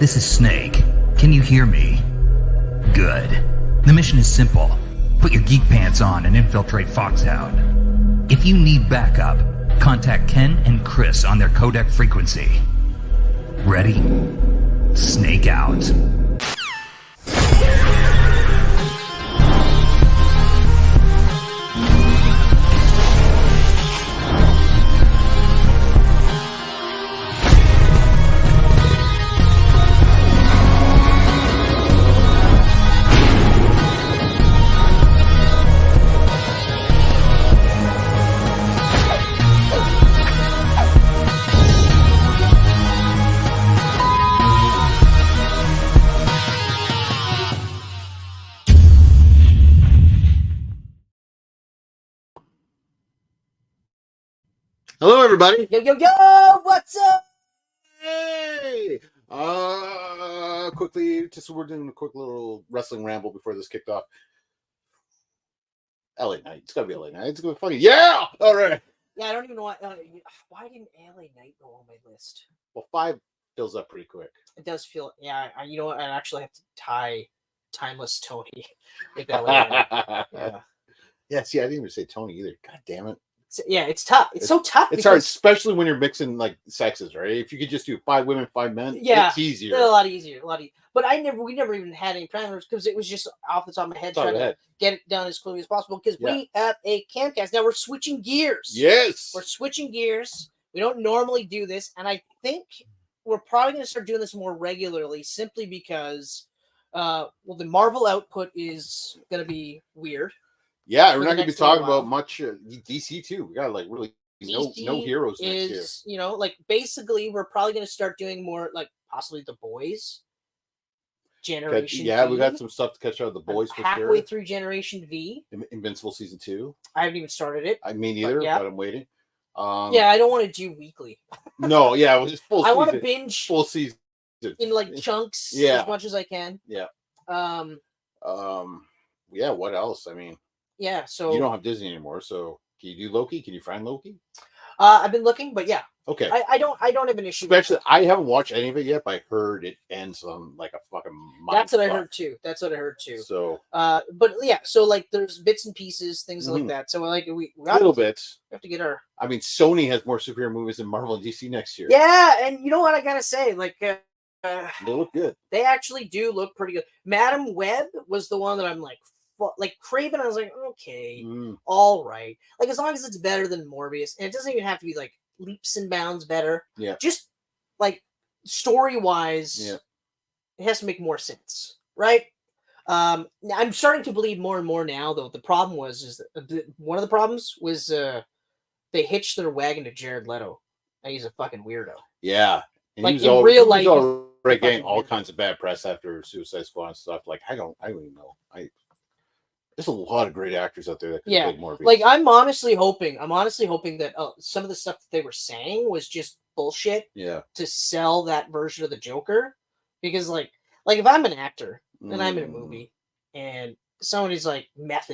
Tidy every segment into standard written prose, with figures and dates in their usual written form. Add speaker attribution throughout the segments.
Speaker 1: This is Snake. Can you hear me? Good. The mission is simple. Put your geek pants on and infiltrate Foxhound. If you need backup, contact Ken and Chris on their codec frequency. Ready? Snake out.
Speaker 2: Hello, everybody.
Speaker 3: Yo, yo, yo! What's up?
Speaker 2: Hey! Quickly, we're doing a quick little wrestling ramble before this kicked off. LA Knight. It's gotta be LA Knight. It's gonna be funny. Yeah! All right.
Speaker 3: Yeah, I don't even know why didn't LA Knight go on my list?
Speaker 2: Well, 5 fills up pretty quick.
Speaker 3: It does feel, yeah. You know what? I actually have to tie Timeless Tony with LA Knight. Yeah.
Speaker 2: Yeah. See, I didn't even say Tony either. God damn it.
Speaker 3: Yeah, it's tough. It's so tough.
Speaker 2: It's hard, especially when you're mixing like sexes, right? If you could just do 5 women, 5 men,
Speaker 3: yeah,
Speaker 2: it's easier.
Speaker 3: A lot easier. But we never even had any parameters because it was just off the top of my head trying to get it done as clearly as possible because we have a Camcast. Now we're switching gears.
Speaker 2: Yes.
Speaker 3: We're switching gears. We don't normally do this, and I think we're probably going to start doing this more regularly simply because the Marvel output is going to be weird.
Speaker 2: Yeah, we're not going to be talking about much DC too. We got like really no heroes next year.
Speaker 3: Like basically we're probably going to start doing more like possibly The Boys. Generation
Speaker 2: V.
Speaker 3: We
Speaker 2: got some stuff to catch up with The Boys for
Speaker 3: halfway through Generation V.
Speaker 2: Invincible season 2.
Speaker 3: I haven't even started it.
Speaker 2: I mean neither, but I'm waiting.
Speaker 3: I don't want to do weekly.
Speaker 2: No, it was just full season.
Speaker 3: I want to binge
Speaker 2: full season
Speaker 3: in like chunks as much as I can.
Speaker 2: Yeah. What else? I mean,
Speaker 3: yeah, so
Speaker 2: you don't have Disney anymore, so can you do Loki? Can you find Loki?
Speaker 3: I've been looking, but yeah.
Speaker 2: Okay.
Speaker 3: I don't have an issue.
Speaker 2: Especially, I haven't watched any of it yet, but I heard it ends on like a fucking
Speaker 3: That's what I heard too.
Speaker 2: So
Speaker 3: but yeah, so like there's bits and pieces, things like that. So like we
Speaker 2: little bits.
Speaker 3: We have to get our.
Speaker 2: I mean, Sony has more superhero movies than Marvel and DC next year.
Speaker 3: Yeah, and you know what I gotta say, like
Speaker 2: they look good.
Speaker 3: They actually do look pretty good. Madam Web was the one that I'm like Craven. I was like, okay, all right. Like as long as it's better than Morbius, and it doesn't even have to be like leaps and bounds better.
Speaker 2: Yeah.
Speaker 3: Just like story wise, it has to make more sense, right? I'm starting to believe more and more now, though. The problem was one of the problems was they hitched their wagon to Jared Leto. And he's a fucking weirdo.
Speaker 2: Yeah. And
Speaker 3: like in real life,
Speaker 2: getting all kinds of bad press after Suicide Squad and stuff. Like I don't even know. There's a lot of great actors out there that could play Morbius.
Speaker 3: Like I'm honestly hoping that some of the stuff that they were saying was just bullshit.
Speaker 2: Yeah.
Speaker 3: To sell that version of the Joker, because like if I'm an actor and I'm in a movie and somebody's like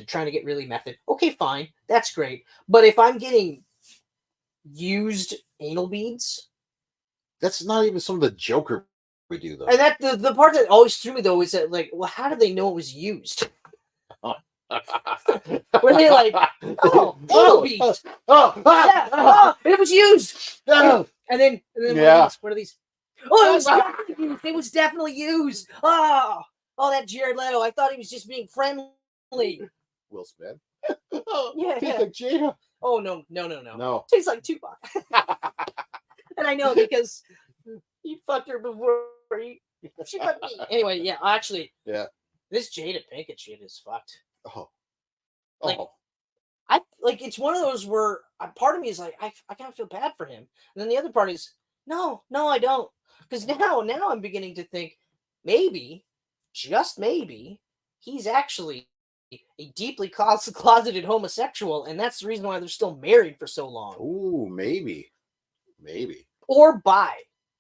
Speaker 3: trying to get really method, okay, fine, that's great. But if I'm getting used anal beads,
Speaker 2: that's not even some of the Joker we do though.
Speaker 3: And that the part that always threw me though is that like, well, how did they know it was used? Were they like, anal beads? It was used. And then what are these? It was definitely used. Oh, that Jared Leto. I thought he was just being friendly.
Speaker 2: Will Smith.
Speaker 3: Yeah.
Speaker 2: Like Jada.
Speaker 3: Oh no. Tastes like Tupac. And I know because you fucked her before she fucked me. Anyway, actually, this Jada Pinkett shit is fucked. It's one of those where part of me is like, I kind of feel bad for him, and then the other part is no, I don't, because now I'm beginning to think maybe, just maybe, he's actually a deeply closeted homosexual, and that's the reason why they're still married for so long.
Speaker 2: Ooh, maybe,
Speaker 3: or bi,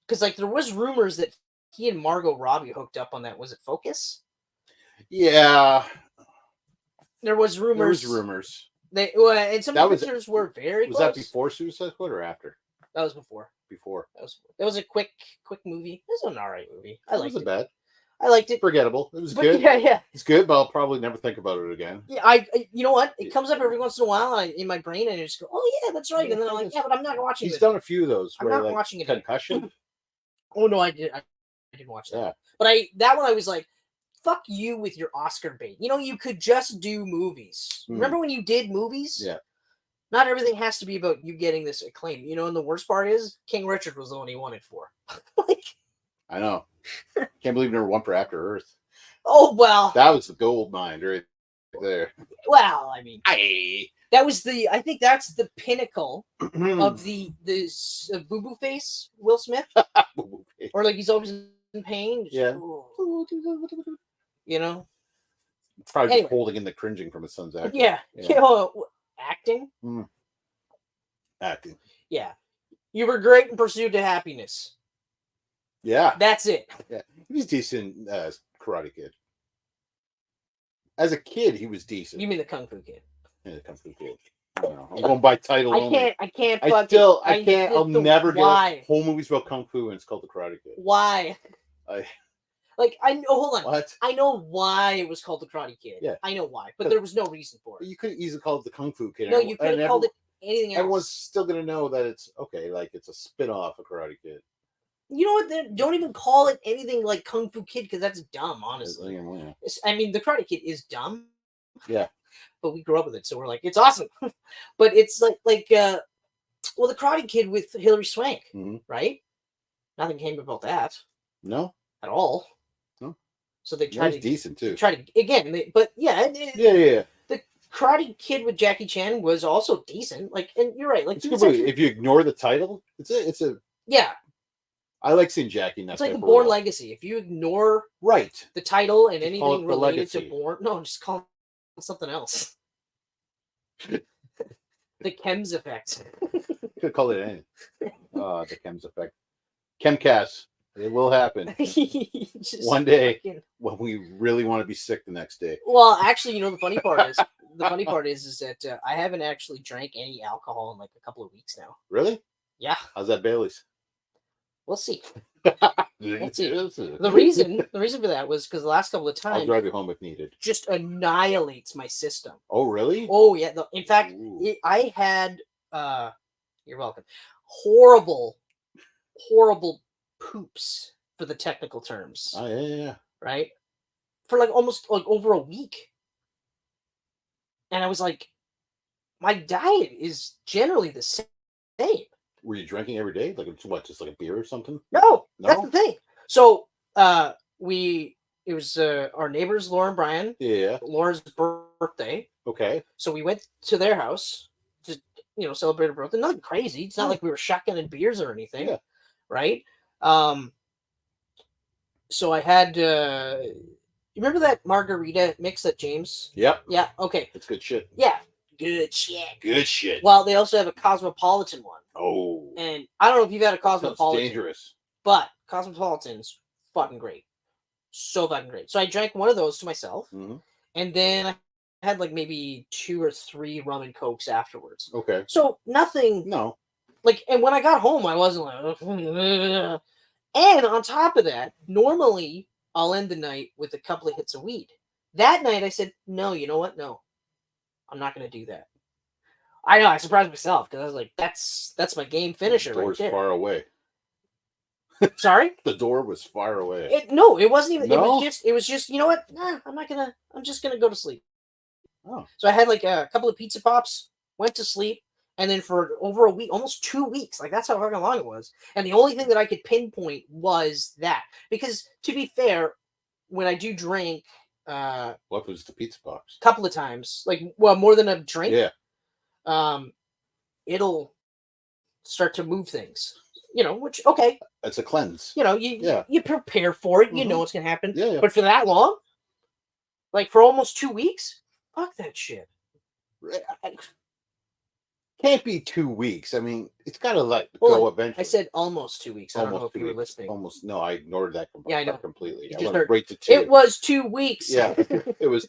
Speaker 3: because like there was rumors that he and Margot Robbie hooked up on that. Was it Focus?
Speaker 2: Yeah.
Speaker 3: There was rumors.
Speaker 2: And some pictures
Speaker 3: were very close.
Speaker 2: Was that before Suicide Squad or after?
Speaker 3: That was before. That was a quick movie. It was an alright movie. I liked it.
Speaker 2: Wasn't bad.
Speaker 3: I liked it.
Speaker 2: Forgettable. It was good.
Speaker 3: Yeah.
Speaker 2: It's good, but I'll probably never think about it again.
Speaker 3: Yeah, I you know what? It comes up every once in a while in my brain, and I just go, "Oh yeah, that's right." And then I'm like, "Yeah, but I'm not watching it."
Speaker 2: He's done a few of those.
Speaker 3: I'm not watching it.
Speaker 2: Concussion.
Speaker 3: Oh no, I didn't watch that.
Speaker 2: Yeah.
Speaker 3: But that one I was like, "Fuck you with your Oscar bait." You know, you could just do movies. Remember when you did movies?
Speaker 2: Yeah.
Speaker 3: Not everything has to be about you getting this acclaim. You know, and the worst part is King Richard was the one he won it for.
Speaker 2: I know. Can't believe never won for After Earth.
Speaker 3: Oh well.
Speaker 2: That was the gold mine right there.
Speaker 3: Well, I mean, that was I think that's the pinnacle
Speaker 2: Hmm.
Speaker 3: of the boo boo face Will Smith, or like he's always in pain.
Speaker 2: Yeah.
Speaker 3: You know.
Speaker 2: Probably
Speaker 3: Anyway.
Speaker 2: just holding in the cringing from his son's acting.
Speaker 3: Yeah. You know, acting.
Speaker 2: Acting.
Speaker 3: Yeah. You were great in Pursuit to Happiness.
Speaker 2: Yeah.
Speaker 3: That's it.
Speaker 2: Yeah. He was decent as Karate Kid. As a kid, he was decent.
Speaker 3: You mean the Kung Fu Kid?
Speaker 2: Yeah, the Kung Fu Kid. I don't know. I'm going by title only.
Speaker 3: I can't.
Speaker 2: I can't. I'll never get whole movies about Kung Fu and it's called The Karate Kid.
Speaker 3: Why? I know. Hold on.
Speaker 2: What?
Speaker 3: I know why it was called The Karate Kid.
Speaker 2: Yeah.
Speaker 3: I know why, but there was no reason for it.
Speaker 2: You could easily call it The Kung Fu Kid.
Speaker 3: No, you could have called it anything else.
Speaker 2: Everyone's still going to know that it's okay. Like it's a spin-off of Karate Kid.
Speaker 3: You know what? Don't even call it anything like Kung Fu Kid because that's dumb, honestly.
Speaker 2: Yeah.
Speaker 3: I mean, The Karate Kid is dumb.
Speaker 2: Yeah.
Speaker 3: But we grew up with it, so we're like, it's awesome. But it's well, The Karate Kid with Hilary Swank, right? Nothing came about that.
Speaker 2: No.
Speaker 3: At all.
Speaker 2: No.
Speaker 3: So they tried to
Speaker 2: decent too.
Speaker 3: Try to again, but yeah.
Speaker 2: Yeah.
Speaker 3: The Karate Kid with Jackie Chan was also decent. And you're right. Like,
Speaker 2: if you ignore the title, it's a
Speaker 3: yeah.
Speaker 2: I like seeing Jackie in that.
Speaker 3: It's like the Bourne Legacy. If you ignore the title and anything related to Bourne, no, just call it something else. The Chems Effect.
Speaker 2: Could call it anything. The Chems Effect. Camcast. It will happen one day when we really want to be sick the next day.
Speaker 3: Well, actually, the funny part is that I haven't actually drank any alcohol in like a couple of weeks now.
Speaker 2: Really?
Speaker 3: Yeah.
Speaker 2: How's that Bailey's?
Speaker 3: We'll see. The reason for that was because the last couple of times
Speaker 2: I'll drive you home if needed.
Speaker 3: Just annihilates my system.
Speaker 2: Oh, really?
Speaker 3: Oh, yeah. In fact, I had you're welcome. Horrible poops for the technical terms.
Speaker 2: Oh, yeah.
Speaker 3: Right? For almost over a week. And I was like, my diet is generally the same.
Speaker 2: Were you drinking every day? Just like a beer or something?
Speaker 3: No, that's the thing. So it was our neighbors, Laura and Brian.
Speaker 2: Yeah.
Speaker 3: Laura's birthday.
Speaker 2: Okay. So
Speaker 3: we went to their house to celebrate her birthday. Nothing crazy. It's not like we were shotgunning beers or anything. Yeah. Right? So I had you remember that margarita mix that James?
Speaker 2: Yep.
Speaker 3: Yeah, okay.
Speaker 2: It's good shit.
Speaker 3: Yeah. Good shit.
Speaker 2: Good shit.
Speaker 3: Well, they also have a Cosmopolitan one.
Speaker 2: Oh.
Speaker 3: And I don't know if you've had a Cosmopolitan.
Speaker 2: Sounds dangerous.
Speaker 3: But Cosmopolitan's fucking great. So fucking great. So I drank one of those to myself.
Speaker 2: Mm-hmm.
Speaker 3: And then I had maybe 2 or 3 rum and cokes afterwards.
Speaker 2: Okay.
Speaker 3: So nothing.
Speaker 2: No.
Speaker 3: And when I got home, I wasn't like. And on top of that, normally I'll end the night with a couple of hits of weed. That night I said, no, you know what? No, I'm not going to do that. I know, I surprised myself because I was like, that's my game finisher.
Speaker 2: The door's
Speaker 3: right there.
Speaker 2: far away.
Speaker 3: Sorry?
Speaker 2: The door was far away.
Speaker 3: It wasn't even. No? It was just. You know what? Nah, I'm just gonna go to sleep.
Speaker 2: Oh.
Speaker 3: So I had a couple of pizza pops, went to sleep, and then for over a week, almost 2 weeks, that's how fucking long it was. And the only thing that I could pinpoint was that, because to be fair, when I do drink,
Speaker 2: what was the pizza pops?
Speaker 3: A couple of times, more than a drink.
Speaker 2: Yeah.
Speaker 3: It'll start to move things. Which, okay.
Speaker 2: It's a cleanse.
Speaker 3: You prepare for it. Mm-hmm. You know what's going to happen.
Speaker 2: Yeah.
Speaker 3: But for that long, for almost 2 weeks, fuck that shit.
Speaker 2: Can't be 2 weeks. I mean, it's got to go eventually.
Speaker 3: I said almost 2 weeks. I don't know if you were listening.
Speaker 2: Almost. No, I ignored that completely.
Speaker 3: I went
Speaker 2: right to 2.
Speaker 3: It was 2 weeks.
Speaker 2: Yeah, it was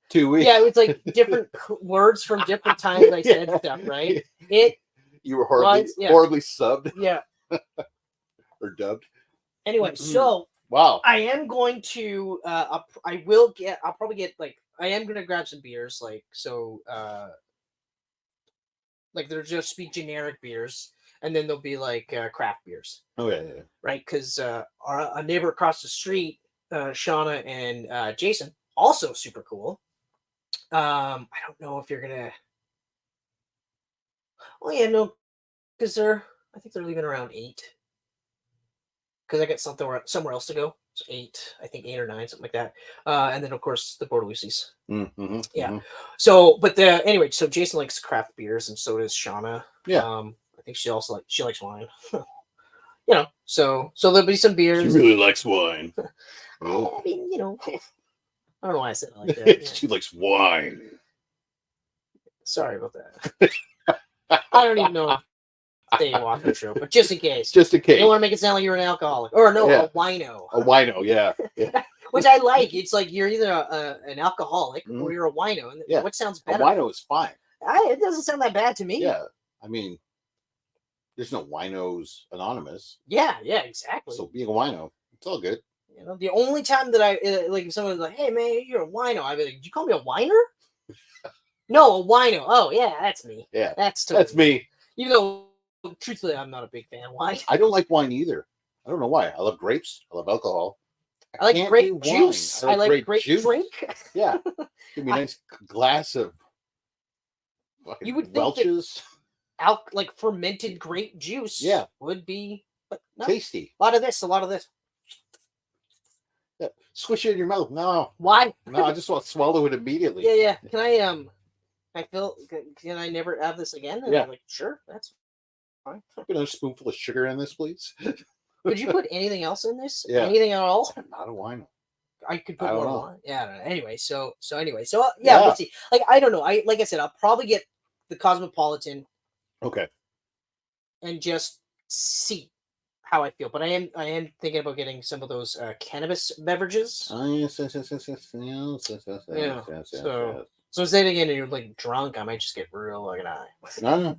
Speaker 2: 2 weeks.
Speaker 3: Yeah, it was different words from different times I said stuff, right?
Speaker 2: You were horribly subbed
Speaker 3: Yeah.
Speaker 2: or dubbed.
Speaker 3: Anyway, so
Speaker 2: wow.
Speaker 3: I am going to. I'll probably get like. I am gonna grab some beers, like so. Like there'll just be generic beers, and then there'll be like craft beers.
Speaker 2: Oh yeah.
Speaker 3: Right, because a neighbor across the street, Shauna and Jason, also super cool. I don't know if you're gonna. Oh yeah, no, because I think they're leaving around 8. Because I got somewhere else to go. So 8, I think 8 or 9, something like that. And then of course the Border Lucy's. Yeah. So, but anyway, so Jason likes craft beers, and so does Shauna.
Speaker 2: Yeah.
Speaker 3: I think she likes wine. You know, so there'll be some beers.
Speaker 2: She really likes wine.
Speaker 3: I mean, you know, I don't know why I said it like that.
Speaker 2: She likes wine.
Speaker 3: Sorry about that. I don't even know if they watch the show, but just in case.
Speaker 2: Just in case.
Speaker 3: You don't want to make it sound like you're an alcoholic. Or no, a wino.
Speaker 2: A wino, yeah.
Speaker 3: Which I like. It's like you're either an alcoholic or you're a wino. And what sounds better?
Speaker 2: A wino is fine.
Speaker 3: It doesn't sound that bad to me.
Speaker 2: Yeah. I mean, there's no winos anonymous.
Speaker 3: Yeah, exactly.
Speaker 2: So being a wino, it's all good.
Speaker 3: You know, the only time that I like if someone's like, "Hey man, you're a wino," I'd be like, "Did you call me a whiner?" No, a wino. Oh yeah, that's me.
Speaker 2: Yeah,
Speaker 3: that's
Speaker 2: me.
Speaker 3: Even though, truthfully, I'm not a big fan of wine.
Speaker 2: I don't like wine either. I don't know why. I love grapes. I love alcohol.
Speaker 3: I like grape juice. I like grape drink.
Speaker 2: Yeah, give me a nice glass of.
Speaker 3: You would think
Speaker 2: Welch's.
Speaker 3: Like fermented grape juice.
Speaker 2: Yeah,
Speaker 3: would be
Speaker 2: tasty.
Speaker 3: A lot of this.
Speaker 2: Yeah. Swish it in your mouth. No.
Speaker 3: Why?
Speaker 2: No, I just want to swallow it immediately.
Speaker 3: Yeah. Can I never have this again? And I'm like, sure, that's fine.
Speaker 2: Another spoonful of sugar in this, please.
Speaker 3: Could you put anything else in this?
Speaker 2: Yeah.
Speaker 3: Anything at all?
Speaker 2: Not a wine.
Speaker 3: I could put more wine. Yeah. I don't know. Anyway, so
Speaker 2: yeah.
Speaker 3: Let's see. Like I don't know. Like I said, I'll probably get the Cosmopolitan.
Speaker 2: Okay.
Speaker 3: And just see how I feel, but I am thinking about getting some of those cannabis beverages.
Speaker 2: Oh yes.
Speaker 3: Yeah. So say it again, and you're like drunk, I might just get real like an eye.
Speaker 2: No.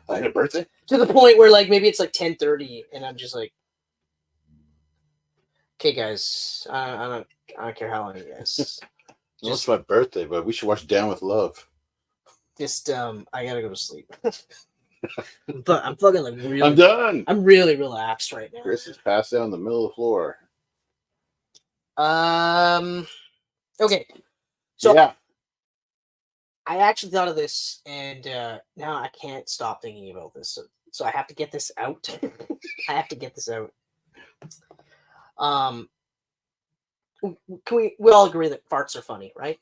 Speaker 2: I had a birthday
Speaker 3: to the point where like maybe it's like 10:30, and I'm just like, okay, guys, I don't care how long you guys.
Speaker 2: Well, it's my birthday, but we should watch Down with Love.
Speaker 3: Just I gotta go to sleep. But I'm fucking like really.
Speaker 2: I'm done.
Speaker 3: I'm really relaxed right now.
Speaker 2: Chris is passed out in the middle of the floor.
Speaker 3: Okay. So
Speaker 2: yeah.
Speaker 3: I actually thought of this, and now I can't stop thinking about this. So I have to get this out. I have to get this out. Can we all agree that farts are funny, right?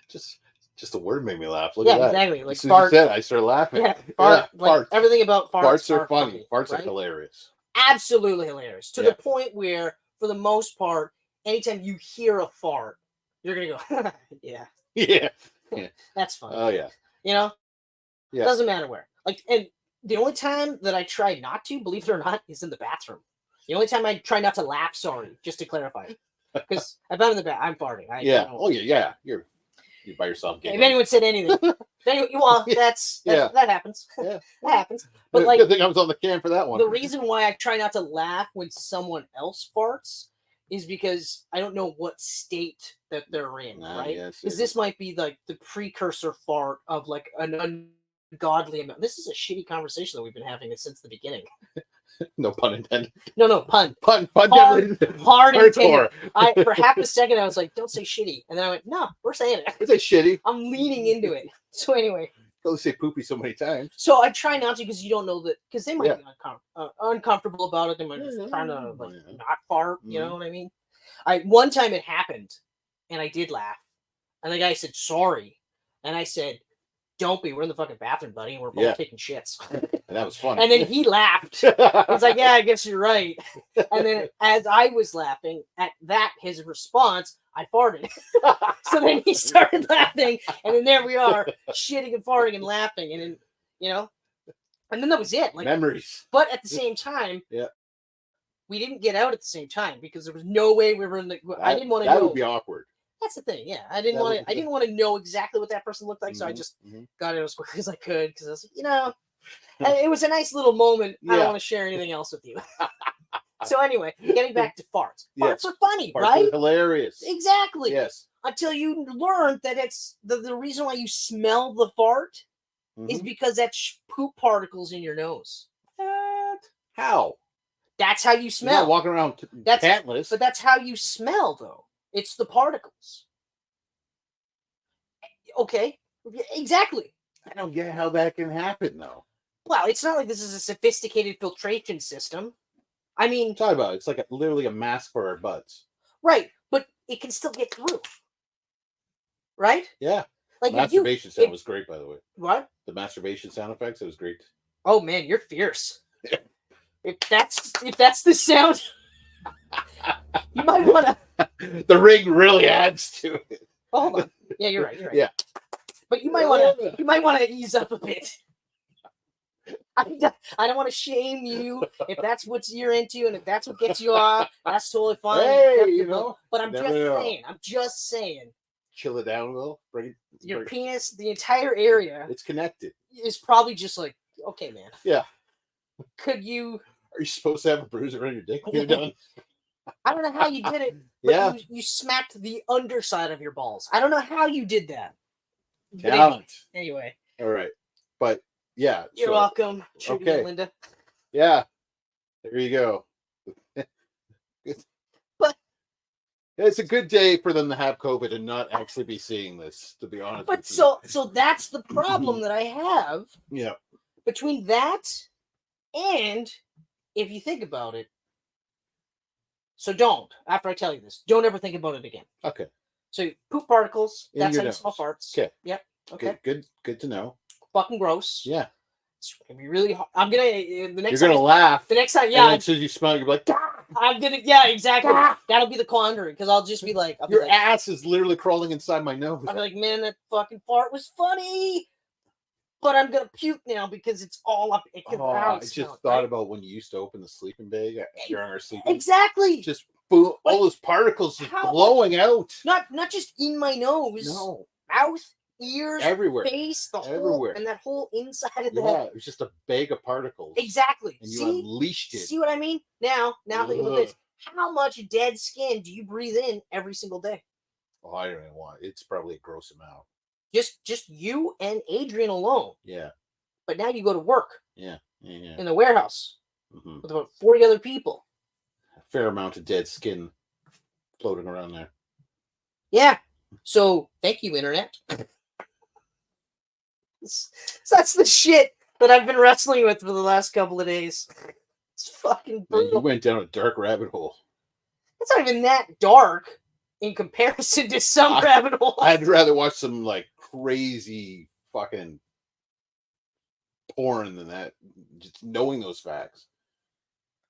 Speaker 2: Just a word made me laugh. Look at that.
Speaker 3: Exactly. Like
Speaker 2: fart. You said, I started laughing.
Speaker 3: Yeah, like farts. Everything about farts
Speaker 2: are funny. Farts
Speaker 3: right?
Speaker 2: are hilarious.
Speaker 3: Absolutely hilarious. To the point where, for the most part, anytime you hear a fart, you're gonna go, yeah.
Speaker 2: Yeah.
Speaker 3: That's funny.
Speaker 2: Oh yeah.
Speaker 3: You know?
Speaker 2: Yeah.
Speaker 3: Doesn't matter where. Like, and the only time that I try not to, believe it or not, is in the bathroom. The only time I try not to laugh, just to clarify. Because if I'm in the bath, I'm farting.
Speaker 2: Yeah. You're by yourself.
Speaker 3: If anyone said anything, well, that happens.
Speaker 2: Yeah.
Speaker 3: That happens. But like,
Speaker 2: good thing I was on the can for that one.
Speaker 3: The reason why I try not to laugh when someone else farts is because I don't know what state that they're in, right? Because this might be like the precursor fart of like an ungodly amount. This is a shitty conversation that we've been having since the beginning.
Speaker 2: No pun intended.
Speaker 3: No pun.
Speaker 2: Pun.
Speaker 3: Hard intended. For half a second I was like, "Don't say shitty," and then I went, "No, we're saying it."
Speaker 2: We say shitty.
Speaker 3: I'm leaning into it. So anyway,
Speaker 2: don't say poopy so many times.
Speaker 3: So I try not to because you don't know that because they might be uncomfortable about it. They might be trying to not fart. You know what I mean? One time it happened, and I did laugh, and the guy said sorry, and I said, "Don't be. We're in the fucking bathroom, buddy, and we're both taking shits."
Speaker 2: And that was fun.
Speaker 3: And then he laughed. He's like, "Yeah, I guess you're right." And then as I was laughing at that, his response, I farted. So then he started laughing, and then there we are, shitting and farting and laughing, and then and then that was it. Like
Speaker 2: memories.
Speaker 3: But at the same time, we didn't get out at the same time because there was no way we were in the. I didn't want to.
Speaker 2: That would be awkward.
Speaker 3: That's the thing. Yeah, I didn't want to know exactly what that person looked like, so I just got it as quickly as I could because I was like, it was a nice little moment. I don't want to share anything else with you. So anyway, getting back to farts. Farts are funny,
Speaker 2: Farts
Speaker 3: right?
Speaker 2: are hilarious.
Speaker 3: Exactly.
Speaker 2: Yes.
Speaker 3: Until you learn that it's the reason why you smell the fart is because that's poop particles in your nose.
Speaker 2: What? How?
Speaker 3: That's how you smell.
Speaker 2: You're not walking around pantless.
Speaker 3: But that's how you smell, though. It's the particles. Okay. Exactly.
Speaker 2: I don't get how that can happen, though.
Speaker 3: Well, it's not like this is a sophisticated filtration system. I mean,
Speaker 2: Talk about it. It's like literally a mask for our butts.
Speaker 3: Right, but it can still get through. Right?
Speaker 2: Yeah.
Speaker 3: Like
Speaker 2: masturbation sound was great, by the way.
Speaker 3: What?
Speaker 2: The masturbation sound effects, it was great.
Speaker 3: Oh man, you're fierce. If that's the sound, you might want
Speaker 2: to. The ring really adds to it.
Speaker 3: Oh, hold on. Yeah, you're right.
Speaker 2: Yeah.
Speaker 3: But you might want to ease up a bit. I don't want to shame you if that's what you're into and if that's what gets you off. That's totally fine.
Speaker 2: Hey,
Speaker 3: But I'm just saying.
Speaker 2: Chill it down a little.
Speaker 3: Your penis, the entire area.
Speaker 2: It's connected.
Speaker 3: Is probably just like, okay, man.
Speaker 2: Yeah.
Speaker 3: Could you?
Speaker 2: Are you supposed to have a bruise around your dick when you're done?
Speaker 3: I don't know how you did it. But you smacked the underside of your balls. I don't know how you did that.
Speaker 2: Talent.
Speaker 3: Anyway.
Speaker 2: All right. But yeah.
Speaker 3: You're welcome.
Speaker 2: Okay.
Speaker 3: Linda.
Speaker 2: Yeah. There you go.
Speaker 3: But
Speaker 2: it's a good day for them to have COVID and not actually be seeing this, to be honest.
Speaker 3: But so that's the problem that I have.
Speaker 2: Yeah.
Speaker 3: Between that and if you think about it. So after I tell you this, don't ever think about it again.
Speaker 2: Okay.
Speaker 3: So poop particles, that's how you
Speaker 2: nose.
Speaker 3: smell farts.
Speaker 2: Okay.
Speaker 3: Yep. Okay.
Speaker 2: Good to know.
Speaker 3: Fucking gross.
Speaker 2: Yeah.
Speaker 3: It's gonna be really hard. I'm gonna the next
Speaker 2: You're gonna laugh.
Speaker 3: The next time, yeah.
Speaker 2: And as soon as you smell it, you're like,
Speaker 3: I'm gonna, yeah, exactly. That'll be the quandary because I'll just be like,
Speaker 2: your ass is literally crawling inside my nose.
Speaker 3: I'll be like, man, that fucking fart was funny, but I'm gonna puke now because it's all up.
Speaker 2: I just thought about when you used to open the sleeping bag during our sleep.
Speaker 3: Exactly.
Speaker 2: Just boom, all those particles just blowing out.
Speaker 3: Not just in my nose.
Speaker 2: No.
Speaker 3: Mouth, ears,
Speaker 2: everywhere,
Speaker 3: face, whole, and that whole inside of the head.
Speaker 2: It was just a bag of particles.
Speaker 3: Exactly.
Speaker 2: And you unleashed it.
Speaker 3: See what I mean? Now think about this. How much dead skin do you breathe in every single day?
Speaker 2: Oh, I don't even want. It's probably a gross amount.
Speaker 3: Just you and Adrian alone.
Speaker 2: Yeah.
Speaker 3: But now you go to work.
Speaker 2: Yeah.
Speaker 3: In the warehouse with about 40 other people.
Speaker 2: A fair amount of dead skin floating around there.
Speaker 3: Yeah. So thank you, Internet. So that's the shit that I've been wrestling with for the last couple of days. It's fucking brutal.
Speaker 2: Man, you went down a dark rabbit hole.
Speaker 3: It's not even that dark in comparison to some rabbit holes.
Speaker 2: I'd rather watch some like crazy fucking porn than that. Just knowing those facts.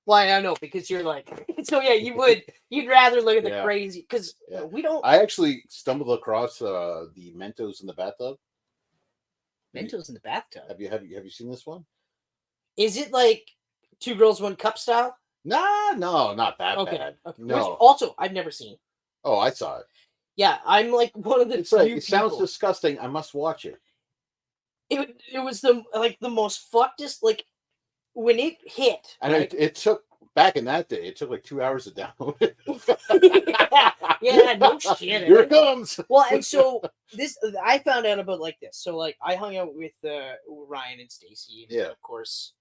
Speaker 3: Well, I know because you're like, so yeah, you'd rather look at the crazy because we don't.
Speaker 2: I actually stumbled across the Mentos in the bathtub.
Speaker 3: Mentos in the bathtub.
Speaker 2: Have you seen this one?
Speaker 3: Is it like 2 Girls 1 Cup style?
Speaker 2: No, not that bad. Okay. No.
Speaker 3: Which also I've never seen.
Speaker 2: Oh, I saw it.
Speaker 3: Yeah, I'm like one of the.
Speaker 2: It's like it sounds disgusting. I must watch it.
Speaker 3: It was the most fuckedest when it hit.
Speaker 2: And right? it took back in that day. It took like 2 hours to download it.
Speaker 3: yeah, no shit.
Speaker 2: Here it comes.
Speaker 3: Well, and so this I found out about like this. So like I hung out with Ryan and Stacy.
Speaker 2: Yeah.
Speaker 3: Of course,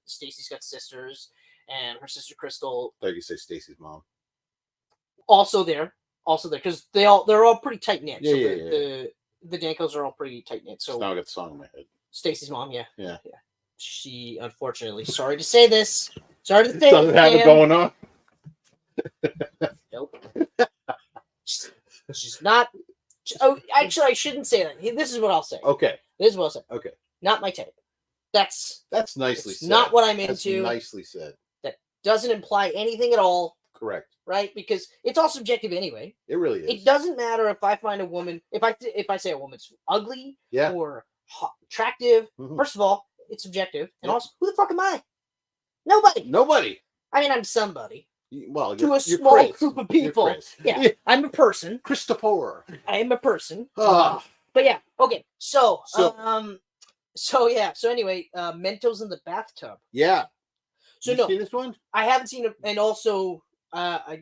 Speaker 3: Stacy's got sisters, and her sister Crystal.
Speaker 2: I thought you say Stacy's mom.
Speaker 3: Also there, because they're all pretty tight knit.
Speaker 2: Yeah,
Speaker 3: so the Dankos are all pretty tight knit. So
Speaker 2: now I got the song in my head.
Speaker 3: Stacy's mom, yeah.
Speaker 2: Yeah.
Speaker 3: She unfortunately, sorry to say this, doesn't
Speaker 2: have it going on.
Speaker 3: Nope. She's not. Oh, actually, I shouldn't say that. This is what I'll say.
Speaker 2: Okay.
Speaker 3: This is what I'll say.
Speaker 2: Okay.
Speaker 3: Not my type. That's
Speaker 2: nicely said.
Speaker 3: Not what I'm
Speaker 2: That's
Speaker 3: into.
Speaker 2: Nicely said.
Speaker 3: That doesn't imply anything at all.
Speaker 2: Correct.
Speaker 3: Right? Because it's all subjective anyway.
Speaker 2: It really is.
Speaker 3: It doesn't matter if I find a woman, if I say a woman's ugly or attractive. Mm-hmm. First of all, it's subjective. And also, who the fuck am I? Nobody.
Speaker 2: Nobody.
Speaker 3: I mean, I'm somebody.
Speaker 2: Well,
Speaker 3: to a
Speaker 2: you're
Speaker 3: small
Speaker 2: Chris.
Speaker 3: group of
Speaker 2: You're
Speaker 3: people.
Speaker 2: Chris.
Speaker 3: Yeah, I'm a person.
Speaker 2: Christopher.
Speaker 3: I am a person.
Speaker 2: Ah.
Speaker 3: But yeah, okay. So
Speaker 2: So-
Speaker 3: so anyway, Mentos in the bathtub.
Speaker 2: Yeah.
Speaker 3: So
Speaker 2: You
Speaker 3: no,
Speaker 2: seen this one?
Speaker 3: I haven't seen it, and also, how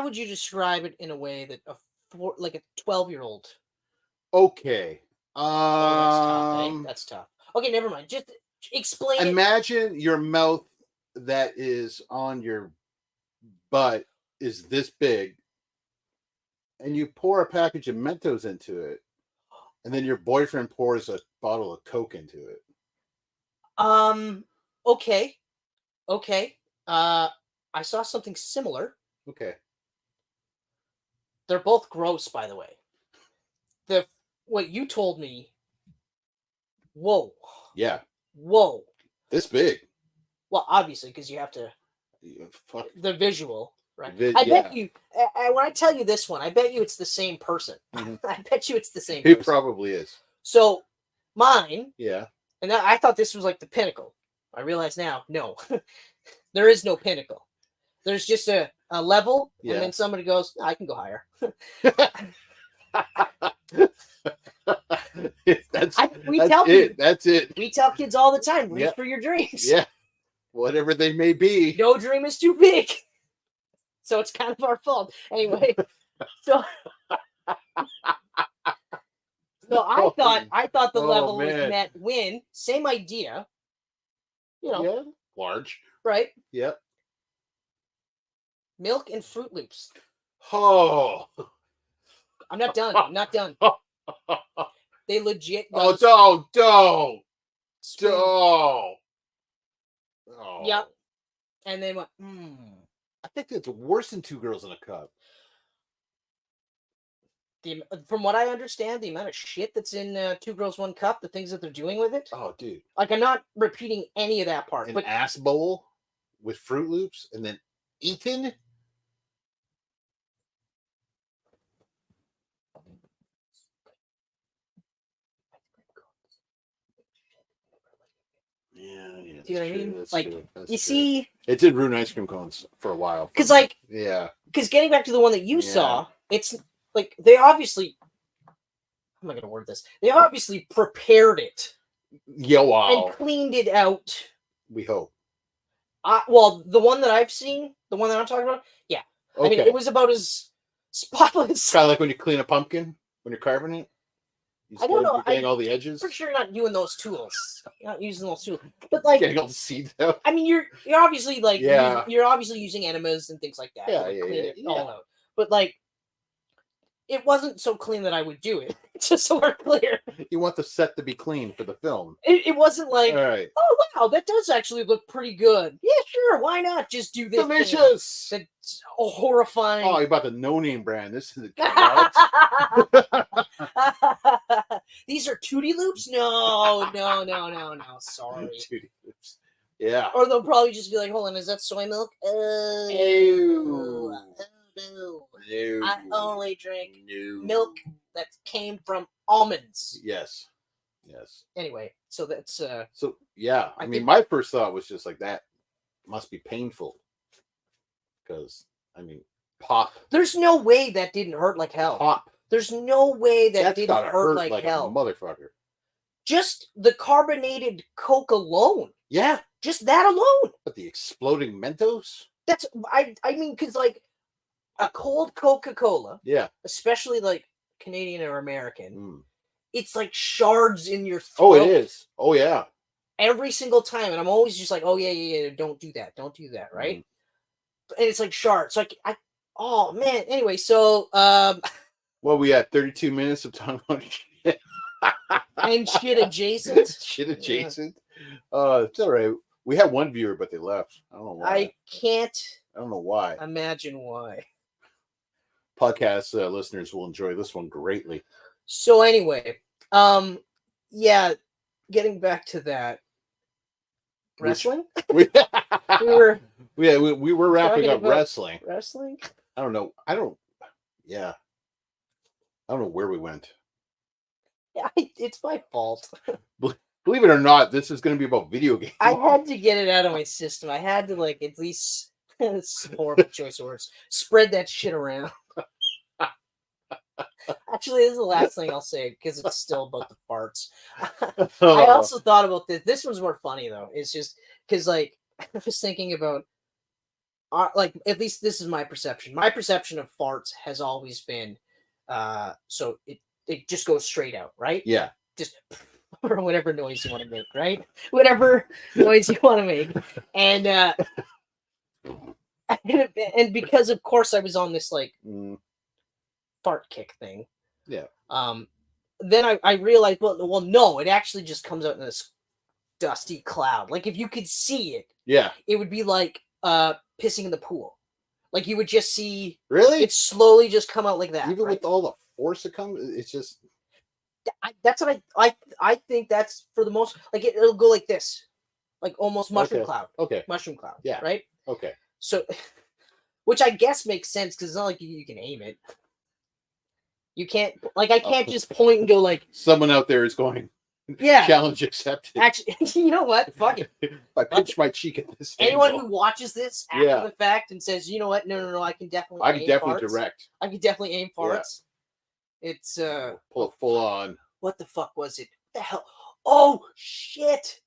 Speaker 3: would you describe it in a way that like a 12-year-old?
Speaker 2: Okay.
Speaker 3: Oh, that's tough. Eh? That's tough. Okay, never mind. Just explain it.
Speaker 2: Imagine your mouth that is on your butt is this big, and you pour a package of Mentos into it, and then your boyfriend pours a bottle of Coke into it.
Speaker 3: Okay. I saw something similar.
Speaker 2: Okay.
Speaker 3: They're both gross, by the way. What you told me. Whoa.
Speaker 2: Yeah.
Speaker 3: Whoa.
Speaker 2: This big.
Speaker 3: Well, obviously, because you have to.
Speaker 2: Fuck.
Speaker 3: The visual, right?
Speaker 2: Yeah.
Speaker 3: Bet you. When I tell you this one, I bet you it's the same person.
Speaker 2: Mm-hmm.
Speaker 3: I bet you it's the same.
Speaker 2: It
Speaker 3: person.
Speaker 2: probably is.
Speaker 3: So, mine.
Speaker 2: Yeah.
Speaker 3: And I thought this was like the pinnacle. I realize now, no, there is no pinnacle. There's just a level,
Speaker 2: Yeah.
Speaker 3: and then somebody goes, I can go higher.
Speaker 2: That's it.
Speaker 3: We tell kids all the time, reach
Speaker 2: Yep.
Speaker 3: for your dreams.
Speaker 2: Yeah. Whatever they may be.
Speaker 3: No dream is too big. So it's kind of our fault. Anyway, so I thought the level was met when, same idea. You know.
Speaker 2: Yeah. Large.
Speaker 3: Right?
Speaker 2: Yep.
Speaker 3: Milk and Fruit Loops.
Speaker 2: Oh.
Speaker 3: I'm not done. They legit.
Speaker 2: Oh, don't. Oh.
Speaker 3: Yep. And then what?
Speaker 2: I think that's worse than Two Girls in a Cup.
Speaker 3: From what I understand, the amount of shit that's in Two Girls, One Cup, the things that they're doing with it.
Speaker 2: Oh, dude.
Speaker 3: Like, I'm not repeating any of that part.
Speaker 2: An ass bowl with Fruit Loops and then eaten. Yeah.
Speaker 3: See what I mean?
Speaker 2: That's
Speaker 3: like,
Speaker 2: true. That's
Speaker 3: you
Speaker 2: true.
Speaker 3: see,
Speaker 2: it did ruin ice cream cones for a while.
Speaker 3: Because, like,
Speaker 2: yeah.
Speaker 3: Because getting back to the one that you saw, it's like they obviously. How am I going to word this? They obviously prepared it.
Speaker 2: Yeah, wow.
Speaker 3: And cleaned it out.
Speaker 2: We hope.
Speaker 3: Well, the one that I've seen, the one that I'm talking about, yeah. Okay. I mean, it was about as spotless.
Speaker 2: Kind of like when you clean a pumpkin when you're carving it.
Speaker 3: I don't know.
Speaker 2: You're getting all the edges.
Speaker 3: For sure, you're not doing those tools. You're not using those tools. But like,
Speaker 2: getting all the seeds out.
Speaker 3: I mean, you're obviously like, you're obviously using enemas and things like that.
Speaker 2: Yeah,
Speaker 3: to clean it all out. But like, it wasn't so clean that I would do it. Just so we're clear.
Speaker 2: You want the set to be clean for the film.
Speaker 3: It wasn't like,
Speaker 2: all right.
Speaker 3: Oh wow, that does actually look pretty good. Yeah, sure. Why not just do this?
Speaker 2: Delicious.
Speaker 3: That's horrifying.
Speaker 2: Oh, you bought the no-name brand. This is
Speaker 3: These are Tootie Loops? No. Sorry.
Speaker 2: Tootie Loops. Yeah.
Speaker 3: Or they'll probably just be like, hold on, is that soy milk?
Speaker 2: Ew.
Speaker 3: No.
Speaker 2: No.
Speaker 3: I only drink milk that came from almonds.
Speaker 2: Yes.
Speaker 3: Anyway, so that's
Speaker 2: so yeah. I mean, my first thought was just like that must be painful. Because I mean, pop.
Speaker 3: There's no way that didn't hurt like hell.
Speaker 2: Pop.
Speaker 3: There's no way that didn't hurt like hell.
Speaker 2: A motherfucker.
Speaker 3: Just the carbonated Coke alone.
Speaker 2: Yeah.
Speaker 3: Just that alone.
Speaker 2: But the exploding Mentos?
Speaker 3: That's I mean, because like a cold Coca-Cola, especially like Canadian or American, it's like shards in your throat.
Speaker 2: Oh, it is. Oh, yeah.
Speaker 3: Every single time, and I'm always just like, oh yeah, don't do that, right? And it's like shards. So oh man. Anyway, so
Speaker 2: well, we had 32 minutes of time on shit.
Speaker 3: And shit adjacent.
Speaker 2: Shit adjacent. It's all right. We had one viewer, but they left. I don't know why.
Speaker 3: I
Speaker 2: don't know why.
Speaker 3: Imagine why.
Speaker 2: Podcast listeners will enjoy this one greatly.
Speaker 3: So anyway, yeah, getting back to that wrestling. We
Speaker 2: were wrapping up wrestling.
Speaker 3: Wrestling?
Speaker 2: I don't know. I don't know where we went.
Speaker 3: Yeah, it's my fault.
Speaker 2: Believe it or not, this is going to be about video games.
Speaker 3: I had to get it out of my system. I had to like at least horrible choice of words. Spread that shit around. Actually, this is the last thing I'll say because it's still about the farts. I also thought about this. This one's more funny though. It's just because like I was thinking about like at least this is my perception. My perception of farts has always been so it just goes straight out, right?
Speaker 2: Yeah.
Speaker 3: Just or whatever noise you want to make, right? Whatever noise you want to make. And and because of course I was on this like fart kick thing.
Speaker 2: Yeah.
Speaker 3: Then I realized well no, it actually just comes out in this dusty cloud. Like if you could see it,
Speaker 2: yeah,
Speaker 3: it would be like pissing in the pool. Like you would just see
Speaker 2: really
Speaker 3: it slowly just come out like that.
Speaker 2: Even
Speaker 3: right?
Speaker 2: with all the force that comes, it's just
Speaker 3: that's what I think that's for the most like it'll go like this, like almost mushroom cloud.
Speaker 2: Okay.
Speaker 3: Mushroom cloud.
Speaker 2: Yeah.
Speaker 3: Right.
Speaker 2: Okay.
Speaker 3: So, which I guess makes sense because it's not like you can aim it. You can't like I can't just point and go like
Speaker 2: someone out there is going.
Speaker 3: Yeah.
Speaker 2: Challenge accepted.
Speaker 3: Actually, you know what? Fuck it.
Speaker 2: I pinch my cheek at this.
Speaker 3: Anyone
Speaker 2: angle.
Speaker 3: who watches this after the fact and says, you know what? No, I can definitely.
Speaker 2: I can definitely
Speaker 3: farts.
Speaker 2: direct.
Speaker 3: I can definitely aim farts. Yeah. It's
Speaker 2: pull it full on.
Speaker 3: What the fuck was it? What the hell? Oh shit!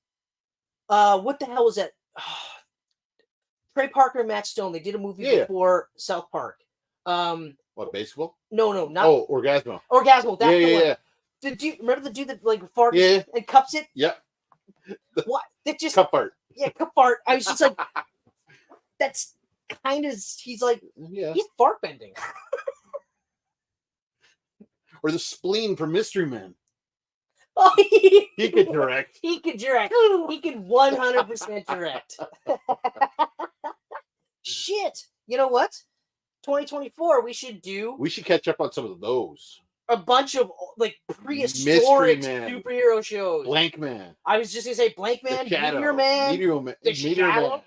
Speaker 3: What the hell was that? Trey Parker and Matt Stone. They did a movie before South Park.
Speaker 2: What, baseball?
Speaker 3: No, not.
Speaker 2: Oh, Orgasmo.
Speaker 3: Orgasmo. That's the one.
Speaker 2: Yeah.
Speaker 3: The dude, remember the dude that like farts and cups it?
Speaker 2: Yep.
Speaker 3: What? That just
Speaker 2: cup fart.
Speaker 3: Yeah, cup fart. I was just like, that's kind of. He's like, he's fart bending.
Speaker 2: Or the spleen from Mystery Man.
Speaker 3: Oh,
Speaker 2: he could direct.
Speaker 3: He could direct. He could 100% direct. Shit. You know what? 2024, we should
Speaker 2: catch up on some of those.
Speaker 3: A bunch of like prehistoric superhero shows.
Speaker 2: Blank Man.
Speaker 3: I was just gonna say Blank Man, Meteor Man,
Speaker 2: the Shadow, Man,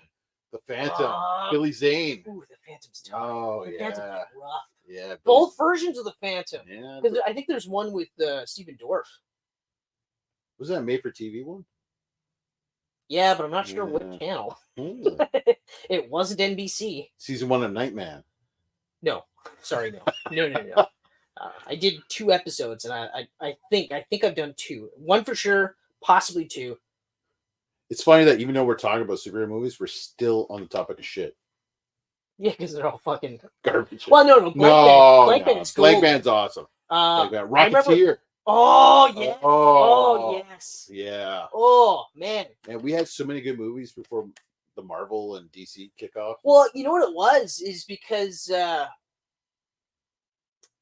Speaker 2: the Phantom, Billy Zane.
Speaker 3: Ooh, the Phantom's tough.
Speaker 2: Oh
Speaker 3: the
Speaker 2: yeah.
Speaker 3: Phantom's rough.
Speaker 2: Yeah.
Speaker 3: Both versions of the Phantom.
Speaker 2: Yeah.
Speaker 3: Because I think there's one with Stephen Dorff.
Speaker 2: Was that a made-for-TV one?
Speaker 3: Yeah, but I'm not sure what channel. It wasn't NBC.
Speaker 2: Season 1 of Nightman.
Speaker 3: No, sorry, no. I did 2 episodes, and I think I've done 2. 1 for sure, possibly 2.
Speaker 2: It's funny that even though we're talking about superhero movies, we're still on the topic of shit.
Speaker 3: Yeah, because they're all fucking
Speaker 2: garbage.
Speaker 3: Well, no, Blank Man is cool.
Speaker 2: Blank Man's awesome. Rocketeer.
Speaker 3: Oh yeah. Oh yes.
Speaker 2: Yeah.
Speaker 3: Oh man.
Speaker 2: And we had so many good movies before the Marvel and DC kickoff.
Speaker 3: Well, you know what it was is because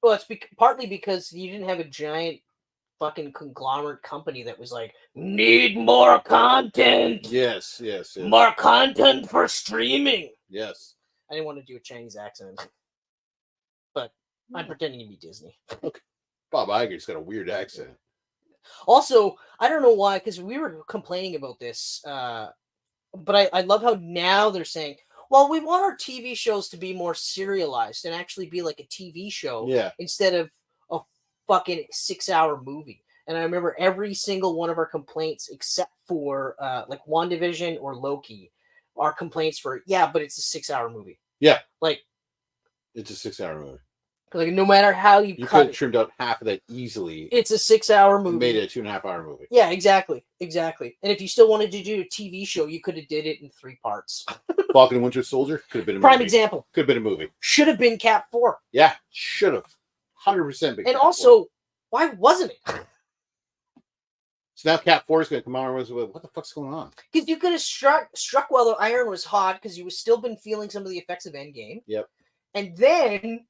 Speaker 3: it's partly because you didn't have a giant fucking conglomerate company that was like, need more content.
Speaker 2: Yes.
Speaker 3: More content for streaming.
Speaker 2: Yes.
Speaker 3: I didn't want to do a Chinese accent, but I'm pretending to be Disney.
Speaker 2: Okay. Bob Iger's got a weird accent.
Speaker 3: Also, I don't know why, because we were complaining about this, but I love how now they're saying, well, we want our TV shows to be more serialized and actually be like a TV show instead of a fucking 6-hour movie. And I remember every single one of our complaints, except for like WandaVision or Loki, our complaints were, but it's a 6-hour movie.
Speaker 2: Yeah.
Speaker 3: Like,
Speaker 2: it's a 6-hour movie.
Speaker 3: Like, no matter how you
Speaker 2: could
Speaker 3: cut
Speaker 2: have trimmed out half of that easily.
Speaker 3: It's a 6-hour movie.
Speaker 2: Made it a 2.5-hour movie.
Speaker 3: Yeah, exactly. And if you still wanted to do a TV show, you could have did it in 3 parts.
Speaker 2: Falcon and Winter Soldier could have been a movie.
Speaker 3: Prime example.
Speaker 2: Could have been a movie.
Speaker 3: Should have been Cap 4.
Speaker 2: Yeah, should have. 100% been
Speaker 3: And
Speaker 2: Cap
Speaker 3: also,
Speaker 2: 4.
Speaker 3: why wasn't it?
Speaker 2: So now Cap 4 is going to come out and with, what the fuck's going on?
Speaker 3: Because you could have struck while the iron was hot, because you would still been feeling some of the effects of Endgame.
Speaker 2: Yep.
Speaker 3: And then,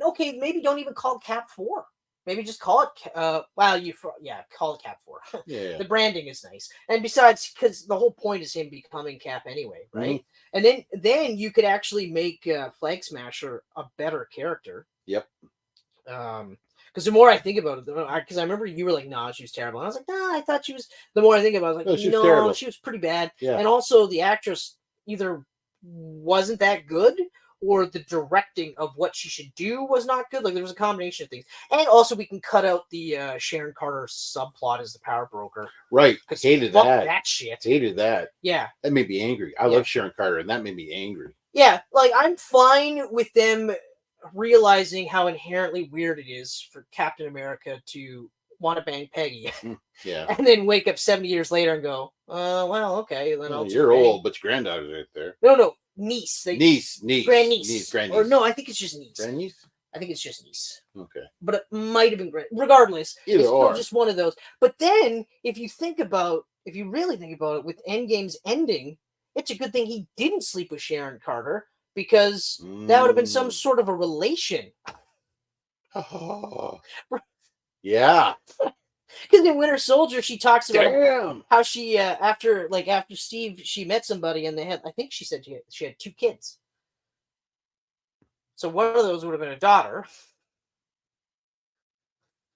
Speaker 3: okay, maybe don't even call it Cap 4. Maybe just call it, call it Cap 4.
Speaker 2: Yeah.
Speaker 3: The branding is nice. And besides, because the whole point is him becoming Cap anyway, right? Mm-hmm. And then you could actually make Flag Smasher a better character.
Speaker 2: Yep.
Speaker 3: Because the more I think about it, because I remember you were like, nah, she was terrible. And I was like, nah, I thought she was, the more I think about it, I was like, no, she was pretty bad.
Speaker 2: Yeah.
Speaker 3: And also the actress either wasn't that good or the directing of what she should do was not good. Like there was a combination of things, and also we can cut out the Sharon Carter subplot as the power broker.
Speaker 2: Right.
Speaker 3: Because
Speaker 2: Hated
Speaker 3: fuck
Speaker 2: that
Speaker 3: shit.
Speaker 2: Hated that.
Speaker 3: Yeah.
Speaker 2: That made me angry. I love Sharon Carter, and that made me angry.
Speaker 3: Yeah, like I'm fine with them realizing how inherently weird it is for Captain America to want to bang Peggy.
Speaker 2: Yeah.
Speaker 3: And then wake up 70 years later and go, well, okay. Then I'll
Speaker 2: You're old, but your granddaughter's right there.
Speaker 3: No, niece.
Speaker 2: Niece.
Speaker 3: Grandniece. Or no, I think it's just niece.
Speaker 2: Grandniece?
Speaker 3: I think it's just niece.
Speaker 2: Okay.
Speaker 3: But it might have been grand. Regardless,
Speaker 2: Either or.
Speaker 3: Just one of those. But then, if you really think about it, with Endgame's ending, it's a good thing he didn't sleep with Sharon Carter, because that would have been some sort of a relation.
Speaker 2: Yeah.
Speaker 3: Because in Winter Soldier, she talks about how she after Steve, she met somebody and they had, I think she said she had 2 kids. So one of those would have been a daughter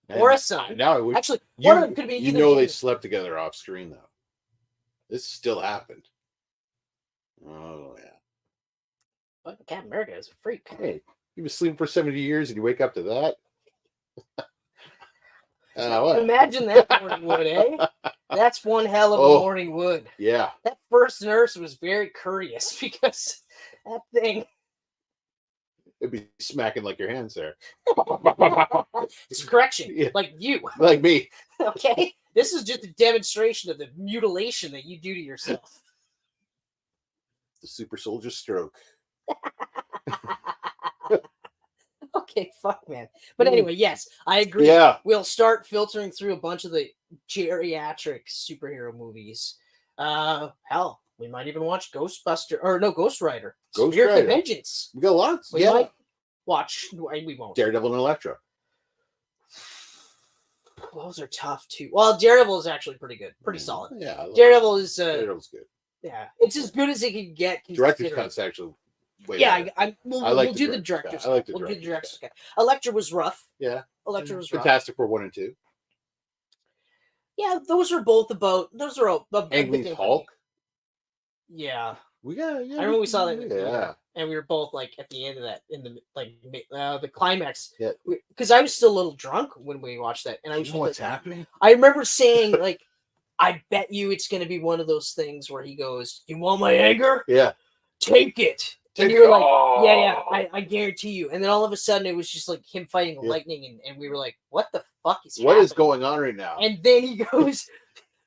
Speaker 3: or a son.
Speaker 2: Now
Speaker 3: actually, one of them could be.
Speaker 2: They slept together off screen though. This still happened. Oh yeah.
Speaker 3: But Captain America is a freak.
Speaker 2: Hey, you been sleeping for 70 years and you wake up to that? What?
Speaker 3: Imagine that morning wood, eh? That's one hell of a morning wood.
Speaker 2: Yeah.
Speaker 3: That first nurse was very curious, because that thing.
Speaker 2: It'd be smacking like your hands there.
Speaker 3: It's correction.
Speaker 2: Yeah.
Speaker 3: Like you.
Speaker 2: Like me.
Speaker 3: Okay? This is just a demonstration of the mutilation that you do to yourself.
Speaker 2: The super soldier stroke.
Speaker 3: Okay, fuck, man. But anyway, yes, I agree.
Speaker 2: Yeah.
Speaker 3: We'll start filtering through a bunch of the geriatric superhero movies. Hell, we might even watch Ghost Rider. Spirit of Vengeance.
Speaker 2: We got lots.
Speaker 3: We might watch. We won't.
Speaker 2: Daredevil and Elektra.
Speaker 3: Those are tough too. Well, Daredevil is actually pretty good, pretty solid.
Speaker 2: Yeah,
Speaker 3: Daredevil's good. Yeah, it's as good as it can get.
Speaker 2: Director's cut's actually.
Speaker 3: We'll do the director's cut.
Speaker 2: I like the director's
Speaker 3: cut. Elektra was rough.
Speaker 2: Yeah.
Speaker 3: Elektra was rough.
Speaker 2: Fantastic for 1 and 2.
Speaker 3: Yeah, those are both about. Those are all.
Speaker 2: Ang Lee's Hulk.
Speaker 3: Yeah.
Speaker 2: I
Speaker 3: remember we saw that.
Speaker 2: Yeah.
Speaker 3: And we were both like at the end of that, in the the climax.
Speaker 2: Yeah.
Speaker 3: Because I was still a little drunk when we watched that, and I was.
Speaker 2: You know what's happening?
Speaker 3: I remember saying like, "I bet you it's going to be one of those things where he goes, 'You want my anger?
Speaker 2: Yeah.
Speaker 3: Take it.'" And you're like, yeah, I guarantee you. And then all of a sudden, it was just like him fighting lightning, and we were like, what the fuck is happening?
Speaker 2: What is going on right now?
Speaker 3: And then he goes,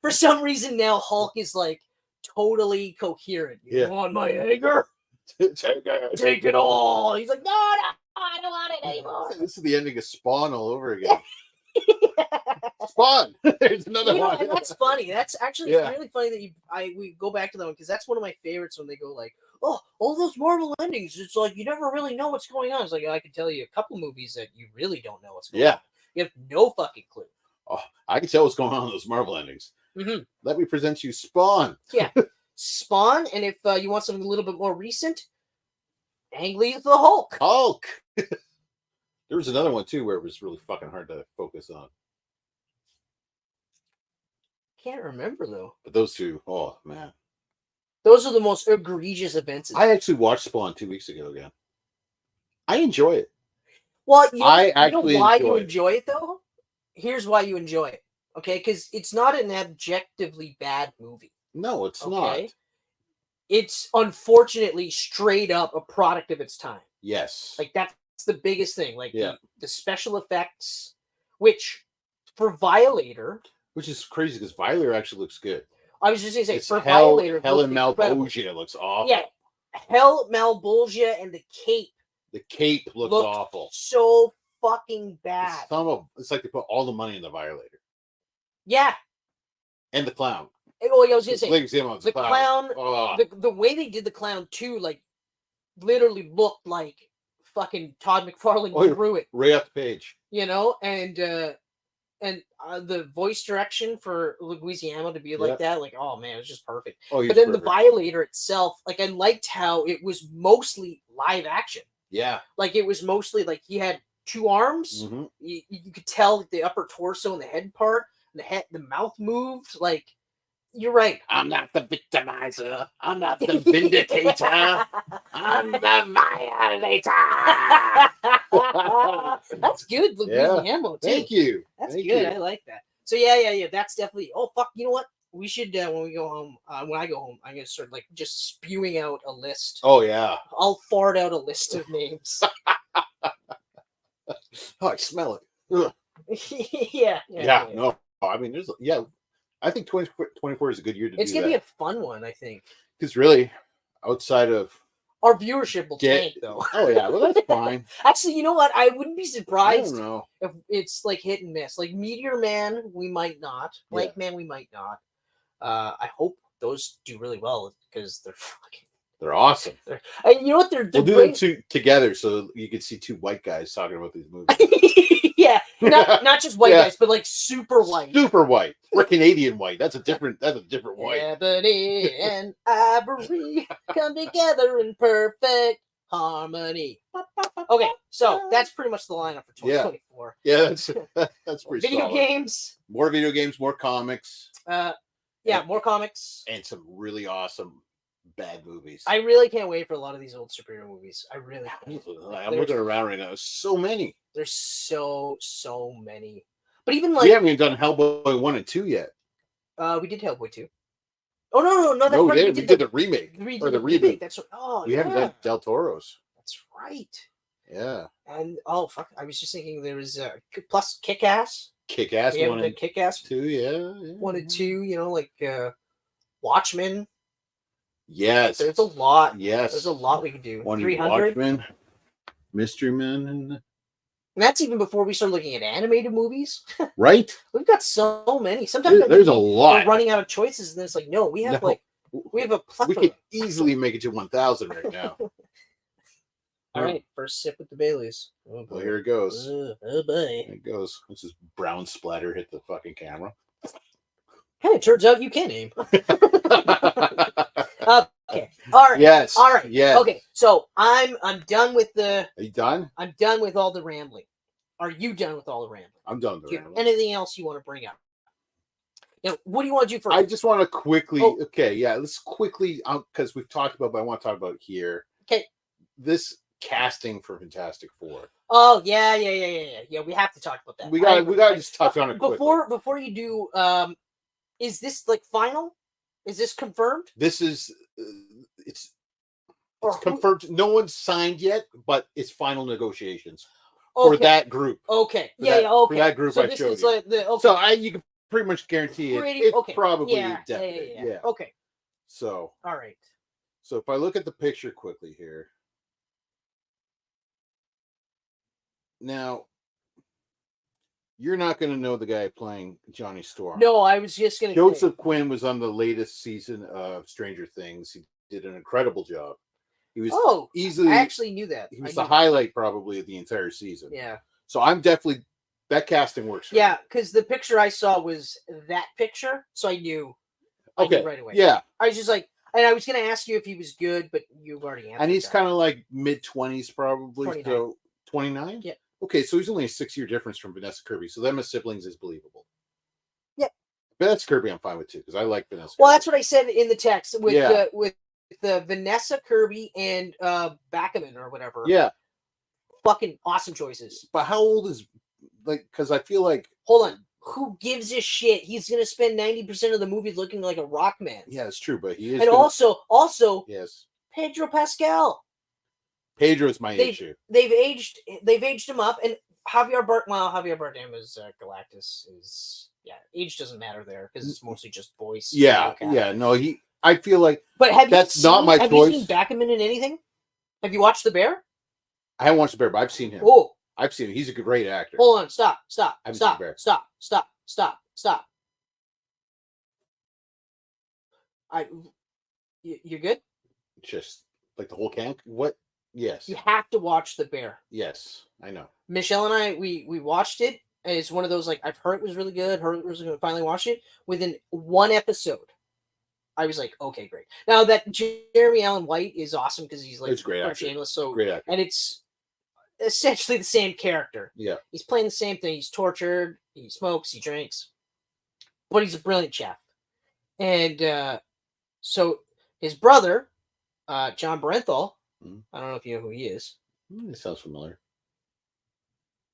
Speaker 3: for some reason now Hulk is like totally coherent. You want my anger? Take it all. He's like, no, I don't want it anymore.
Speaker 2: This is the ending of Spawn all over again. Spawn. There's another one.
Speaker 3: And that's funny. That's actually it's really funny that we go back to that one, because that's one of my favorites when they go like, oh, all those Marvel endings. It's like you never really know what's going on. It's like I can tell you a couple movies that you really don't know what's going on. You have no fucking clue.
Speaker 2: Oh, I can tell what's going on in those Marvel endings.
Speaker 3: Mm-hmm.
Speaker 2: Let me present you Spawn.
Speaker 3: Yeah, Spawn, and if you want something a little bit more recent, Ang Lee's the Hulk.
Speaker 2: There was another one too where it was really fucking hard to focus on.
Speaker 3: Can't remember though.
Speaker 2: But those two, oh man.
Speaker 3: Those are the most egregious events.
Speaker 2: I actually watched Spawn 2 weeks ago again. I enjoy it.
Speaker 3: Well, you know why you
Speaker 2: enjoy
Speaker 3: enjoy it though? Here's why you enjoy it. Okay, because it's not an objectively bad movie.
Speaker 2: No, it's not.
Speaker 3: It's unfortunately straight up a product of its time.
Speaker 2: Yes.
Speaker 3: Like that's the biggest thing. Like the special effects, which for Violator,
Speaker 2: which is crazy because Violator actually looks good.
Speaker 3: I was just gonna say
Speaker 2: it's
Speaker 3: for Violator,
Speaker 2: Helen Malbolgia looks awful.
Speaker 3: Yeah, Hell Malbolgia and the cape.
Speaker 2: The cape looks awful.
Speaker 3: So fucking bad.
Speaker 2: It's like they put all the money in the Violator.
Speaker 3: Yeah.
Speaker 2: And the clown.
Speaker 3: Oh, yeah, I was gonna say
Speaker 2: the
Speaker 3: clown. The way they did the clown too, like literally looked like fucking Todd McFarlane drew it
Speaker 2: right off the page.
Speaker 3: You know, and the voice direction for Louisiana to be like that, like, oh man, it's just perfect. But then the Violator itself, like I liked how it was mostly live action.
Speaker 2: Yeah.
Speaker 3: Like it was mostly like he had 2 arms.
Speaker 2: Mm-hmm.
Speaker 3: You could tell the upper torso and the head part, and the mouth moved. Like You're right.
Speaker 2: I'm not the victimizer. I'm not the vindicator. I'm the violator.
Speaker 3: That's good, Louisiana. Too.
Speaker 2: Thank you.
Speaker 3: That's
Speaker 2: Thank
Speaker 3: good.
Speaker 2: you.
Speaker 3: I like that. So yeah. That's definitely. Oh fuck! You know what? We should when we go home. When I go home, I'm gonna start like just spewing out a list.
Speaker 2: Oh yeah.
Speaker 3: I'll fart out a list of names.
Speaker 2: Oh, I smell it. Ugh.
Speaker 3: Yeah.
Speaker 2: No, I mean, there's I think 2024 is a good year to
Speaker 3: It's
Speaker 2: do
Speaker 3: gonna
Speaker 2: that.
Speaker 3: be a fun one, I think.
Speaker 2: Because really, outside of
Speaker 3: our viewership will tank, though.
Speaker 2: Oh yeah, well that's fine.
Speaker 3: Actually, you know what? I wouldn't be surprised.
Speaker 2: I don't know
Speaker 3: if it's like hit and miss. Like Meteor Man, we might not. Blank Man, we might not. I hope those do really well because
Speaker 2: they're awesome.
Speaker 3: And you know what? They're
Speaker 2: we'll do them two together so you can see two white guys talking about these movies.
Speaker 3: Yeah, not just white guys, but like super white.
Speaker 2: Super white. We're Canadian white. That's a different white.
Speaker 3: Ebony and ivory come together in perfect harmony. Okay, so that's pretty much the lineup for 2024.
Speaker 2: Yeah, that's pretty
Speaker 3: Video
Speaker 2: solid.
Speaker 3: games.
Speaker 2: More video games, more comics.
Speaker 3: More comics.
Speaker 2: And some really awesome bad movies.
Speaker 3: I really can't wait for a lot of these old superhero movies. I really can't.
Speaker 2: I'm looking around right now. So many.
Speaker 3: There's so many. But even like
Speaker 2: we haven't even done Hellboy 1 and 2 yet.
Speaker 3: We did Hellboy 2. Oh no, that's right.
Speaker 2: We did the remake or the reboot.
Speaker 3: That's we
Speaker 2: haven't done Del Toro's.
Speaker 3: That's right.
Speaker 2: Yeah.
Speaker 3: And fuck, I was just thinking there was plus Kick-Ass.
Speaker 2: Kick-Ass 1 and
Speaker 3: Kick-Ass
Speaker 2: 2, yeah.
Speaker 3: 1 and 2, you know, like Watchmen.
Speaker 2: Yes.
Speaker 3: There's a lot.
Speaker 2: Yes.
Speaker 3: There's a lot we can do.
Speaker 2: 300. Watchmen, Mystery Men, and
Speaker 3: that's even before we start looking at animated movies.
Speaker 2: Right?
Speaker 3: We've got so many. Sometimes
Speaker 2: there's a lot.
Speaker 3: We're running out of choices, and it's like, no, we have we have a plethora.
Speaker 2: We could easily make it to 1,000 right now.
Speaker 3: All right, first sip with the Baileys.
Speaker 2: Oh, well, here it goes.
Speaker 3: Oh boy.
Speaker 2: Here it goes. This is brown splatter hit the fucking camera.
Speaker 3: Hey, it turns out you can aim. Okay. All right.
Speaker 2: Yes.
Speaker 3: All right.
Speaker 2: Yes.
Speaker 3: Okay. So I'm done with the.
Speaker 2: Are you done?
Speaker 3: I'm done with all the rambling. Are you done with all the rambling?
Speaker 2: I'm done with
Speaker 3: Do
Speaker 2: the
Speaker 3: you have
Speaker 2: rambling.
Speaker 3: anything else you want to bring up? Now, what do you want to do first?
Speaker 2: I just want to quickly. Okay. Yeah. Let's quickly because we've talked about, but I want to talk about it here.
Speaker 3: Okay.
Speaker 2: This casting for Fantastic Four.
Speaker 3: Oh yeah. We have to talk about that.
Speaker 2: We got to just touch on it quickly.
Speaker 3: Before you do, is this like final? Is this confirmed?
Speaker 2: This is it's confirmed. No one's signed yet, but it's final negotiations for that group.
Speaker 3: Okay.
Speaker 2: Okay.
Speaker 3: For
Speaker 2: that group
Speaker 3: so
Speaker 2: I
Speaker 3: this
Speaker 2: showed
Speaker 3: is
Speaker 2: you.
Speaker 3: like the
Speaker 2: So you can pretty much guarantee it. It's probably definite. Yeah.
Speaker 3: Okay.
Speaker 2: So
Speaker 3: all right.
Speaker 2: So if I look at the picture quickly here. Now, you're not going to know the guy playing Johnny Storm.
Speaker 3: No, I was just going to.
Speaker 2: Joseph Quinn was on the latest season of Stranger Things. He did an incredible job. He was easily.
Speaker 3: I actually knew that.
Speaker 2: He was the highlight probably of the entire season.
Speaker 3: Yeah.
Speaker 2: So I'm definitely that casting works.
Speaker 3: Yeah, because the picture I saw was that picture, so I knew.
Speaker 2: Okay.
Speaker 3: I knew right away.
Speaker 2: Yeah.
Speaker 3: I was just like, and I was going to ask you if he was good, but you've already answered.
Speaker 2: And he's kind of like mid-20s probably.
Speaker 3: 29.
Speaker 2: So 29.
Speaker 3: Yeah.
Speaker 2: Okay, so he's only a 6-year difference from Vanessa Kirby. So them as siblings is believable.
Speaker 3: Yeah.
Speaker 2: Vanessa Kirby, I'm fine with too, because I like Vanessa
Speaker 3: Well,
Speaker 2: Kirby.
Speaker 3: that's what I said in the text with the Vanessa Kirby and Backerman or whatever.
Speaker 2: Yeah.
Speaker 3: Fucking awesome choices.
Speaker 2: But how old is because I feel like
Speaker 3: hold on. Who gives a shit? He's gonna spend 90% of the movie looking like a rock man.
Speaker 2: Yeah, it's true, but he is.
Speaker 3: And also
Speaker 2: yes.
Speaker 3: Pedro Pascal.
Speaker 2: Pedro's my issue.
Speaker 3: They've aged him up, and Javier Bardem as Galactus is age doesn't matter there because it's mostly just voice.
Speaker 2: Yeah. No, I feel like,
Speaker 3: but
Speaker 2: that's not my choice.
Speaker 3: Have you seen Backerman in anything? Have you watched The Bear?
Speaker 2: I haven't watched The Bear, but I've seen him.
Speaker 3: Oh,
Speaker 2: I've seen him. He's a great actor.
Speaker 3: Hold on, stop. You're good?
Speaker 2: Just like the whole camp. What? Yes.
Speaker 3: You have to watch The Bear.
Speaker 2: Yes, I know.
Speaker 3: Michelle and I, we watched it. It's one of those like I've heard it was really good. Heard it was going to finally watch it. Within one episode, I was like, okay, great. Now that Jeremy Allen White is awesome because he's like
Speaker 2: great actor.
Speaker 3: shameless, so
Speaker 2: great actor.
Speaker 3: And it's essentially the same character.
Speaker 2: Yeah,
Speaker 3: he's playing the same thing. He's tortured. He smokes. He drinks. But he's a brilliant chef. And so his brother, John Brenthal,
Speaker 2: Mhm.
Speaker 3: I don't know if you know who he is,
Speaker 2: It sounds familiar.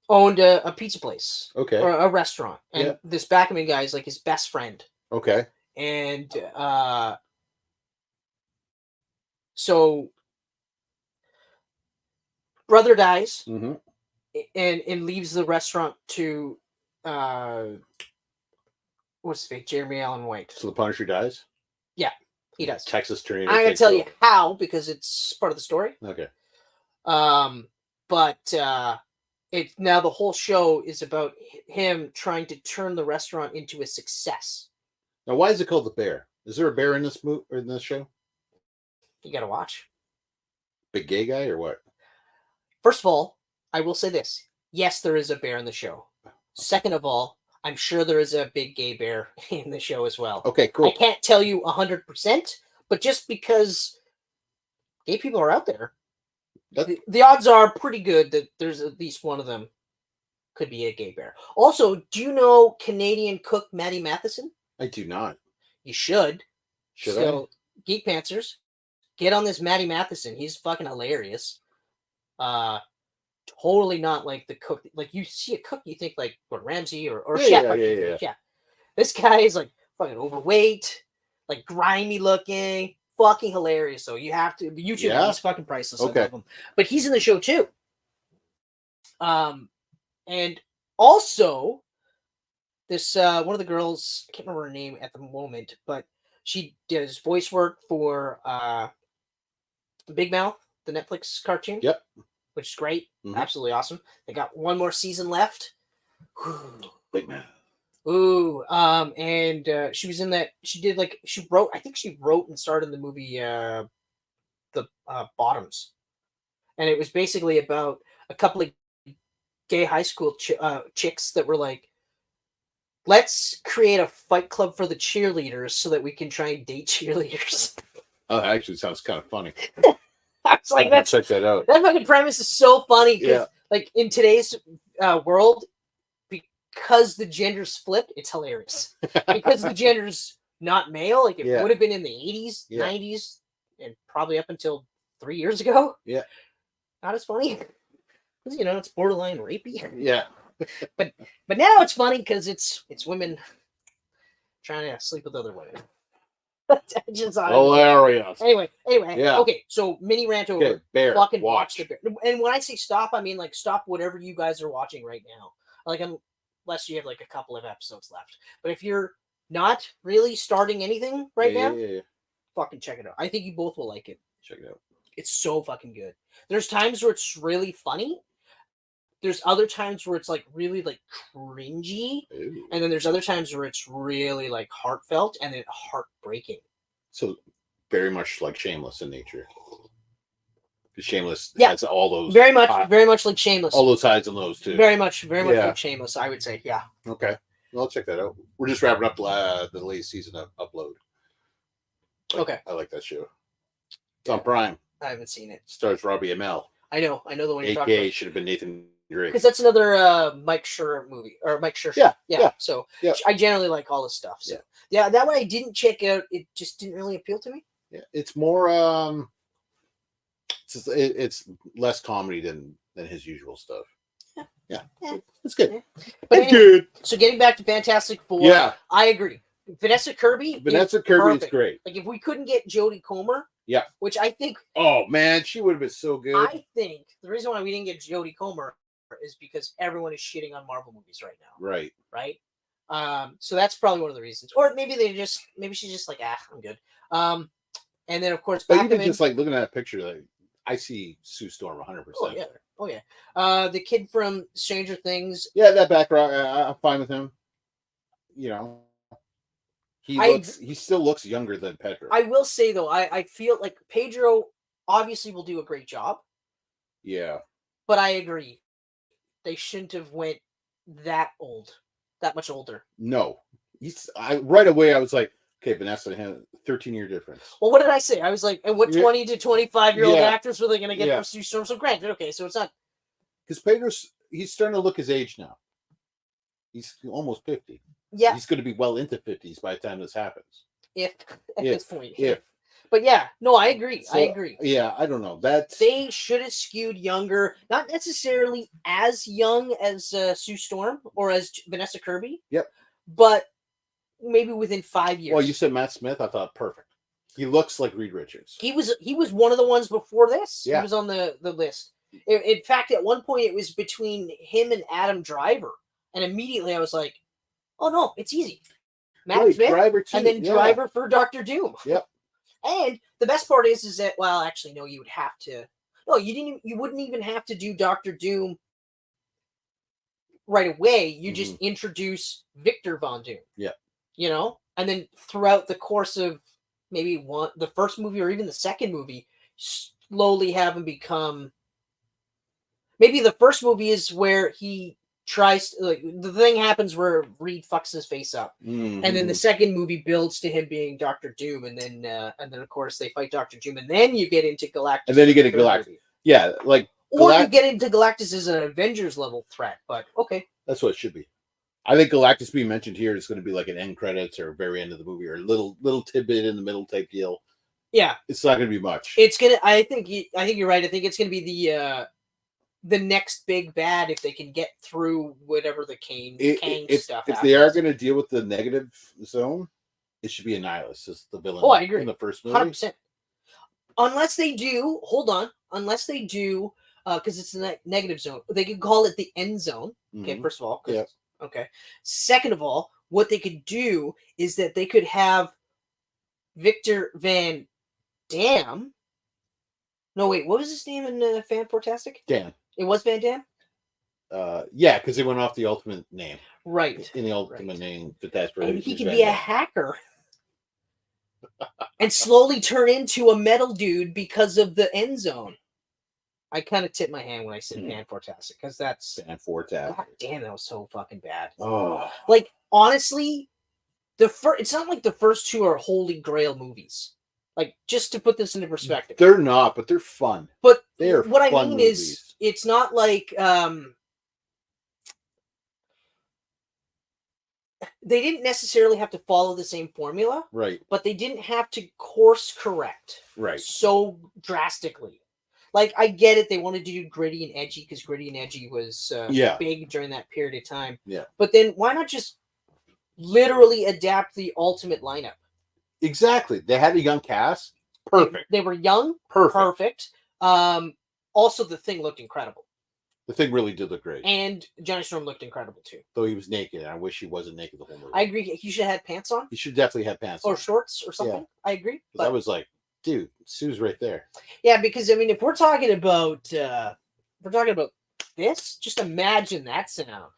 Speaker 3: owned a pizza place
Speaker 2: Okay.
Speaker 3: or a restaurant, and
Speaker 2: Yeah.
Speaker 3: this Backerman guy is like his best friend.
Speaker 2: Okay.
Speaker 3: And so brother dies
Speaker 2: Mm-hmm.
Speaker 3: and leaves the restaurant to uh what's his face, Jeremy Allen White.
Speaker 2: So the Punisher dies?
Speaker 3: Yeah, he does.
Speaker 2: Texas tornado.
Speaker 3: I'm gonna
Speaker 2: takes
Speaker 3: tell you
Speaker 2: over.
Speaker 3: how, because it's part of the story.
Speaker 2: Okay.
Speaker 3: But it now the whole show is about him trying to turn the restaurant into a success.
Speaker 2: Now, why is it called the Bear? Is there a bear in this movie or in this show?
Speaker 3: You gotta watch.
Speaker 2: Big gay guy or what?
Speaker 3: First of all, I will say this. Yes, there is a bear in the show. Second of all, I'm sure there is a big gay bear in the show as well.
Speaker 2: Okay, cool.
Speaker 3: I can't tell you 100%, but just because gay people are out there, the odds are pretty good that there's at least one of them could be a gay bear. Also, do you know Canadian cook Maddie Matheson?
Speaker 2: I do not.
Speaker 3: You should.
Speaker 2: Should
Speaker 3: So, Geek Pantsers, get on this Maddie Matheson. He's fucking hilarious. Totally not like the cook. Like, you see a cook, you think like Gordon Ramsay or chef. Yeah. This guy is like fucking overweight, like grimy looking, fucking hilarious. So you have to YouTube.
Speaker 2: Yeah?
Speaker 3: He's fucking priceless. I
Speaker 2: Okay.
Speaker 3: love him. But he's in the show too. And also this one of the girls, I can't remember her name at the moment, but she does voice work for Big Mouth, the Netflix cartoon.
Speaker 2: Yep.
Speaker 3: Which is great.
Speaker 2: Mhm.
Speaker 3: Absolutely awesome. They got one more season left.
Speaker 2: Big man.
Speaker 3: Ooh, and she was in that. She did like she wrote. I think she wrote and starred in the movie the Bottoms, and it was basically about a couple of gay high school chicks that were like, let's create a fight club for the cheerleaders so that we can try and date cheerleaders.
Speaker 2: Oh, that actually sounds kind of funny.
Speaker 3: I was like,
Speaker 2: I'll check that out.
Speaker 3: that fucking premise is so funny because,
Speaker 2: Yeah.
Speaker 3: like, in today's world, because the gender's flipped, it's hilarious. Because the gender's not male, like it
Speaker 2: Yeah.
Speaker 3: would have been in the 80s,
Speaker 2: Yeah.
Speaker 3: 90s, and probably up until 3 years ago.
Speaker 2: Yeah.
Speaker 3: Not as funny. Because, you know, it's borderline rapey.
Speaker 2: Yeah.
Speaker 3: But now it's funny because it's women trying to sleep with other women. Just
Speaker 2: Hilarious.
Speaker 3: Anyway,
Speaker 2: Yeah.
Speaker 3: okay, so mini rant over.
Speaker 2: Okay, Bear.
Speaker 3: Fucking
Speaker 2: watch.
Speaker 3: watch the Bear. And when I say stop, I mean like stop whatever you guys are watching right now. Like unless you have like a couple of episodes left. But if you're not really starting anything right now,
Speaker 2: Yeah.
Speaker 3: fucking check it out. I think you both will like it.
Speaker 2: Check it out.
Speaker 3: It's so fucking good. There's times where it's really funny. There's other times where it's like really like cringy.
Speaker 2: Ooh.
Speaker 3: And then there's other times where it's really like heartfelt and then heartbreaking.
Speaker 2: So very much like Shameless in nature. Because Shameless
Speaker 3: Yeah.
Speaker 2: has all those
Speaker 3: Very much like Shameless.
Speaker 2: all those highs and lows too.
Speaker 3: Very much
Speaker 2: Yeah.
Speaker 3: like Shameless, I would say. Yeah.
Speaker 2: Okay. Well, I'll check that out. We're just wrapping up the latest season of Upload.
Speaker 3: Okay.
Speaker 2: I like that show. It's on Prime.
Speaker 3: I haven't seen it.
Speaker 2: Stars Robbie Amell.
Speaker 3: I know the one you're talking
Speaker 2: AKA
Speaker 3: about.
Speaker 2: should have been Nathan Drake.
Speaker 3: Because that's another Mike Schur movie or Mike Schur.
Speaker 2: Yeah,
Speaker 3: yeah.
Speaker 2: yeah,
Speaker 3: So
Speaker 2: yeah.
Speaker 3: I generally like all this stuff. So yeah, that one I didn't check out. It just didn't really appeal to me.
Speaker 2: Yeah, it's more it's less comedy than his usual stuff. Yeah. It's good.
Speaker 3: Yeah. But
Speaker 2: It's
Speaker 3: anyway,
Speaker 2: good.
Speaker 3: so getting back to Fantastic Four,
Speaker 2: Yeah.
Speaker 3: I agree. Vanessa Kirby.
Speaker 2: Vanessa
Speaker 3: is
Speaker 2: Kirby is
Speaker 3: perfect.
Speaker 2: great.
Speaker 3: Like if we couldn't get Jodie Comer,
Speaker 2: Yeah.
Speaker 3: which I think
Speaker 2: Oh man, she would have been so good.
Speaker 3: I think the reason why we didn't get Jodie Comer is because everyone is shitting on Marvel movies right now.
Speaker 2: Right.
Speaker 3: So that's probably one of the reasons. Or maybe she's just like, I'm good. And then of course,
Speaker 2: But even
Speaker 3: Backerman-
Speaker 2: just like looking at that picture, like I see Sue Storm 100%.
Speaker 3: Oh yeah. The kid from Stranger Things.
Speaker 2: Yeah, that background, I'm fine with him. You know, he still looks younger than Pedro.
Speaker 3: I will say though, I feel like Pedro obviously will do a great job.
Speaker 2: Yeah.
Speaker 3: But I agree. They shouldn't have went that much older.
Speaker 2: No. Right away I was like, okay, Vanessa and him, 13-year difference.
Speaker 3: Well, what did I say? I was like, and what 20 to 25-year-old
Speaker 2: Yeah.
Speaker 3: actors were they going to get
Speaker 2: Yeah.
Speaker 3: from Sue Storm? So granted, okay, so it's not.
Speaker 2: Because Pedro's, he's starting to look his age now. He's almost 50.
Speaker 3: Yeah.
Speaker 2: He's going to be well into 50s by the time this happens.
Speaker 3: If at
Speaker 2: If,
Speaker 3: this point.
Speaker 2: if.
Speaker 3: But yeah, no, I agree. I
Speaker 2: So,
Speaker 3: agree.
Speaker 2: Yeah, I don't know. That's
Speaker 3: They should have skewed younger, not necessarily as young as Sue Storm or as Vanessa Kirby.
Speaker 2: Yep.
Speaker 3: But maybe within 5 years.
Speaker 2: Well, you said Matt Smith. I thought perfect. He looks like Reed Richards.
Speaker 3: He was one of the ones before this.
Speaker 2: Yeah.
Speaker 3: He was on the list. In fact, at one point it was between him and Adam Driver, and immediately I was like, "Oh no, it's easy." Matt Smith,
Speaker 2: Driver too.
Speaker 3: and then Driver for Doctor Doom.
Speaker 2: Yep.
Speaker 3: And the best part is that, well, actually, no, you would have to. No, you wouldn't even have to do Doctor Doom right away. You just introduce Victor Von Doom.
Speaker 2: Yeah.
Speaker 3: You know, and then throughout the course of maybe the first movie or even the second movie, slowly have him become. Maybe the first movie is where he tries to, like, the thing happens where Reed fucks his face up, and then the second movie builds to him being Doctor Doom, and then of course they fight Doctor Doom, and then you get into Galactus,
Speaker 2: and then you get a Galactus. Yeah, like
Speaker 3: or you get into Galactus as an Avengers level threat. But okay,
Speaker 2: that's what it should be. I think Galactus being mentioned here is going to be like an end credits or very end of the movie or a little tidbit in the middle type deal.
Speaker 3: Yeah,
Speaker 2: it's not going to be much.
Speaker 3: It's gonna. I think you're right. I think it's going to be the next big bad if they can get through whatever the Kang stuff.
Speaker 2: If they are going to deal with the negative zone, it should be Annihilus as the villain.
Speaker 3: Oh, I agree.
Speaker 2: In the first movie,
Speaker 3: 100%. Unless they do, hold on. Unless they do, because it's the negative zone. They could call it the end zone. Okay, first of all.
Speaker 2: Yeah.
Speaker 3: Okay. Second of all, what they could do is that they could have Victor Van Dam. No, wait. What was his name in Fantastic?
Speaker 2: Dan.
Speaker 3: It was Van Dam?
Speaker 2: Yeah, because they went off the ultimate name.
Speaker 3: Right.
Speaker 2: In the ultimate name, Fantastic.
Speaker 3: And he could be a hacker. And slowly turn into a metal dude because of the end zone. I kind of tip my hand when I said Fantastic, because that's...
Speaker 2: Fantastic.
Speaker 3: God damn, that was so fucking bad.
Speaker 2: Oh.
Speaker 3: Like, honestly, it's not like the first two are holy grail movies. Like, just to put this into perspective.
Speaker 2: They're not, but they're fun.
Speaker 3: But
Speaker 2: they're
Speaker 3: what I mean
Speaker 2: movies.
Speaker 3: Is, it's not like they didn't necessarily have to follow the same formula,
Speaker 2: right?
Speaker 3: But they didn't have to course correct,
Speaker 2: right,
Speaker 3: so drastically. Like, I get it; they wanted to do gritty and edgy because gritty and edgy was big during that period of time.
Speaker 2: Yeah, but
Speaker 3: then why not just literally adapt the ultimate lineup?
Speaker 2: Exactly. They had a young cast. Perfect.
Speaker 3: They were young. Perfect. Also, the Thing looked incredible.
Speaker 2: The Thing really did look great.
Speaker 3: And Johnny Storm looked incredible, too.
Speaker 2: Though he was naked, and I wish he wasn't naked the whole movie.
Speaker 3: I agree. He should have had pants on.
Speaker 2: He should definitely have pants on.
Speaker 3: Or shorts or something. Yeah. I agree.
Speaker 2: But I was like, dude, Sue's right there.
Speaker 3: Yeah, because, I mean, if we're talking about this, just imagine that sound.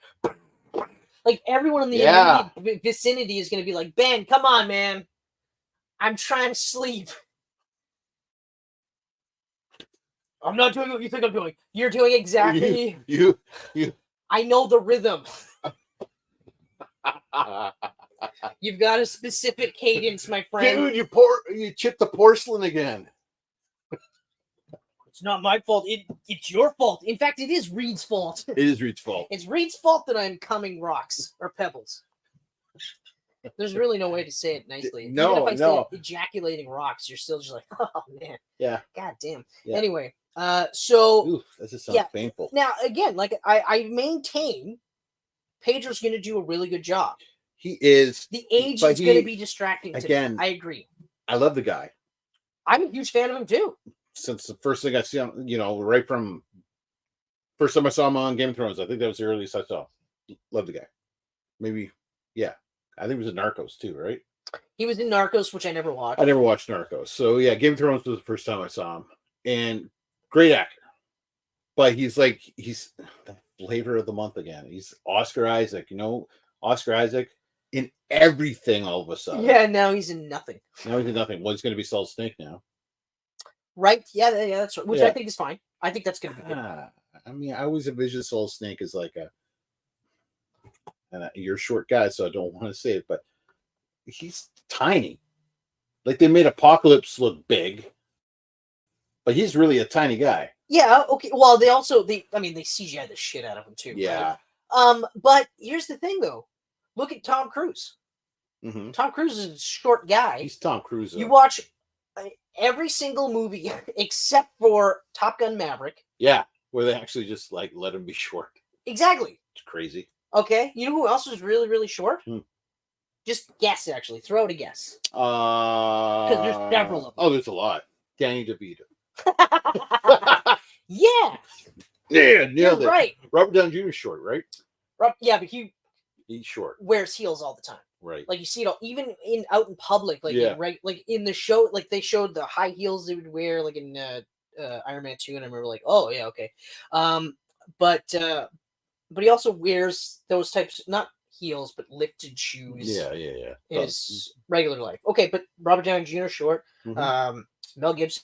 Speaker 3: Like, everyone in the immediate vicinity is going to be like, Ben, come on, man. I'm trying to sleep. I'm not doing what you think I'm doing. You're doing exactly.
Speaker 2: You.
Speaker 3: I know the rhythm. You've got a specific cadence, my friend.
Speaker 2: Dude, you chipped the porcelain again.
Speaker 3: It's not my fault. It's your fault. In fact, it is Reed's fault.
Speaker 2: It is Reed's fault.
Speaker 3: It's Reed's fault that I'm coming rocks or pebbles. There's really no way to say it nicely.
Speaker 2: No,
Speaker 3: even if I say ejaculating rocks, you're still just like, oh man.
Speaker 2: Yeah.
Speaker 3: God damn.
Speaker 2: Yeah.
Speaker 3: Anyway, so
Speaker 2: ooh, that just sounds painful.
Speaker 3: Now again, like I maintain Pedro's gonna do a really good job.
Speaker 2: He is.
Speaker 3: The age is gonna be distracting to me. I agree.
Speaker 2: I love the guy.
Speaker 3: I'm a huge fan of him too.
Speaker 2: Since the first thing I see him, right from first time I saw him on Game of Thrones, I think that was the earliest I saw. Love the guy. Maybe, yeah. I think he was in Narcos too, right?
Speaker 3: He was in Narcos, which I never watched.
Speaker 2: I never watched Narcos. So yeah, Game of Thrones was the first time I saw him. And great actor. But he's the flavor of the month again. He's Oscar Isaac, Oscar Isaac in everything all of a sudden.
Speaker 3: Yeah, now he's in nothing.
Speaker 2: Now he's in nothing. Well, he's going to be Solid Snake now.
Speaker 3: Right? Yeah, that's right. Which I think is fine. I think that's going to be good.
Speaker 2: I mean, I always envision Solid Snake as like and you're a short guy, so I don't want to say it, but he's tiny. Like, they made Apocalypse look big, but he's really a tiny guy.
Speaker 3: Yeah, okay. Well, they CGI the shit out of him too.
Speaker 2: Yeah.
Speaker 3: Right? But here's the thing, though. Look at Tom Cruise.
Speaker 2: Mhm.
Speaker 3: Tom Cruise is a short guy.
Speaker 2: He's Tom Cruise.
Speaker 3: You
Speaker 2: though.
Speaker 3: watch every single movie except for Top Gun Maverick.
Speaker 2: Yeah, where they actually just like let him be short.
Speaker 3: Exactly.
Speaker 2: It's crazy.
Speaker 3: Okay. You know who else was really, really short?
Speaker 2: Hmm.
Speaker 3: Just guess, actually. Throw out a guess.
Speaker 2: Because
Speaker 3: there's several of them.
Speaker 2: Oh, there's a lot. Danny DeVito.
Speaker 3: Yeah.
Speaker 2: Yeah,
Speaker 3: You're
Speaker 2: nailed it.
Speaker 3: right.
Speaker 2: Robert Downey Jr. is short, right?
Speaker 3: Yeah, but he
Speaker 2: He's short,
Speaker 3: wears heels all the time.
Speaker 2: right?
Speaker 3: Like you see it all, even out in public, like
Speaker 2: Yeah.
Speaker 3: like in the show, like they showed the high heels they would wear, like in Iron Man 2, and I remember like, oh yeah, okay. But he also wears those types, not heels, but lifted shoes.
Speaker 2: Yeah.
Speaker 3: In his regular life. Okay, but Robert Downey Jr. short.
Speaker 2: Mhm.
Speaker 3: Mel Gibson.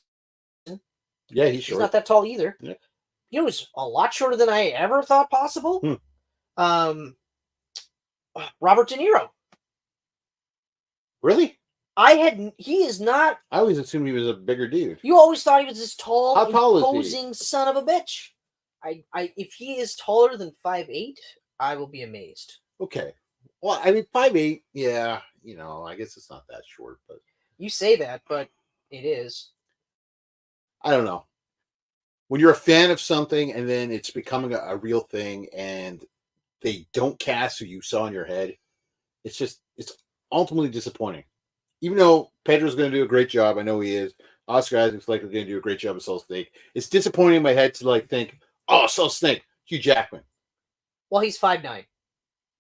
Speaker 2: Yeah, he's
Speaker 3: He's
Speaker 2: short.
Speaker 3: not that tall either.
Speaker 2: Yeah.
Speaker 3: He was a lot shorter than I ever thought possible. Robert De Niro.
Speaker 2: Really?
Speaker 3: He is not.
Speaker 2: I always assumed he was a bigger dude.
Speaker 3: You always thought he was this tall,
Speaker 2: How tall is he?
Speaker 3: imposing son of a bitch. If he is taller than 5'8", I will be amazed.
Speaker 2: Okay. Well, I mean, 5'8", yeah, I guess it's not that short, but
Speaker 3: You say that, but it is.
Speaker 2: I don't know. When you're a fan of something and then it's becoming a real thing and they don't cast who you saw in your head, it's ultimately disappointing. Even though Pedro's going to do a great job, I know he is. Oscar Isaac's likely going to do a great job of Solid Snake. It's disappointing in my head to like think, oh, Solid Snake, Hugh Jackman.
Speaker 3: Well, he's 5'9".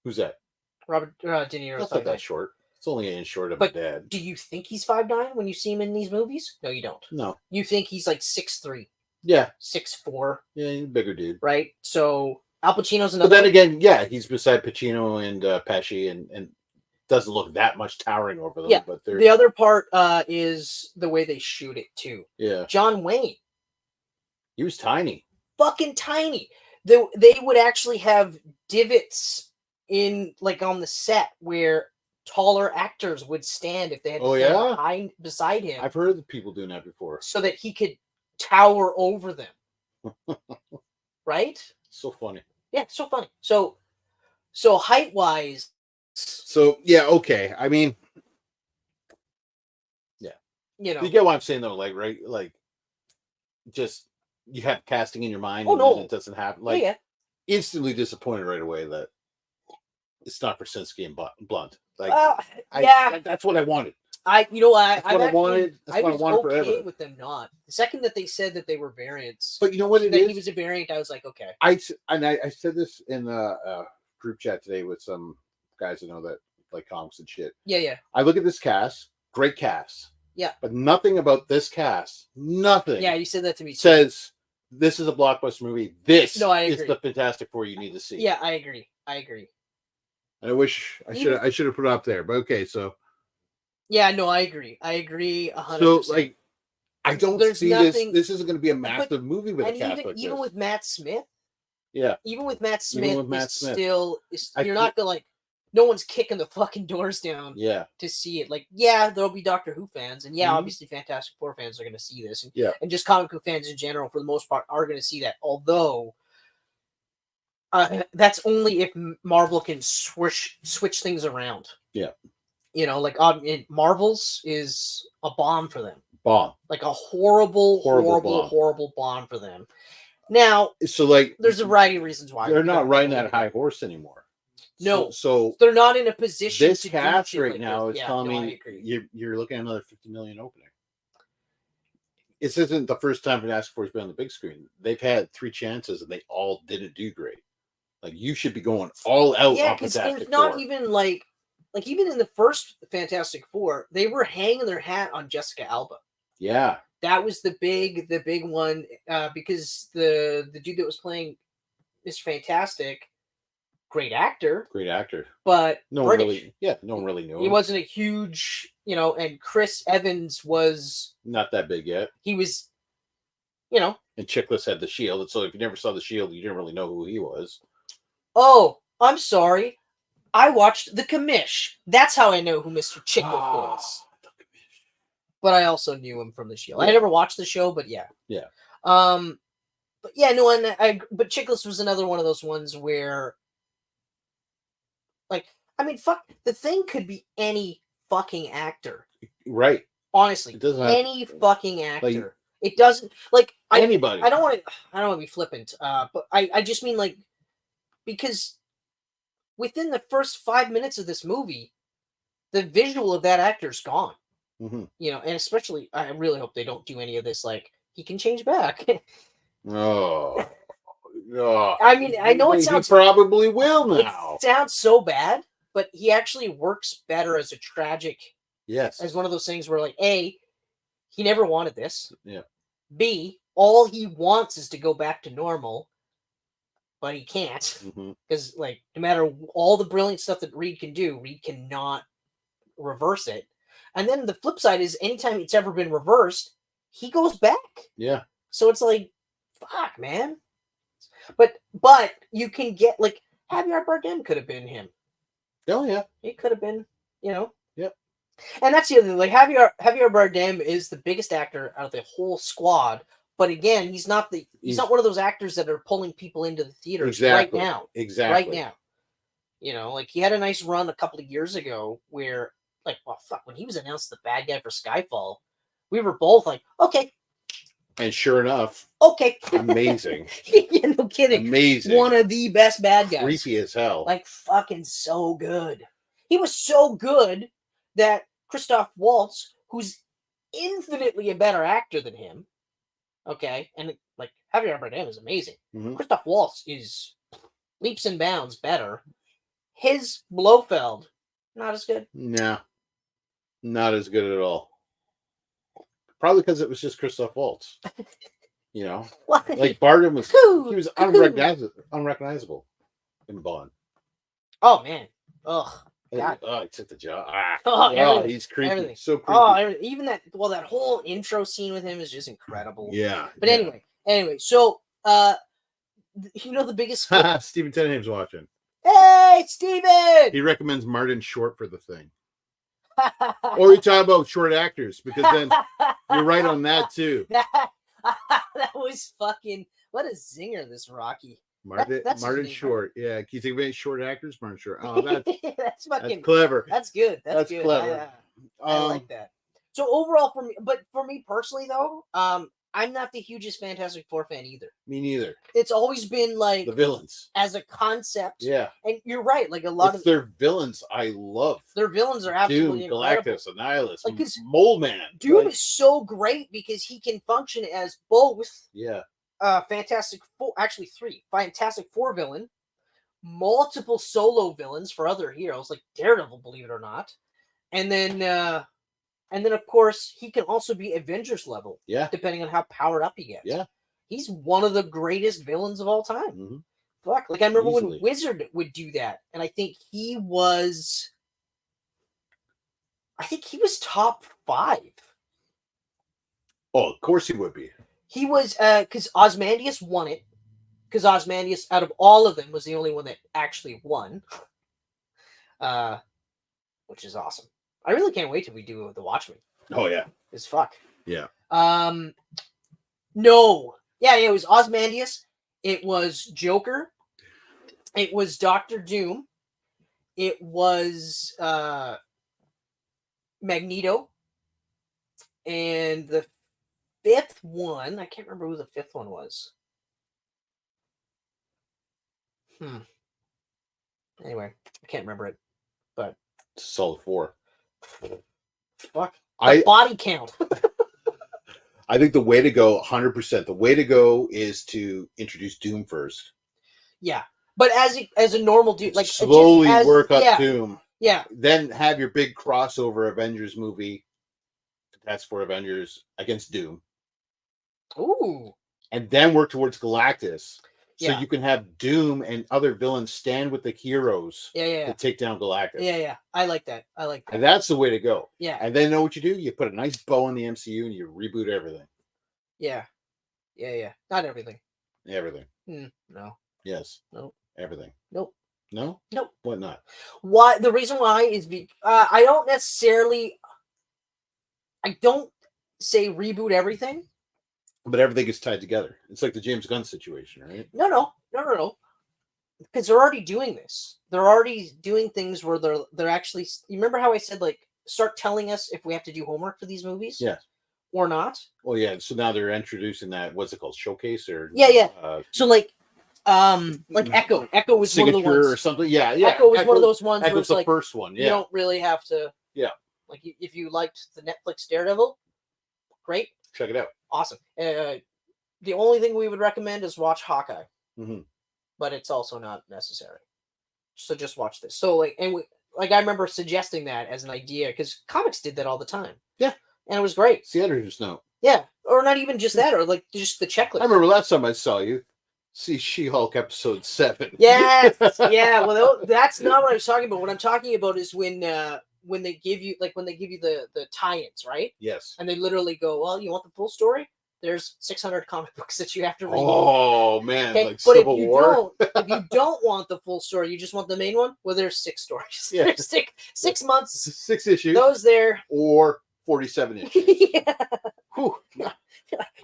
Speaker 2: Who's that?
Speaker 3: Robert De Niro.
Speaker 2: That's not that short. It's only an inch short of my dad.
Speaker 3: Do you think he's 5'9" when you see him in these movies? No, you don't.
Speaker 2: No.
Speaker 3: You think he's like 6'3".
Speaker 2: Yeah.
Speaker 3: 6'4".
Speaker 2: Yeah, he's a bigger dude.
Speaker 3: Right? So Al Pacino's another.
Speaker 2: But then again, yeah, he's beside Pacino and Pesci and doesn't look that much towering over them.
Speaker 3: Yeah.
Speaker 2: But
Speaker 3: The other part is the way they shoot it too.
Speaker 2: Yeah.
Speaker 3: John Wayne.
Speaker 2: He was tiny.
Speaker 3: Fucking tiny. They would actually have divots in like on the set where taller actors would stand if they had to stand beside him.
Speaker 2: I've heard of people doing that before.
Speaker 3: So that he could tower over them. Right?
Speaker 2: So funny.
Speaker 3: Yeah, so funny. So height wise.
Speaker 2: So yeah, okay. I mean, yeah. You get what I'm saying though, like right, like just you have casting in your mind and then it doesn't happen. Like instantly disappointed right away that it's not Krasinski and Blunt. Like that's what I wanted.
Speaker 3: I
Speaker 2: wanted. That's what I wanted
Speaker 3: okay
Speaker 2: forever.
Speaker 3: with them not. The second that they said that they were variants,
Speaker 2: but you know what it
Speaker 3: that
Speaker 2: is?
Speaker 3: He was a variant. I was like, okay.
Speaker 2: I said this in a group chat today with some guys I know that like comics and shit.
Speaker 3: Yeah.
Speaker 2: I look at this cast, great cast.
Speaker 3: Yeah.
Speaker 2: But nothing about this cast, nothing.
Speaker 3: Yeah, you said that to me too.
Speaker 2: Says this is a blockbuster movie. This
Speaker 3: is
Speaker 2: the Fantastic Four you need to see.
Speaker 3: Yeah, I agree.
Speaker 2: And I wish I should have put it up there, but okay, so.
Speaker 3: Yeah, no, I agree. I agree 100%.
Speaker 2: So like, I don't see nothing, this isn't going to be a massive movie with a cast like this.
Speaker 3: Even with Matt Smith.
Speaker 2: Yeah.
Speaker 3: Even with Matt Smith, you're not gonna like. No one's kicking the fucking doors down.
Speaker 2: Yeah.
Speaker 3: To see it, like, yeah, there'll be Doctor Who fans, and obviously Fantastic Four fans are going to see this, and just comic book fans in general, for the most part, are going to see that. Although, that's only if Marvel can switch things around.
Speaker 2: Yeah.
Speaker 3: Like Marvel's is a bomb for them.
Speaker 2: Bomb.
Speaker 3: Like a horrible bomb for them. Now,
Speaker 2: so like,
Speaker 3: there's a variety of reasons why
Speaker 2: they're not riding that high horse anymore.
Speaker 3: No,
Speaker 2: so
Speaker 3: they're not in a position.
Speaker 2: This cast right now is telling me you're looking at another $50 million opening. This isn't the first time Fantastic Four's been on the big screen. They've had 3 chances and they all didn't do great. Like you should be going all out.
Speaker 3: Yeah, because there's not even like even in the first Fantastic Four, they were hanging their hat on Jessica Alba.
Speaker 2: Yeah,
Speaker 3: that was the big one because the dude that was playing Mr. Fantastic. Great actor, but
Speaker 2: no one really knew him.
Speaker 3: He wasn't a huge, and Chris Evans was
Speaker 2: not that big yet.
Speaker 3: He was,
Speaker 2: and Chiklis had the Shield, and so if you never saw the Shield, you didn't really know who he was.
Speaker 3: Oh, I'm sorry, I watched The Commish. That's how I know who Mr. Chiklis was. But I also knew him from the Shield. I never watched the show, but yeah. But yeah, no, and but Chiklis was another one of those ones where. Like, I mean, fuck, the Thing could be any fucking actor.
Speaker 2: Right.
Speaker 3: Honestly,
Speaker 2: It doesn't have
Speaker 3: any fucking actor.
Speaker 2: like,
Speaker 3: It doesn't like
Speaker 2: anybody.
Speaker 3: I don't want to be flippant, but I just mean like because within the first 5 minutes of this movie, the visual of that actor's gone.
Speaker 2: Mm-hmm.
Speaker 3: You know, and especially I really hope they don't do any of this. Like he can change back.
Speaker 2: Oh, no.
Speaker 3: I mean, I know it
Speaker 2: He
Speaker 3: sounds
Speaker 2: probably will now.
Speaker 3: It sounds so bad, but he actually works better as a tragic.
Speaker 2: Yes.
Speaker 3: As one of those things where, like, A, he never wanted this.
Speaker 2: Yeah.
Speaker 3: B, all he wants is to go back to normal, but he can't because, like, no matter all the brilliant stuff that Reed can do, Reed cannot reverse it. And then the flip side is, anytime it's ever been reversed, he goes back.
Speaker 2: Yeah.
Speaker 3: So it's like, fuck, man. But you can get like Javier Bardem could have been him.
Speaker 2: Oh yeah.
Speaker 3: He could have been, you know.
Speaker 2: Yep.
Speaker 3: And that's the other thing. Like Javier Bardem is the biggest actor out of the whole squad. But again, he's not one of those actors that are pulling people into the theaters right now.
Speaker 2: Exactly.
Speaker 3: Right now. You know, like he had a nice run a couple of years ago where, like, well, fuck, when he was announced the bad guy for Skyfall, we were both like, okay.
Speaker 2: And sure enough,
Speaker 3: okay.
Speaker 2: Amazing.
Speaker 3: Yeah, no kidding.
Speaker 2: Amazing.
Speaker 3: One of the best bad guys.
Speaker 2: Creepy as hell.
Speaker 3: Like fucking so good. He was so good that Christoph Waltz, who's infinitely a better actor than him, okay, and like Javier Bardem is amazing. Christoph Waltz is leaps and bounds better. His Blofeld, not as good.
Speaker 2: No, not as good at all. Probably because it was just Christoph Waltz. You know, like Bardem was, he was unrecognizable in Bond.
Speaker 3: Oh man, ugh. God.
Speaker 2: Oh, he took the job. He's creepy.
Speaker 3: Everything.
Speaker 2: So creepy.
Speaker 3: Oh, even that whole intro scene with him is just incredible.
Speaker 2: Yeah.
Speaker 3: But anyway, so you know the biggest
Speaker 2: Stephen Tennant's watching.
Speaker 3: Hey, Steven!
Speaker 2: He recommends Martin Short for The Thing. Or you talk about short actors, because then you're right on that too.
Speaker 3: That was fucking what a zinger, this Rocky.
Speaker 2: Martin Short. Yeah. Can you think of any short actors? Martin Short. Oh, that's
Speaker 3: fucking
Speaker 2: that's clever.
Speaker 3: That's good. That's good.
Speaker 2: Clever.
Speaker 3: I like that. So overall, for me personally though, I'm not the hugest Fantastic Four fan either.
Speaker 2: Me neither.
Speaker 3: It's always been like
Speaker 2: the villains
Speaker 3: as a concept.
Speaker 2: Yeah.
Speaker 3: And you're right. Like a lot of
Speaker 2: their villains, I love.
Speaker 3: Their villains are absolutely
Speaker 2: Doom,
Speaker 3: incredible.
Speaker 2: Galactus, Annihilus,
Speaker 3: like,
Speaker 2: Mole Man.
Speaker 3: Doom is so great because he can function as both.
Speaker 2: Yeah.
Speaker 3: Fantastic Four, actually 3 Fantastic Four villain, multiple solo villains for other heroes like Daredevil, believe it or not, and then of course he can also be Avengers level.
Speaker 2: Yeah.
Speaker 3: Depending on how powered up he gets.
Speaker 2: Yeah.
Speaker 3: He's one of the greatest villains of all time. Fuck, like I remember when Wizard would do that, and I think he was top 5.
Speaker 2: Oh, of course he would be.
Speaker 3: He was, because Ozymandias won it, because Ozymandias, out of all of them, was the only one that actually won, which is awesome. I really can't wait till we do The Watchmen.
Speaker 2: Oh, yeah.
Speaker 3: It's fuck.
Speaker 2: Yeah.
Speaker 3: No. Yeah, it was Ozymandias. It was Joker. It was Doctor Doom. It was Magneto. And the 5th one, I can't remember who the 5th one was. Anyway, I can't remember it, but
Speaker 2: it's a solid 4.
Speaker 3: Fuck. Body count.
Speaker 2: I think the way to go, 100%. The way to go is to introduce Doom first.
Speaker 3: Yeah, but as a normal dude, like
Speaker 2: slowly work up Doom.
Speaker 3: Yeah.
Speaker 2: Then have your big crossover Avengers movie. That's for Avengers against Doom.
Speaker 3: Ooh.
Speaker 2: And then work towards Galactus. So
Speaker 3: Yeah.
Speaker 2: you can have Doom and other villains stand with the heroes to take down Galactus.
Speaker 3: Yeah. I like that.
Speaker 2: And that's the way to go.
Speaker 3: Yeah.
Speaker 2: And then know what you do? You put a nice bow on the MCU and you reboot everything.
Speaker 3: Yeah. Not everything.
Speaker 2: Everything.
Speaker 3: No.
Speaker 2: Yes.
Speaker 3: Nope.
Speaker 2: Everything.
Speaker 3: Nope.
Speaker 2: No?
Speaker 3: Nope.
Speaker 2: What not?
Speaker 3: Why? The reason why is I don't necessarily. I don't say reboot everything.
Speaker 2: But everything is tied together. It's like the James Gunn situation, right?
Speaker 3: No. because they're already doing this. They're already doing things where they're actually. You remember how I said like start telling us if we have to do homework for these movies?
Speaker 2: Yeah.
Speaker 3: Or not?
Speaker 2: Well, yeah. So now they're introducing that. What's it called? Showcase or
Speaker 3: Yeah. So like Echo. Echo was one of the
Speaker 2: signature
Speaker 3: ones
Speaker 2: or something. Yeah, yeah.
Speaker 3: Echo was one of those ones where
Speaker 2: Echo's
Speaker 3: it's
Speaker 2: the
Speaker 3: like
Speaker 2: first one.
Speaker 3: you
Speaker 2: Yeah.
Speaker 3: don't really have to.
Speaker 2: Yeah.
Speaker 3: Like if you liked the Netflix Daredevil, great,
Speaker 2: Check it out.
Speaker 3: awesome. The only thing we would recommend is watch Hawkeye, but it's also not necessary. So just watch this. So like, I remember suggesting that as an idea because comics did that all the time.
Speaker 2: Yeah,
Speaker 3: and it was great.
Speaker 2: It's the editor's note.
Speaker 3: Yeah, or not even just that, or like just the checklist.
Speaker 2: I remember last time I saw you. See She-Hulk episode 7.
Speaker 3: Yes, yeah. Well, that's not what I was talking about. What I'm talking about is when they give you the tie-ins, right?
Speaker 2: Yes.
Speaker 3: And they literally go, "Well, you want the full story? There's 600 comic books that you have to read."
Speaker 2: Oh man,
Speaker 3: okay?
Speaker 2: like
Speaker 3: But
Speaker 2: Civil War.
Speaker 3: if you don't want the full story, you just want the main one. Well, there's 6 stories.
Speaker 2: Yeah.
Speaker 3: There's 6 months.
Speaker 2: 6 issues.
Speaker 3: Those there.
Speaker 2: Or 47 issues.
Speaker 3: Yeah.
Speaker 2: Whew.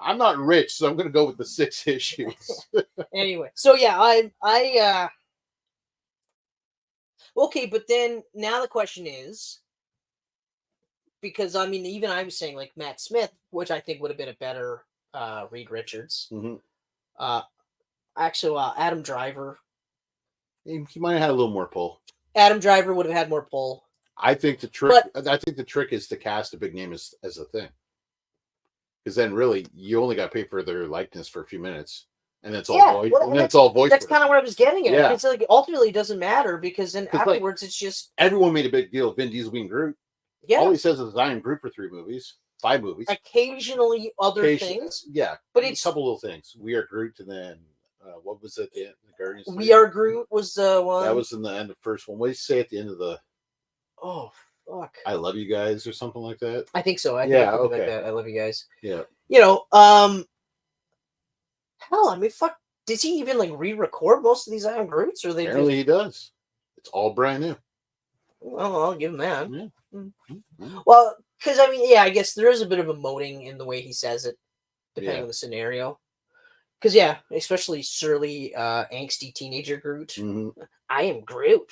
Speaker 2: I'm not rich, so I'm going to go with the 6 issues.
Speaker 3: Anyway, so yeah, I okay, but then now the question is, because I mean, even I was saying like Matt Smith, which I think would have been a better Reed Richards. Actually, Adam Driver.
Speaker 2: He might have had a little more pull.
Speaker 3: Adam Driver would have had more pull.
Speaker 2: I think the trick is to cast a big name as a thing. Because then really you only got to pay for their likeness for a few minutes. And that's all voice.
Speaker 3: Well,
Speaker 2: and that's all voice.
Speaker 3: That's kind of what I was getting at.
Speaker 2: Yeah.
Speaker 3: It's like ultimately it doesn't matter because then afterwards it's just
Speaker 2: everyone made a big deal of Vin Diesel being Groot.
Speaker 3: Yeah.
Speaker 2: All he says is I am Groot for 5 movies.
Speaker 3: Occasionally other things.
Speaker 2: Yeah.
Speaker 3: But it's
Speaker 2: a couple little things. We are Groot, and then what was it? The Guardians.
Speaker 3: We Are Groot was the one.
Speaker 2: That was in the end of the first one. What did you say at the end of the?
Speaker 3: Oh fuck!
Speaker 2: I love you guys, or something like that.
Speaker 3: I think so. Like that. I love you guys.
Speaker 2: Yeah.
Speaker 3: You know, hell, I mean, fuck. Does he even like re-record most of these I Am Groots, or they?
Speaker 2: Apparently, he does. It's all brand new.
Speaker 3: Well, I'll give him that.
Speaker 2: Yeah.
Speaker 3: Mm-hmm. Well, because I mean, yeah, I guess there is a bit of emoting in the way he says it, depending on the scenario. Because yeah, especially surly, angsty teenager Groot. I am Groot.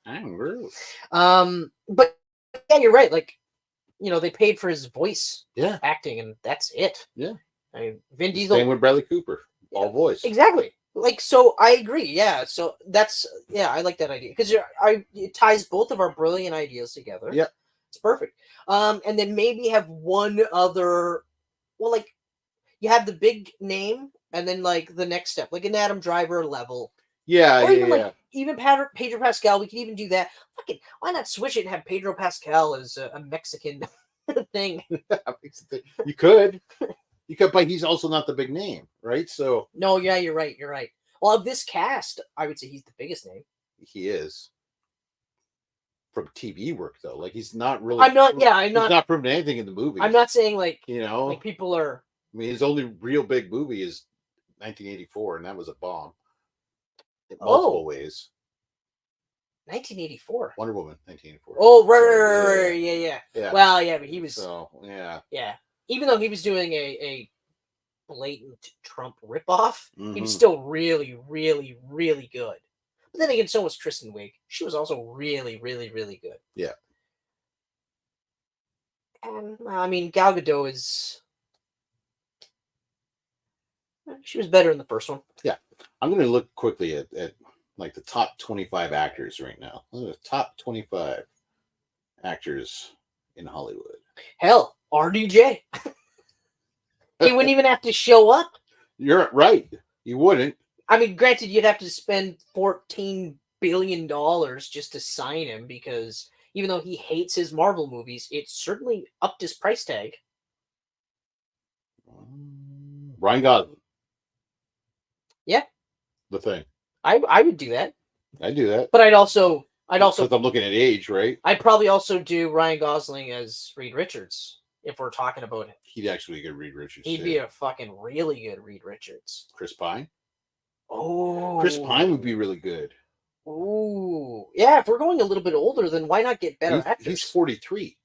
Speaker 2: I am Groot.
Speaker 3: But yeah, you're right. Like, you know, they paid for his voice, acting, and that's it.
Speaker 2: Yeah.
Speaker 3: I mean, Vin Diesel.
Speaker 2: Same with Bradley Cooper, all voice.
Speaker 3: Exactly. Like, so I agree. Yeah. So that's I like that idea because it ties both of our brilliant ideas together.
Speaker 2: Yeah.
Speaker 3: It's perfect. And then maybe have one other. Well, like you have the big name. And then, like, the next step, like an Adam Driver level.
Speaker 2: Yeah,
Speaker 3: or even, even Pedro Pascal, we can even do that. Fucking, why not switch it and have Pedro Pascal as a Mexican thing?
Speaker 2: You could. But he's also not the big name, right? So.
Speaker 3: No, yeah, you're right. You're right. Well, of this cast, I would say he's the biggest name.
Speaker 2: He is. From TV work, though. Like, he's not really.
Speaker 3: I'm not.
Speaker 2: He's not proving anything in the movie.
Speaker 3: I'm not saying, like,
Speaker 2: like
Speaker 3: people are.
Speaker 2: I mean, his only real big movie is 1984, and that was a bomb in multiple ways.
Speaker 3: 1984.
Speaker 2: Wonder Woman, 1984.
Speaker 3: Oh, right. Yeah. Well, yeah, but he was.
Speaker 2: So, yeah.
Speaker 3: Yeah. Even though he was doing a blatant Trump ripoff, he was still really, really, really good. But then again, so was Kristen Wiig. She was also really, really, really good.
Speaker 2: Yeah.
Speaker 3: And, I mean, Gal Gadot is. She was better in the first one.
Speaker 2: Yeah. I'm going to look quickly at like the top 25 actors right now. The top 25 actors in Hollywood.
Speaker 3: Hell, RDJ. He wouldn't even have to show up.
Speaker 2: You're right. You wouldn't.
Speaker 3: I mean, granted, you'd have to spend $14 billion just to sign him because even though he hates his Marvel movies, it certainly upped his price tag.
Speaker 2: Ryan Gosling.
Speaker 3: Yeah.
Speaker 2: The Thing.
Speaker 3: I would do that.
Speaker 2: I'd do that.
Speaker 3: But I'd also
Speaker 2: because I'm looking at age, right?
Speaker 3: I'd probably also do Ryan Gosling as Reed Richards if we're talking about it.
Speaker 2: He'd actually get Reed Richards.
Speaker 3: He'd be a fucking really good Reed Richards.
Speaker 2: Chris Pine.
Speaker 3: Oh.
Speaker 2: Chris Pine would be really good.
Speaker 3: Ooh. Yeah, if we're going a little bit older, then why not get better actors?
Speaker 2: He's 43.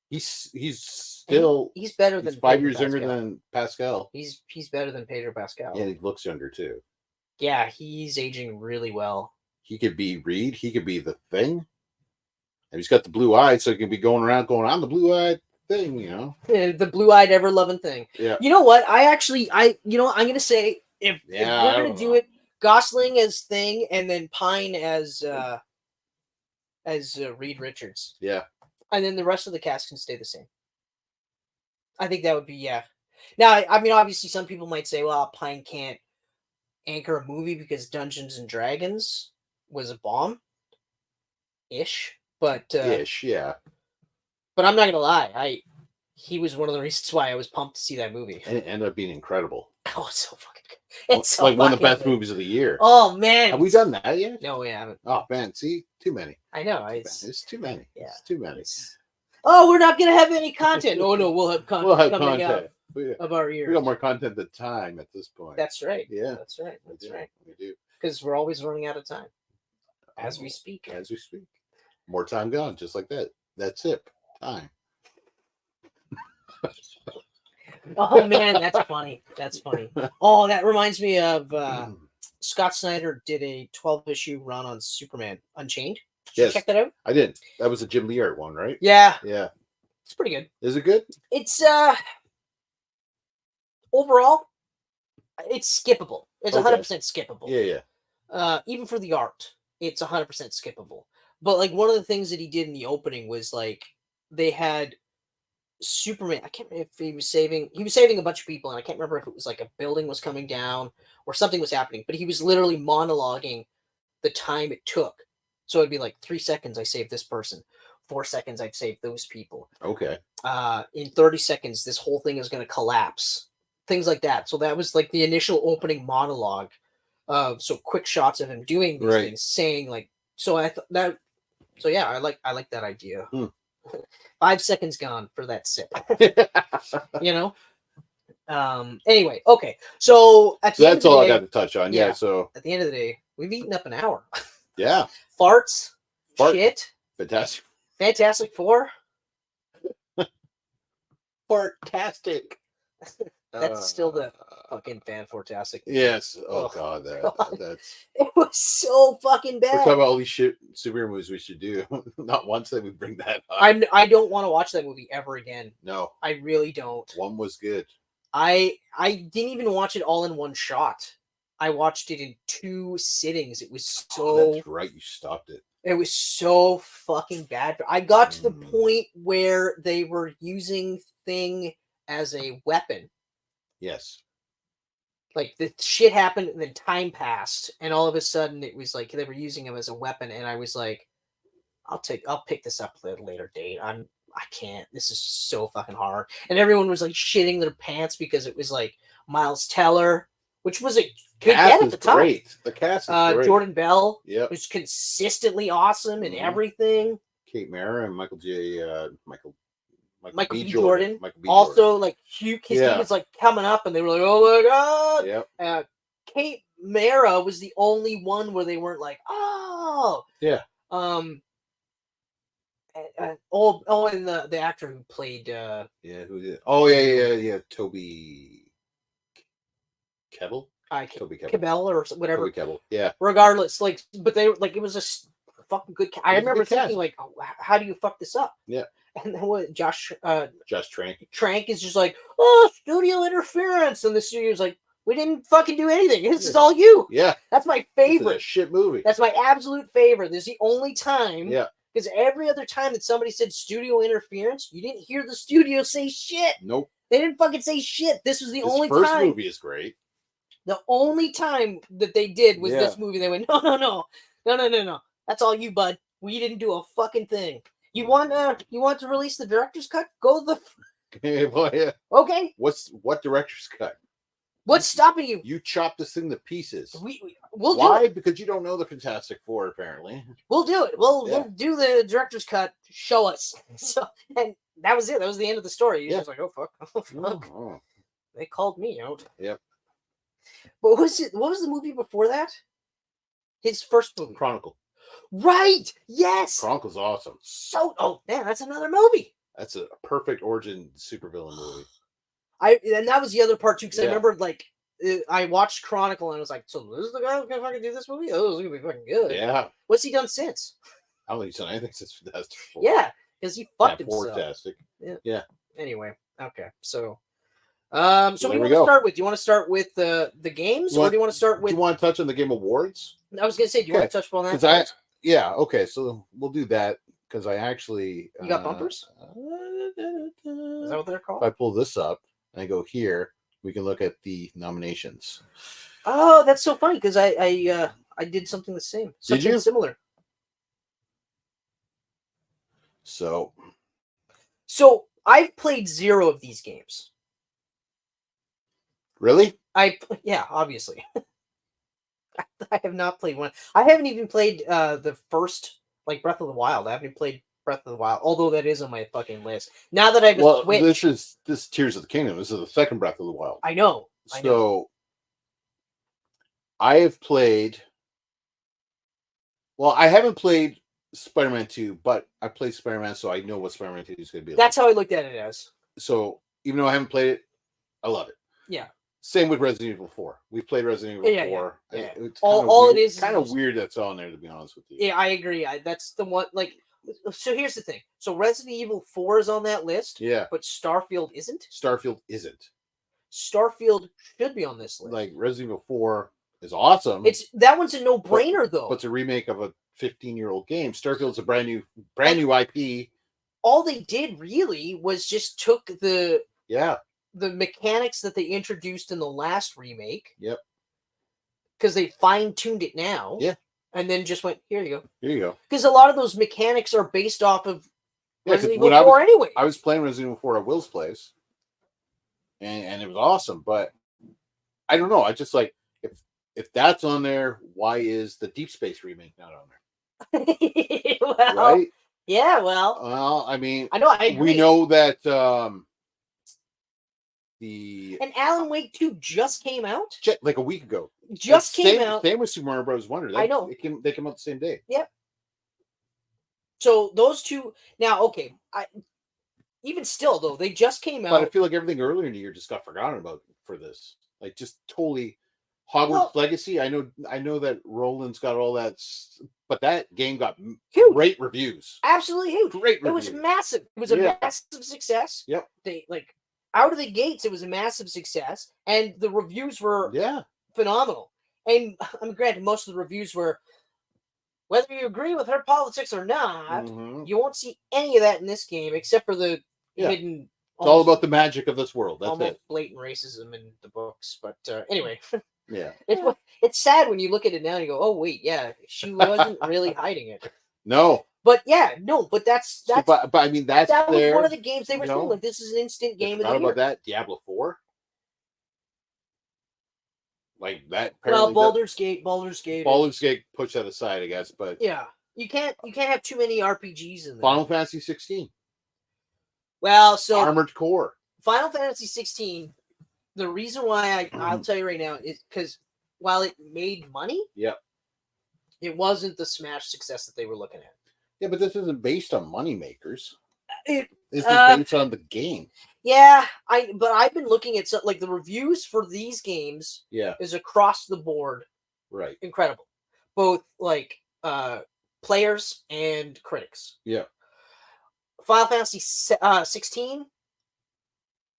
Speaker 2: He's still
Speaker 3: he's better than
Speaker 2: 5 years younger than Pascal.
Speaker 3: He's better than Pedro Pascal.
Speaker 2: Yeah, he looks younger too.
Speaker 3: Yeah, he's aging really well.
Speaker 2: He could be Reed. He could be the Thing. And he's got the blue eyes, so he can be going around going, I'm the blue-eyed Thing, you know?
Speaker 3: The blue-eyed, ever-loving Thing.
Speaker 2: Yeah.
Speaker 3: You know what? I'm going to say, if we're
Speaker 2: I
Speaker 3: going
Speaker 2: don't
Speaker 3: to do
Speaker 2: know.
Speaker 3: it, Gosling as Thing and then Pine as Reed Richards.
Speaker 2: Yeah.
Speaker 3: And then the rest of the cast can stay the same. I think that would be, yeah. Now, I mean, obviously, some people might say, well, Pine can't anchor a movie because Dungeons and Dragons was a bomb-ish. But,
Speaker 2: Ish, yeah.
Speaker 3: But I'm not going to lie. He was one of the reasons why I was pumped to see that movie.
Speaker 2: And it ended up being incredible.
Speaker 3: Oh, it's so fucking good. It's so
Speaker 2: like one of the best
Speaker 3: good.
Speaker 2: movies of the year.
Speaker 3: Oh, man.
Speaker 2: Have we done that yet?
Speaker 3: No, we haven't.
Speaker 2: Oh, man. See? Too many.
Speaker 3: I know.
Speaker 2: It's too many.
Speaker 3: Yeah.
Speaker 2: It's too many.
Speaker 3: Oh, we're not going to have any content. Oh, no, we'll have content.
Speaker 2: We'll have
Speaker 3: coming
Speaker 2: content.
Speaker 3: out of our ears.
Speaker 2: We got more content than time at this point.
Speaker 3: That's right.
Speaker 2: Yeah.
Speaker 3: That's right. That's right.
Speaker 2: We do.
Speaker 3: Because we're always running out of time as we speak.
Speaker 2: As we speak. More time gone, just like that. That's it. Time.
Speaker 3: Oh, man, that's funny. That's funny. Oh, that reminds me of Scott Snyder did a 12-issue run on Superman Unchained. Did you check that out?
Speaker 2: I did. That was a Jim Lee art one, right?
Speaker 3: Yeah.
Speaker 2: Yeah.
Speaker 3: It's pretty good.
Speaker 2: Is it good?
Speaker 3: It's overall, it's skippable. It's 100% skippable.
Speaker 2: Yeah.
Speaker 3: Even for the art, it's 100% skippable. But like one of the things that he did in the opening was like they had Superman. I can't remember if he was saving a bunch of people, and I can't remember if it was like a building was coming down or something was happening. But he was literally monologuing the time it took. So it'd be like 3 seconds, I saved this person. 4 seconds, I've saved those people.
Speaker 2: Okay.
Speaker 3: In 30 seconds, this whole thing is going to collapse. Things like that. So that was like the initial opening monologue. So quick shots of him doing these things, saying like. So I thought that. So yeah, I like that idea. 5 seconds gone for that sip. You know. Anyway, okay. So at the end
Speaker 2: that's
Speaker 3: of the
Speaker 2: all
Speaker 3: day,
Speaker 2: I got to touch on. Yeah. So
Speaker 3: at the end of the day, we've eaten up an hour.
Speaker 2: Yeah.
Speaker 3: Farts.
Speaker 2: Fart.
Speaker 3: Shit.
Speaker 2: Fantastic.
Speaker 3: Fantastic Four.
Speaker 2: Fartastic.
Speaker 3: That's still the fucking fan-fortastic.
Speaker 2: Yes. Oh,
Speaker 3: Oh,
Speaker 2: God, that's.
Speaker 3: It was so fucking
Speaker 2: We're
Speaker 3: bad.
Speaker 2: talking about all these shit superhero movies we should do. Not once that we bring that up.
Speaker 3: I don't want to watch that movie ever again.
Speaker 2: No.
Speaker 3: I really don't.
Speaker 2: One was good.
Speaker 3: I didn't even watch it all in one shot. I watched it in 2 sittings. It was so.
Speaker 2: That's right. You stopped it.
Speaker 3: It was so fucking bad. I got to the point where they were using Thing as a weapon.
Speaker 2: Yes.
Speaker 3: Like the shit happened and then time passed, and all of a sudden it was like they were using him as a weapon, and I was like, I'll pick this up at a later date. I can't. This is so fucking hard. And everyone was like shitting their pants because it was like Miles Teller, which was a good get at the time.
Speaker 2: Great. The cast is great.
Speaker 3: Jordan Bell
Speaker 2: Yep.
Speaker 3: was consistently awesome in everything.
Speaker 2: Kate Mara and Michael
Speaker 3: Michael
Speaker 2: B.
Speaker 3: B. Jordan.
Speaker 2: Michael B.
Speaker 3: Also,
Speaker 2: Jordan.
Speaker 3: like he was like coming up, and they were like, "Oh my god!"
Speaker 2: Yep.
Speaker 3: Kate Mara was the only one where they weren't like, "Oh."
Speaker 2: Yeah.
Speaker 3: And the actor who played.
Speaker 2: Who did? Oh yeah. Toby Kebbell. Toby Kebbell.
Speaker 3: Kebbell or whatever.
Speaker 2: Toby Kebbell. Yeah.
Speaker 3: Regardless, like, but they like it was a fucking good. I
Speaker 2: It was a
Speaker 3: remember
Speaker 2: good cast.
Speaker 3: thinking like, oh, how do you fuck this up?
Speaker 2: Yeah.
Speaker 3: And then what? Josh Trank is just like, oh, studio interference, and the studio's like, we didn't fucking do anything. This is all you.
Speaker 2: Yeah.
Speaker 3: That's my
Speaker 2: This is
Speaker 3: favorite.
Speaker 2: a shit movie.
Speaker 3: That's my absolute favorite. This is the only time.
Speaker 2: Yeah.
Speaker 3: Because every other time that somebody said studio interference, you didn't hear the studio say shit.
Speaker 2: Nope.
Speaker 3: They didn't fucking say shit. This was the
Speaker 2: His
Speaker 3: only
Speaker 2: first
Speaker 3: time.
Speaker 2: movie is great.
Speaker 3: The only time that they did was this movie. They went, no. That's all you, bud. We didn't do a fucking thing. You want to release the director's cut? Go the.
Speaker 2: Well, yeah.
Speaker 3: Okay.
Speaker 2: What director's cut?
Speaker 3: What's stopping you?
Speaker 2: You chop this thing to pieces.
Speaker 3: We'll do
Speaker 2: Why?
Speaker 3: it.
Speaker 2: Because you don't know the Fantastic Four, apparently.
Speaker 3: We'll do it. We'll do the director's cut. Show us. So, and that was it. That was the end of the story. You're just like, oh fuck. Oh fuck.
Speaker 2: Oh.
Speaker 3: They called me out.
Speaker 2: Yep.
Speaker 3: But what was the movie before that? His first movie.
Speaker 2: Chronicle.
Speaker 3: Right. Yes.
Speaker 2: Chronicle's awesome.
Speaker 3: Oh man, that's another movie.
Speaker 2: That's a perfect origin supervillain movie.
Speaker 3: And that was the other part too, because I remember like I watched Chronicle and I was like, so this is the guy who can fucking do this movie? Oh, it's gonna be fucking good.
Speaker 2: Yeah.
Speaker 3: What's he done since?
Speaker 2: I don't think he's done anything since Fantastic Four.
Speaker 3: Yeah, because he fucked himself.
Speaker 2: Fantastic. Yeah.
Speaker 3: Anyway, okay, so what do
Speaker 2: there
Speaker 3: you
Speaker 2: we
Speaker 3: want to
Speaker 2: go.
Speaker 3: start with? Do you want to start with the games, or do you want to start
Speaker 2: Do
Speaker 3: with?
Speaker 2: you want to touch on the Game Awards?
Speaker 3: I was gonna say, do you want to touch on that?
Speaker 2: Because yeah, okay, so we'll do that because I actually
Speaker 3: You got bumpers? Is that what they're called?
Speaker 2: If I pull this up and I go here, we can look at the nominations.
Speaker 3: Oh, that's so funny because I did something the same.
Speaker 2: Did
Speaker 3: Something
Speaker 2: you?
Speaker 3: similar.
Speaker 2: So
Speaker 3: I've played 0 of these games.
Speaker 2: really?
Speaker 3: Yeah, obviously. I have not played one. I haven't even played the first, like, Breath of the Wild. I haven't played Breath of the Wild, although that is on my fucking list. Now that I've Switch,
Speaker 2: this Tears of the Kingdom. This is the second Breath of the Wild.
Speaker 3: I know.
Speaker 2: So I have played. Well, I haven't played Spider-Man 2, but I played Spider-Man, so I know what Spider-Man 2 is going to be.
Speaker 3: That's how I looked at it as.
Speaker 2: So even though I haven't played it, I love it.
Speaker 3: Yeah.
Speaker 2: Same with Resident Evil 4. We've played Resident Evil 4.
Speaker 3: Yeah.
Speaker 2: It's
Speaker 3: all
Speaker 2: weird,
Speaker 3: it is
Speaker 2: kind of weird that's on there, to be honest with you.
Speaker 3: Yeah, I agree. That's the one. Like, so here's the thing. So Resident Evil 4 is on that list.
Speaker 2: Yeah.
Speaker 3: But Starfield isn't.
Speaker 2: Starfield isn't.
Speaker 3: Starfield should be on this list.
Speaker 2: Like Resident Evil 4 is awesome.
Speaker 3: That one's a no-brainer though.
Speaker 2: But it's a remake of a 15-year-old game. Starfield's a brand new IP.
Speaker 3: All they did really was just took the mechanics that they introduced in the last remake.
Speaker 2: Yep.
Speaker 3: Because they fine-tuned it now.
Speaker 2: Yeah.
Speaker 3: And then just went, here you go.
Speaker 2: Here you go.
Speaker 3: Because a lot of those mechanics are based off of Resident Evil 4 anyway.
Speaker 2: I was playing Resident Evil 4 at Will's place. And it was awesome. But I don't know. I just like, if that's on there, why is the Deep Space remake not on there?
Speaker 3: Well,
Speaker 2: right?
Speaker 3: Yeah, well.
Speaker 2: Well, I mean,
Speaker 3: I know. I agree.
Speaker 2: We know that
Speaker 3: and Alan Wake 2 just came out
Speaker 2: like a week ago.
Speaker 3: Came out.
Speaker 2: Same with Super Mario Bros. Wonder.
Speaker 3: I know.
Speaker 2: They came out the same day.
Speaker 3: Yep. So those two now, okay. Even still though, they just came out.
Speaker 2: But I feel like everything earlier in the year just got forgotten about for this. Like just totally. Hogwarts Legacy. I know that Roland's got all that, but that game got
Speaker 3: huge.
Speaker 2: Great reviews.
Speaker 3: Absolutely huge.
Speaker 2: Great reviews.
Speaker 3: It was massive. It was a massive success.
Speaker 2: Yep.
Speaker 3: They out of the gates, it was a massive success, and the reviews were phenomenal. And I'm granted, most of the reviews were, whether you agree with her politics or not, you won't see any of that in this game, except for the hidden.
Speaker 2: It's all about the magic of this world. That's
Speaker 3: almost
Speaker 2: it.
Speaker 3: Blatant racism in the books, but anyway.
Speaker 2: Yeah.
Speaker 3: It's sad when you look at it now and you go, oh wait, yeah, she wasn't really hiding it.
Speaker 2: No.
Speaker 3: But but that's
Speaker 2: but I mean that
Speaker 3: was one of the games they were saying, like, this is an instant game of the year.
Speaker 2: About that Diablo 4? Like that.
Speaker 3: Well, Baldur's Gate
Speaker 2: push that aside, I guess, but
Speaker 3: yeah, you can't have too many RPGs in there.
Speaker 2: Final Fantasy 16.
Speaker 3: Well, so
Speaker 2: Armored Core.
Speaker 3: Final Fantasy 16. The reason why I'll tell you right now is because while it made money, it wasn't the smash success that they were looking at.
Speaker 2: Yeah, but this isn't based on money makers.
Speaker 3: This
Speaker 2: is based on the game.
Speaker 3: Yeah, but I've been looking at like the reviews for these games.
Speaker 2: Yeah,
Speaker 3: is across the board.
Speaker 2: Right.
Speaker 3: Incredible, both like players and critics.
Speaker 2: Yeah.
Speaker 3: Final Fantasy 16.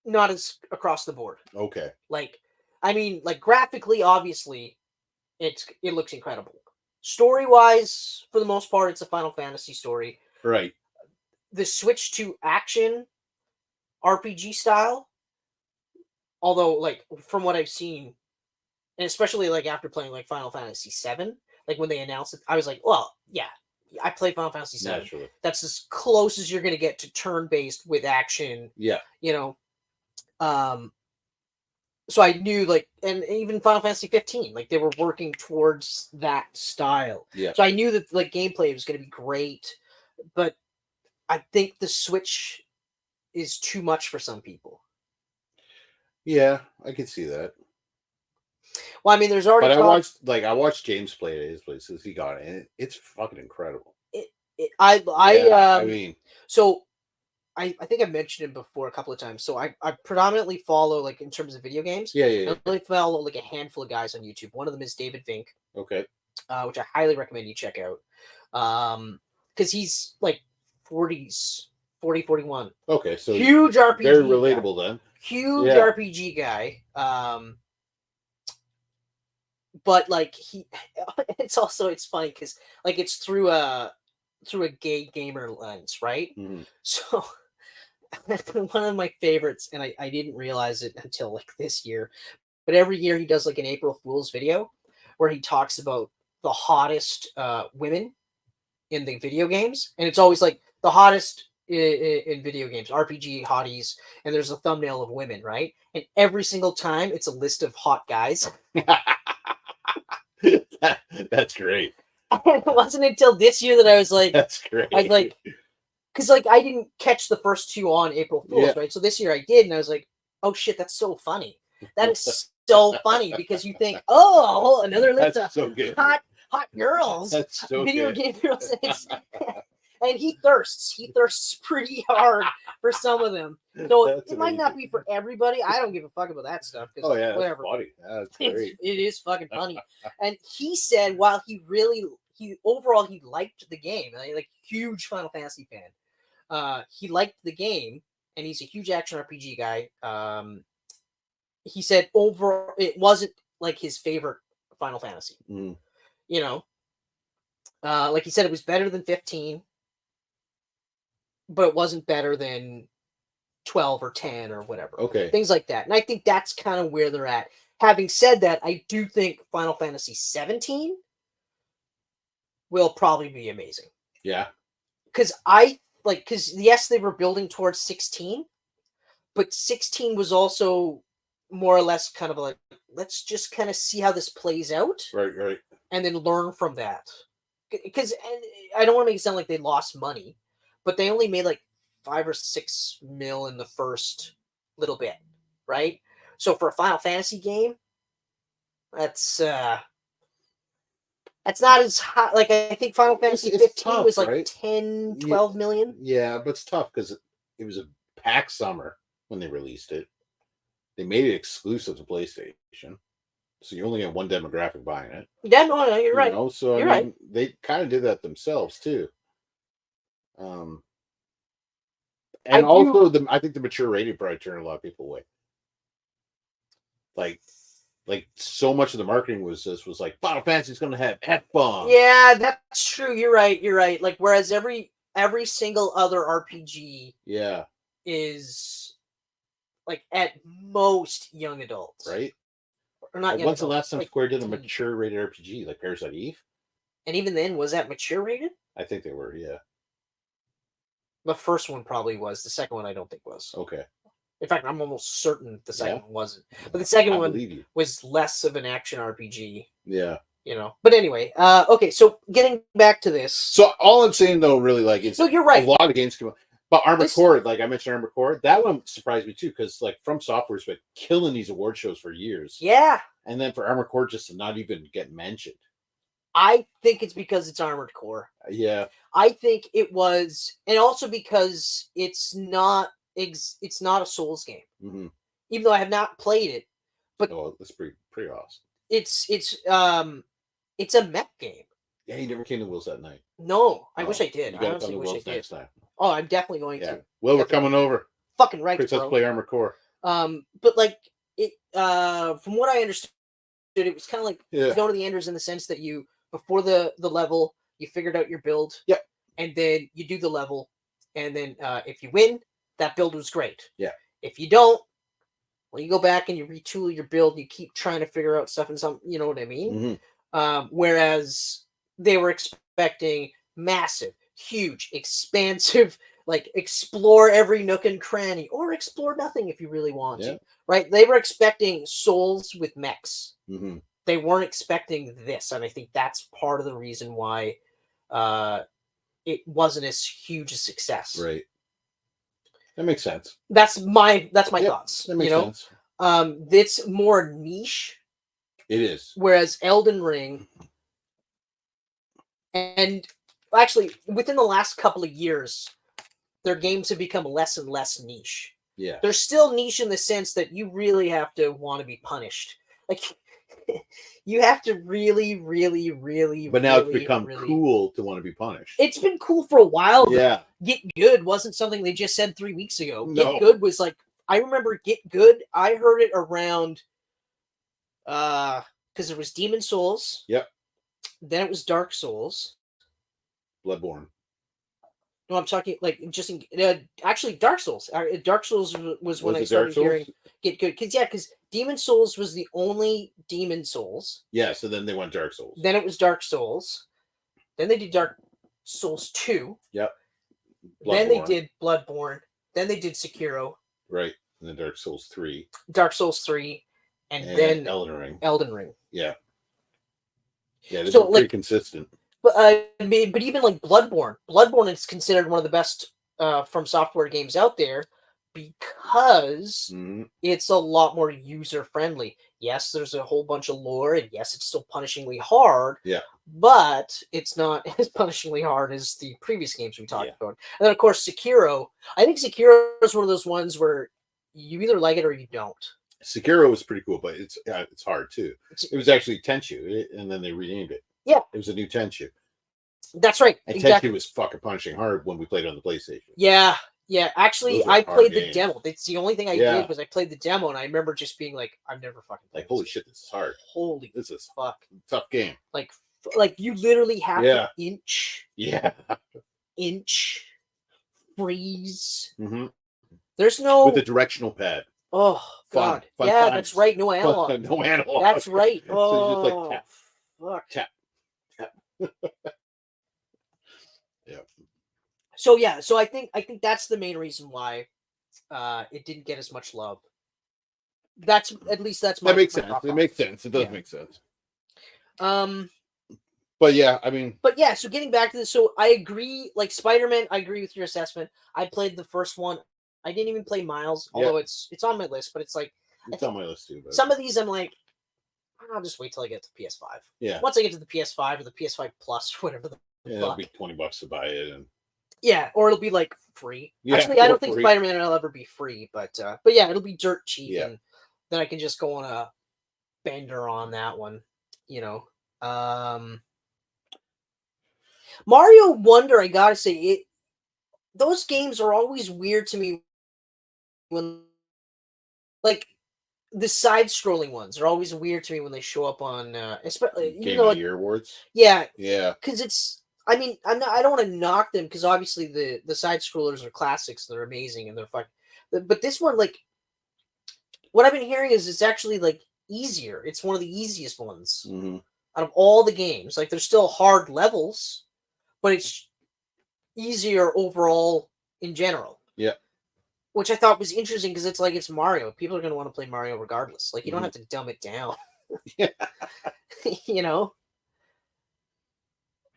Speaker 3: Not as across the board.
Speaker 2: Okay.
Speaker 3: Like, I mean, like graphically, obviously, it looks incredible. Story-wise, for the most part, it's a Final Fantasy story.
Speaker 2: Right.
Speaker 3: The switch to action RPG style, although, like, from what I've seen, and especially like after playing like Final Fantasy 7, like when they announced it, I was like, well, yeah, I played Final Fantasy 7.
Speaker 2: Naturally. That's
Speaker 3: as close as you're going to get to turn-based with action.
Speaker 2: Yeah.
Speaker 3: You know. So I knew, like, and even Final Fantasy 15, like they were working towards that style.
Speaker 2: Yeah.
Speaker 3: So I knew that like gameplay was going to be great, but I think the Switch is too much for some people.
Speaker 2: Yeah, I can see that.
Speaker 3: Well, I mean, there's already.
Speaker 2: But I watched James play it at his place since he got it, and it's fucking incredible.
Speaker 3: I mean,
Speaker 2: so
Speaker 3: I think I've mentioned him before a couple of times. So I predominantly follow, like, in terms of video games.
Speaker 2: Yeah.
Speaker 3: I really follow like a handful of guys on YouTube. One of them is David Vink,
Speaker 2: Okay.
Speaker 3: which I highly recommend you check out. Because he's like 40s, 40, 41.
Speaker 2: Okay. So
Speaker 3: Huge RPG.
Speaker 2: very
Speaker 3: guy.
Speaker 2: relatable then.
Speaker 3: Huge
Speaker 2: Yeah.
Speaker 3: RPG guy. But like it's funny because like it's through a gay gamer lens, right?
Speaker 2: Mhm.
Speaker 3: So one of my favorites, and I didn't realize it until like this year, but every year he does like an April Fool's video where he talks about the hottest women in the video games, and it's always like the hottest in video games, RPG hotties, and there's a thumbnail of women, right? And every single time it's a list of hot guys.
Speaker 2: That's great.
Speaker 3: And it wasn't until this year that I was like,
Speaker 2: That's great.
Speaker 3: I like, because like I didn't catch the first two on April Fool's, right? So this year I did, and I was like, oh shit, that's so funny. That is so funny because you think, oh, another list
Speaker 2: That's
Speaker 3: of
Speaker 2: so good.
Speaker 3: hot girls,
Speaker 2: That's so
Speaker 3: video
Speaker 2: good.
Speaker 3: game girls, and he thirsts pretty hard for some of them. So
Speaker 2: That's
Speaker 3: it might not
Speaker 2: amazing.
Speaker 3: be for everybody. I don't give a fuck about that stuff.
Speaker 2: Oh yeah,
Speaker 3: whatever.
Speaker 2: that's funny. That's
Speaker 3: It
Speaker 2: great.
Speaker 3: is fucking funny. And he said while he overall he liked the game, like huge Final Fantasy fan. He liked the game, and he's a huge action RPG guy. He said overall it wasn't like his favorite Final Fantasy.
Speaker 2: Mm.
Speaker 3: You know, like he said, it was better than 15, but it wasn't better than 12 or 10 or whatever.
Speaker 2: Okay.
Speaker 3: Things like that. And I think that's kind of where they're at. Having said that, I do think Final Fantasy 17 will probably be amazing.
Speaker 2: Yeah.
Speaker 3: Because yes, they were building towards 16, but 16 was also more or less kind of like, let's just kind of see how this plays out.
Speaker 2: Right.
Speaker 3: And then learn from that. Because I don't want to make it sound like they lost money, but they only made like 5 or 6 mil in the first little bit, right? So for a Final Fantasy game, that's not as high. Like I think Final Fantasy 15
Speaker 2: tough,
Speaker 3: was like
Speaker 2: right?
Speaker 3: 10, 12 million.
Speaker 2: Yeah, but it's tough because it was a packed summer when they released it. They made it exclusive to PlayStation, so you only get one demographic buying it.
Speaker 3: Yeah, no, you're right.
Speaker 2: So I mean, they kind of did that themselves too. And I think the mature rating probably turned a lot of people away. Like so much of the marketing was like Final Fantasy's going to have F-bombs.
Speaker 3: Yeah, that's true. You're right. Like whereas every single other RPG, is like at most young adults,
Speaker 2: right?
Speaker 3: Or not.
Speaker 2: Like, when's the last time
Speaker 3: like,
Speaker 2: Square did a mature rated RPG like Parasite Eve?
Speaker 3: And even then, was that mature rated?
Speaker 2: I think they were. Yeah.
Speaker 3: The first one probably was. The second one, I don't think was.
Speaker 2: Okay.
Speaker 3: In fact, I'm almost certain the second one wasn't. But the second one was less of an action RPG.
Speaker 2: Yeah.
Speaker 3: But anyway, okay. So getting back to this.
Speaker 2: So all I'm saying though, really, like, it's
Speaker 3: you're right.
Speaker 2: A lot of games come out. But Armored Core, like I mentioned, Armored Core, that one surprised me too, because like From Software's been killing these award shows for years.
Speaker 3: Yeah.
Speaker 2: And then for Armored Core just to not even get mentioned.
Speaker 3: I think it's because it's Armored Core.
Speaker 2: Yeah.
Speaker 3: I think it was, and also because it's not a Souls game.
Speaker 2: Mm-hmm.
Speaker 3: Even though I have not played it, but
Speaker 2: that's pretty awesome.
Speaker 3: It's a mech game.
Speaker 2: Yeah, you never came to Will's that night.
Speaker 3: No, I wish I did.
Speaker 2: You
Speaker 3: I honestly wish I did.
Speaker 2: next time.
Speaker 3: Oh, I'm definitely going to.
Speaker 2: Well, we're coming over.
Speaker 3: Fucking right,
Speaker 2: Chris, let's play Armored Core.
Speaker 3: But like it, from what I understood, it was kind of like Zone of the Enders in the sense that you before the level you figured out your build.
Speaker 2: Yep.
Speaker 3: And then you do the level, and then if you win, that build was great.
Speaker 2: Yeah.
Speaker 3: If you don't, well, you go back and you retool your build, and you keep trying to figure out stuff and some, you know what I mean?
Speaker 2: Mm-hmm.
Speaker 3: Whereas they were expecting massive, huge, expansive, like explore every nook and cranny, or explore nothing if you really want to. Right? They were expecting Souls with mechs.
Speaker 2: Mm-hmm.
Speaker 3: They weren't expecting this, and I think that's part of the reason why it wasn't as huge a success.
Speaker 2: Right. That makes sense.
Speaker 3: That's my thoughts.
Speaker 2: That makes sense.
Speaker 3: It's more niche.
Speaker 2: It is.
Speaker 3: Whereas Elden Ring, and actually within the last couple of years, their games have become less and less niche.
Speaker 2: Yeah.
Speaker 3: They're still niche in the sense that you really have to want to be punished. Like, you have to really, really, really,
Speaker 2: But now
Speaker 3: really,
Speaker 2: it's become
Speaker 3: really...
Speaker 2: cool to want to be punished.
Speaker 3: It's been cool for a while.
Speaker 2: Yeah.
Speaker 3: Get Good wasn't something they just said 3 weeks ago.
Speaker 2: No.
Speaker 3: Get Good was like, I remember Get Good. I heard it around, because there was Demon Souls.
Speaker 2: Yep.
Speaker 3: Then it was Dark Souls.
Speaker 2: Bloodborne.
Speaker 3: No, I'm talking like just actually Dark Souls. Dark Souls was when I
Speaker 2: it Dark
Speaker 3: started
Speaker 2: Souls?
Speaker 3: hearing Get Good. Because Demon Souls was the only Demon Souls.
Speaker 2: Yeah, so then they went Dark Souls.
Speaker 3: Then it was Dark Souls. Then they did Dark Souls 2.
Speaker 2: Yep.
Speaker 3: Then they
Speaker 2: Bloodborne.
Speaker 3: did Bloodborne. Then they did Sekiro.
Speaker 2: Right. And then Dark Souls 3.
Speaker 3: Dark Souls 3. And then
Speaker 2: Elden Ring.
Speaker 3: Elden Ring.
Speaker 2: Yeah. Yeah, this
Speaker 3: So,
Speaker 2: is pretty
Speaker 3: like,
Speaker 2: consistent.
Speaker 3: But I mean, but even like Bloodborne is considered one of the best From Software games out there because it's a lot more user friendly. Yes, there's a whole bunch of lore, and yes, it's still punishingly hard.
Speaker 2: Yeah.
Speaker 3: But it's not as punishingly hard as the previous games we talked about. And then of course Sekiro. I think Sekiro is one of those ones where you either like it or you don't.
Speaker 2: Sekiro was pretty cool, but it's hard too. It was actually Tenchu, and then they renamed it.
Speaker 3: Yeah.
Speaker 2: It was a new Tenchu.
Speaker 3: That's right.
Speaker 2: And
Speaker 3: exactly.
Speaker 2: Tenchu was fucking punishing hard when we played it on the PlayStation.
Speaker 3: Yeah. Yeah. Actually, I played the demo. It's the only thing I did was I played the demo, and I remember just being like, I've never fucking played
Speaker 2: like, holy shit, this is hard.
Speaker 3: Holy
Speaker 2: this is
Speaker 3: fuck.
Speaker 2: Tough game.
Speaker 3: Like you literally have to inch, freeze.
Speaker 2: Mm-hmm.
Speaker 3: There's no
Speaker 2: with a directional pad.
Speaker 3: Oh God!
Speaker 2: Fun
Speaker 3: yeah,
Speaker 2: times.
Speaker 3: That's right. No analog.
Speaker 2: No analog.
Speaker 3: That's right. Oh,
Speaker 2: so just like tap,
Speaker 3: fuck.
Speaker 2: tap. Yeah.
Speaker 3: So I think that's the main reason why it didn't get as much love. That's at least that's my.
Speaker 2: That makes sense. It makes sense. It does make sense. But yeah, I mean.
Speaker 3: But yeah, so getting back to this, so I agree. Like Spider-Man, I agree with your assessment. I played the first one. I didn't even play Miles, although it's on my list. But it's like
Speaker 2: it's on my list too. But...
Speaker 3: some of these, I'm like, I'll just wait till I get to PS5.
Speaker 2: Yeah.
Speaker 3: Once I get to the PS5 or the PS5 Plus, or whatever
Speaker 2: it'll be $20 to buy it, and
Speaker 3: or it'll be like free.
Speaker 2: Yeah,
Speaker 3: actually, I don't think Spider-Man will ever be free, but yeah, it'll be dirt cheap, and then I can just go on a bender on that one. You know, Mario Wonder. I gotta say it. Those games are always weird to me. When, like, the side-scrolling ones are always weird to me when they show up on, especially
Speaker 2: Game of the Year awards.
Speaker 3: Yeah,
Speaker 2: because
Speaker 3: it's. I mean, I don't want to knock them because obviously the side-scrollers are classics. They're amazing and they're fun. But this one, like, what I've been hearing is it's actually like easier. It's one of the easiest ones out of all the games. Like, there's still hard levels, but it's easier overall in general.
Speaker 2: Yeah.
Speaker 3: Which I thought was interesting because it's like it's Mario. People are going to want to play Mario regardless. Like, you don't have to dumb it down. You know?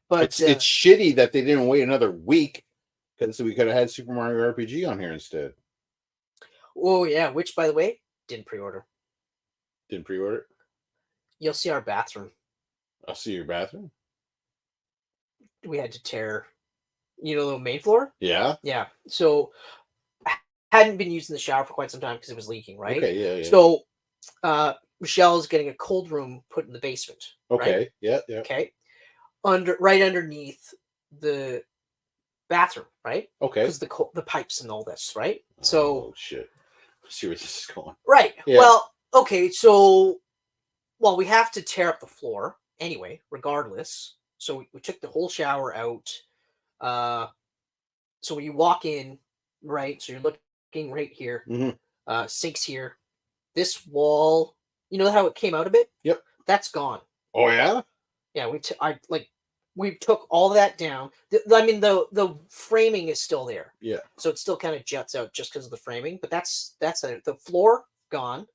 Speaker 3: But
Speaker 2: it's shitty that they didn't wait another week because we could have had Super Mario RPG on here instead.
Speaker 3: Oh, yeah. Which, by the way, didn't pre-order.
Speaker 2: Didn't pre-order?
Speaker 3: You'll see our bathroom.
Speaker 2: I'll see your bathroom?
Speaker 3: We had to tear, the main floor?
Speaker 2: Yeah?
Speaker 3: Yeah. So... hadn't been using the shower for quite some time because it was leaking, right?
Speaker 2: Okay, yeah.
Speaker 3: So Michelle's getting a cold room put in the basement.
Speaker 2: Okay,
Speaker 3: right?
Speaker 2: yeah.
Speaker 3: Okay. Right underneath the bathroom, right?
Speaker 2: Okay.
Speaker 3: Because the pipes and all this, right? So
Speaker 2: oh shit. Let's see where this is going.
Speaker 3: Right.
Speaker 2: Yeah.
Speaker 3: Well, okay, so we have to tear up the floor anyway, regardless. So we took the whole shower out. So when you walk in, right, so you're looking right here, sinks here. This wall, you know how it came out a bit?
Speaker 2: Yep.
Speaker 3: That's gone.
Speaker 2: Oh yeah?
Speaker 3: Yeah, we took all that down. The framing is still there.
Speaker 2: Yeah.
Speaker 3: So it still kind of juts out just because of the framing, but that's it. The floor gone.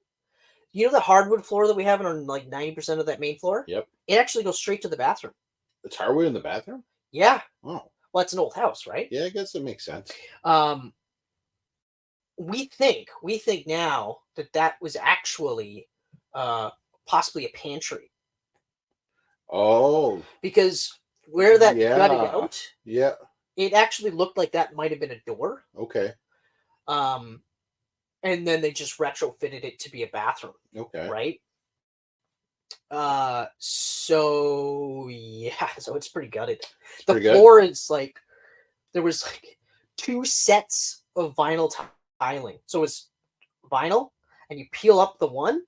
Speaker 3: You know the hardwood floor that we have on like 90% of that main floor?
Speaker 2: Yep.
Speaker 3: It actually goes straight to the bathroom.
Speaker 2: It's hardwood in the bathroom?
Speaker 3: Yeah.
Speaker 2: Oh.
Speaker 3: Well, it's an old house, right?
Speaker 2: Yeah, I guess it makes sense.
Speaker 3: We think now that was actually possibly a pantry.
Speaker 2: Oh.
Speaker 3: Because where that gutted out, It actually looked like that might have been a door.
Speaker 2: Okay.
Speaker 3: And then they just retrofitted it to be a bathroom.
Speaker 2: Okay.
Speaker 3: Right. So yeah, so it's pretty gutted. The floor is like, there was like 2 sets of vinyl tiling. So it's vinyl, and you peel up the one,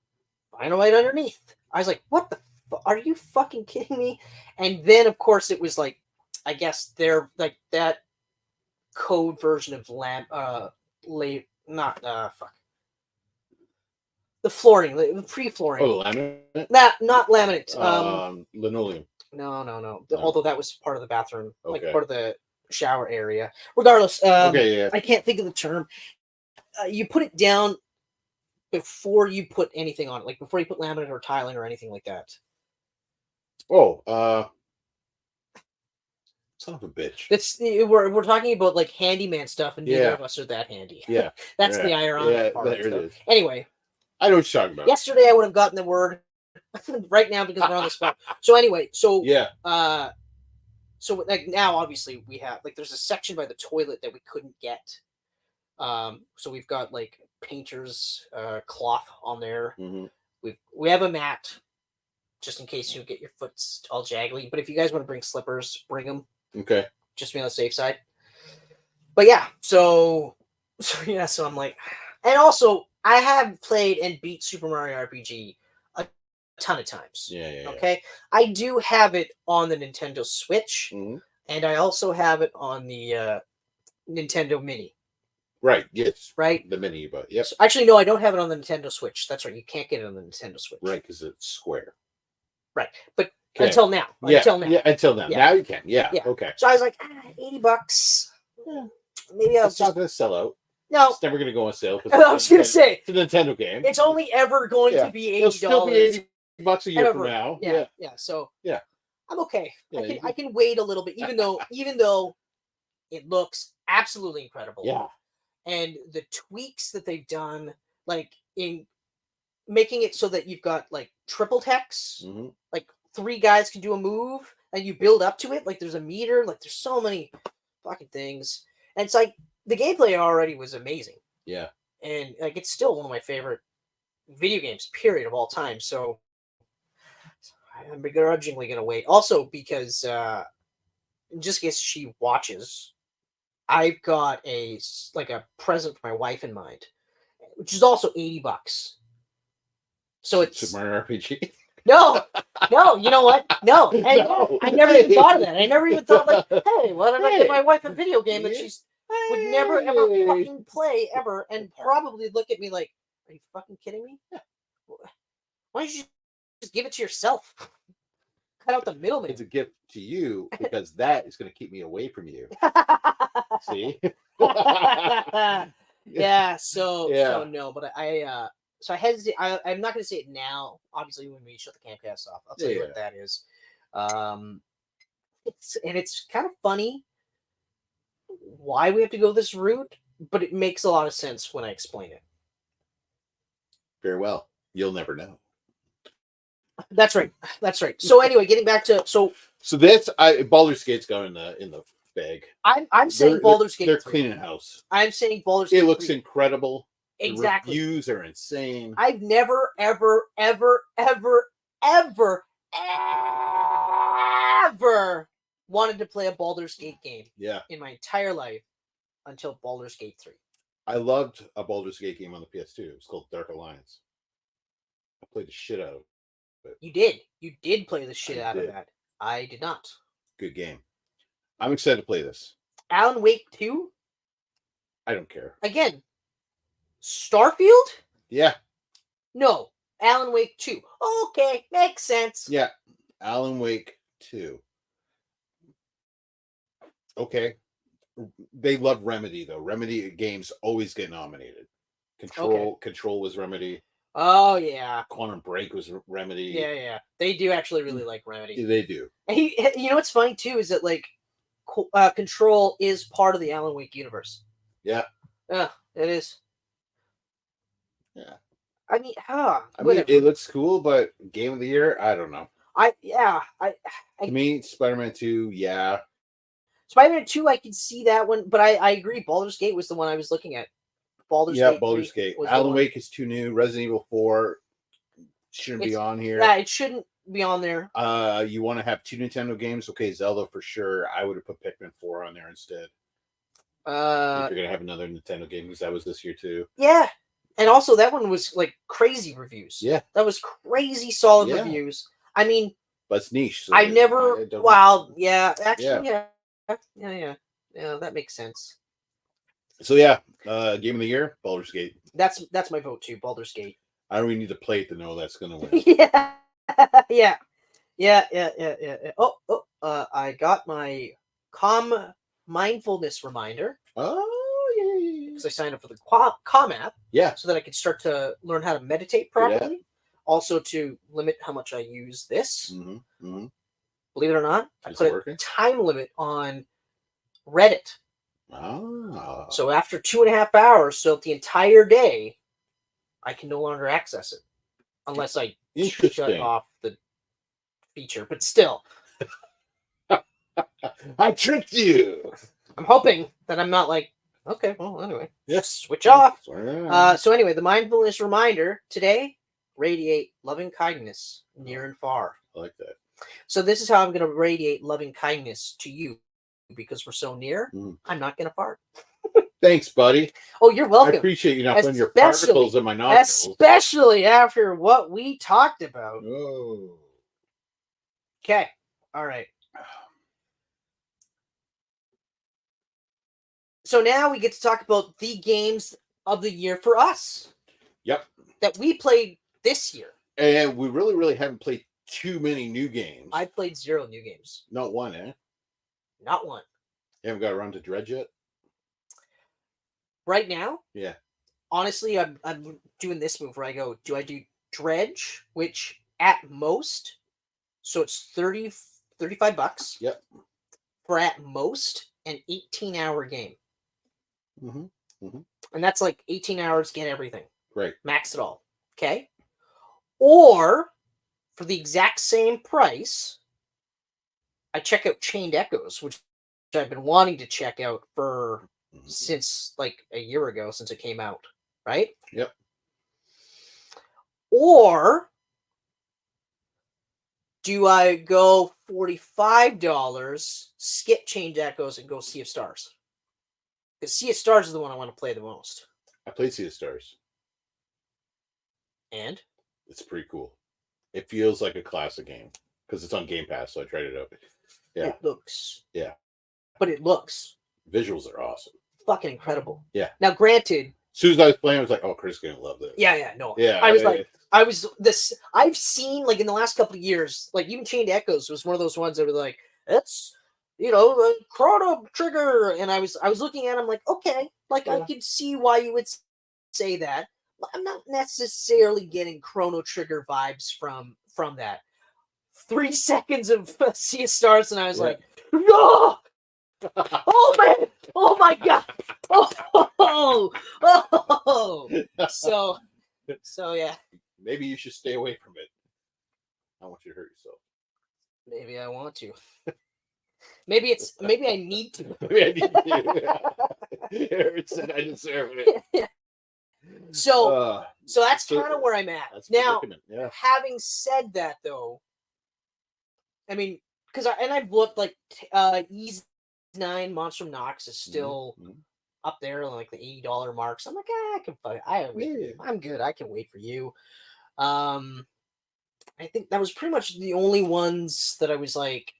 Speaker 3: vinyl right underneath. I was like, what the are you fucking kidding me? And then of course it was like, I guess they're like that code version of the flooring, the pre-flooring.
Speaker 2: Oh, laminate?
Speaker 3: Not laminate.
Speaker 2: Linoleum.
Speaker 3: No. Although that was part of the bathroom,
Speaker 2: Okay.
Speaker 3: like part of the shower area. Regardless,
Speaker 2: Okay, yeah.
Speaker 3: I can't think of the term. You put it down before you put anything on it, like before you put laminate or tiling or anything like that.
Speaker 2: Oh, son of a bitch.
Speaker 3: We're talking about like handyman stuff, and neither of us are that handy.
Speaker 2: Yeah.
Speaker 3: That's the ironic part.
Speaker 2: There it is.
Speaker 3: Anyway.
Speaker 2: I know what you're talking about.
Speaker 3: Yesterday I would have gotten the word right now because we're on the spot. So anyway, so like now obviously we have like there's a section by the toilet that we couldn't get. So we've got like painter's cloth on there.
Speaker 2: Mm-hmm.
Speaker 3: We have a mat just in case you get your foot all jaggly. But if you guys want to bring slippers, bring them.
Speaker 2: Okay.
Speaker 3: Just be on the safe side. But yeah, so I'm like, and also I have played and beat Super Mario RPG a ton of times.
Speaker 2: Yeah.
Speaker 3: Okay. I do have it on the Nintendo Switch, and I also have it on the Nintendo Mini.
Speaker 2: Right. Yes.
Speaker 3: Right.
Speaker 2: The Mini, but yes.
Speaker 3: So, actually, no, I don't have it on the Nintendo Switch. That's right. You can't get it on the Nintendo Switch.
Speaker 2: Right, because it's square.
Speaker 3: Right. But until now.
Speaker 2: Yeah, until now.
Speaker 3: Yeah.
Speaker 2: Now you can. Yeah. Okay.
Speaker 3: So I was like, $80. Maybe I'll
Speaker 2: It's not going to sell out.
Speaker 3: No.
Speaker 2: It's never going to go on sale.
Speaker 3: I was going to say.
Speaker 2: It's a Nintendo game.
Speaker 3: It's only ever going to be $80.
Speaker 2: It'll still be $80 a year from now.
Speaker 3: Yeah. So
Speaker 2: yeah.
Speaker 3: I'm okay.
Speaker 2: Yeah,
Speaker 3: I can wait a little bit, even though it looks absolutely incredible.
Speaker 2: Yeah.
Speaker 3: And the tweaks that they've done, like in making it so that you've got like triple text, like 3 guys can do a move and you build up to it. Like there's a meter, like there's so many fucking things. And it's like the gameplay already was amazing.
Speaker 2: Yeah.
Speaker 3: And like it's still one of my favorite video games, period, of all time. So I'm begrudgingly going to wait. Also because just in case she watches, I've got a present for my wife in mind, which is also $80. So it's
Speaker 2: Super Mario RPG.
Speaker 3: No, you know what? No, and I never even thought of that. I never even thought like, hey, why don't I get my wife a video game that she's would never ever fucking play ever, and probably look at me like, are you fucking kidding me? Why don't you just give it to yourself? Cut out the middleman.
Speaker 2: It's a gift to you because that is going to keep me away from you. See?
Speaker 3: Yeah. So no, but so I hesitate. I'm not going to say it now. Obviously, when we shut the Camcast off, I'll tell you what that is. It's kind of funny why we have to go this route, but it makes a lot of sense when I explain it.
Speaker 2: Very well. You'll never know.
Speaker 3: That's right. So anyway, getting back to so
Speaker 2: this Baldur's Gate's going in the bag.
Speaker 3: I'm saying Baldur's Gate.
Speaker 2: They're cleaning house.
Speaker 3: I'm saying Baldur's Gate.
Speaker 2: It looks incredible.
Speaker 3: Exactly.
Speaker 2: The reviews are insane.
Speaker 3: I've never, ever wanted to play a Baldur's Gate game.
Speaker 2: Yeah.
Speaker 3: In my entire life until Baldur's Gate 3.
Speaker 2: I loved a Baldur's Gate game on the PS2. It was called Dark Alliance. I played the shit out of it.
Speaker 3: You did. You did play the shit out of that. I did not.
Speaker 2: Good game. I'm excited to play this.
Speaker 3: Alan Wake 2?
Speaker 2: I don't care.
Speaker 3: Again, Starfield?
Speaker 2: Yeah.
Speaker 3: No. Alan Wake 2. Okay, makes sense.
Speaker 2: Yeah. Alan Wake 2. Okay. They love Remedy, though. Remedy games always get nominated. Control was Remedy.
Speaker 3: Oh, yeah.
Speaker 2: Quantum Break was Remedy.
Speaker 3: Yeah. They do actually really like Remedy.
Speaker 2: They do.
Speaker 3: And you know what's funny, too, is that, like, Control is part of the Alan Wake universe.
Speaker 2: Yeah.
Speaker 3: Yeah, it is.
Speaker 2: Yeah.
Speaker 3: I mean,
Speaker 2: it looks cool, but Game of the Year, I don't know.
Speaker 3: To
Speaker 2: me, Spider-Man 2, yeah.
Speaker 3: Spider-Man 2, I can see that one, but I agree. Baldur's Gate was the one I was looking at. Baldur's Gate.
Speaker 2: Baldur's Gate.
Speaker 3: was the
Speaker 2: Alan
Speaker 3: one.
Speaker 2: Wake is too new. Resident Evil 4 shouldn't be
Speaker 3: It's-
Speaker 2: on here.
Speaker 3: Yeah, it shouldn't be on there.
Speaker 2: You want to have 2 Nintendo games? Okay, Zelda for sure. I would have put Pikmin 4 on there instead. If you're gonna have another Nintendo game, because that was this year too.
Speaker 3: Yeah, and also that one was like crazy reviews.
Speaker 2: Yeah,
Speaker 3: that was crazy solid
Speaker 2: Yeah.
Speaker 3: reviews. I mean,
Speaker 2: but it's niche. So
Speaker 3: I've never.
Speaker 2: don't-
Speaker 3: Wow. Yeah. Actually. Yeah. That makes sense.
Speaker 2: So yeah, game of the year, Baldur's Gate.
Speaker 3: That's my vote too. Baldur's Gate.
Speaker 2: I don't even need to play it to know that's gonna win.
Speaker 3: Yeah. Oh. I got my mindfulness reminder
Speaker 2: Oh yeah.
Speaker 3: because I signed up for the Calm app.
Speaker 2: Yeah.
Speaker 3: So that I could start to learn how to meditate properly. Also to limit how much I use this.
Speaker 2: Mm-hmm.
Speaker 3: Believe it or not, I
Speaker 2: Is
Speaker 3: put
Speaker 2: it
Speaker 3: a
Speaker 2: working?
Speaker 3: time limit on Reddit.
Speaker 2: Ah.
Speaker 3: So after 2.5 hours, so the entire day, I can no longer access it unless I shut
Speaker 2: Interesting.
Speaker 3: off the feature. But still,
Speaker 2: I tricked you.
Speaker 3: I'm hoping that I'm not like, okay, well, anyway,
Speaker 2: Yes.
Speaker 3: switch off.
Speaker 2: Yeah.
Speaker 3: So anyway, the mindfulness reminder today: radiate loving kindness near and far.
Speaker 2: I like that.
Speaker 3: So this is how I'm going to radiate loving kindness to you because we're so near.
Speaker 2: Mm.
Speaker 3: I'm not going to fart.
Speaker 2: Thanks, buddy.
Speaker 3: Oh, you're
Speaker 2: I
Speaker 3: welcome.
Speaker 2: appreciate you not putting your
Speaker 3: Especially-
Speaker 2: particles in my nostrils.
Speaker 3: Especially after what we talked about.
Speaker 2: Oh.
Speaker 3: Okay. All right. So now we get to talk about the games of the year for us
Speaker 2: Yep.
Speaker 3: that we played this year.
Speaker 2: And we really haven't played too many new games.
Speaker 3: I played 0 new games.
Speaker 2: Not one, eh?
Speaker 3: Not one.
Speaker 2: You haven't got around to Dredge yet?
Speaker 3: Right now,
Speaker 2: Yeah.
Speaker 3: honestly, I'm doing this move where I go, do I do Dredge, which at most, so it's $35
Speaker 2: Yep.
Speaker 3: for at most an 18-hour game.
Speaker 2: Mm-hmm.
Speaker 3: And that's like 18 hours, get everything.
Speaker 2: Right.
Speaker 3: Max it all. Okay. Or for the exact same price, I check out Chained Echoes, which I've been wanting to check out for since like a year ago, since it came out. Right?
Speaker 2: Yep.
Speaker 3: Or do I go $45, skip Chained Echoes, and go Sea of Stars? Because Sea of Stars is the one I want to play the most.
Speaker 2: I played Sea of Stars.
Speaker 3: And?
Speaker 2: It's pretty cool. It feels like a classic game because it's on Game Pass, so I tried it out. Yeah.
Speaker 3: It looks.
Speaker 2: Yeah.
Speaker 3: But it looks
Speaker 2: Visuals are awesome.
Speaker 3: fucking incredible.
Speaker 2: Yeah.
Speaker 3: Now, granted.
Speaker 2: As soon as I was playing, I was like, "Oh, Chris is gonna love this."
Speaker 3: Yeah, no.
Speaker 2: Yeah.
Speaker 3: I've seen like in the last couple of years, like even Chained Echoes was one of those ones that were like, it's the Chrono Trigger, and I was looking at them like, okay, like I could see why you would say that. But I'm not necessarily getting Chrono Trigger vibes from that. 3 seconds of Sea of Stars, and I was like, no! Oh man! Oh my god! Oh! So yeah.
Speaker 2: Maybe you should stay away from it. I don't want you to hurt yourself.
Speaker 3: Maybe I want to. Maybe I need to.
Speaker 2: Maybe I need to. Eric said I deserve it.
Speaker 3: So that's
Speaker 2: so-
Speaker 3: kind of where I'm at
Speaker 2: That's
Speaker 3: now.
Speaker 2: yeah.
Speaker 3: Having said that, though, I mean, because I've looked like Ease 9 Monster Nox is still up there, like the $80 mark. So I'm like, I can fight. I'm good. I can wait for you. I think that was pretty much the only ones that I was like,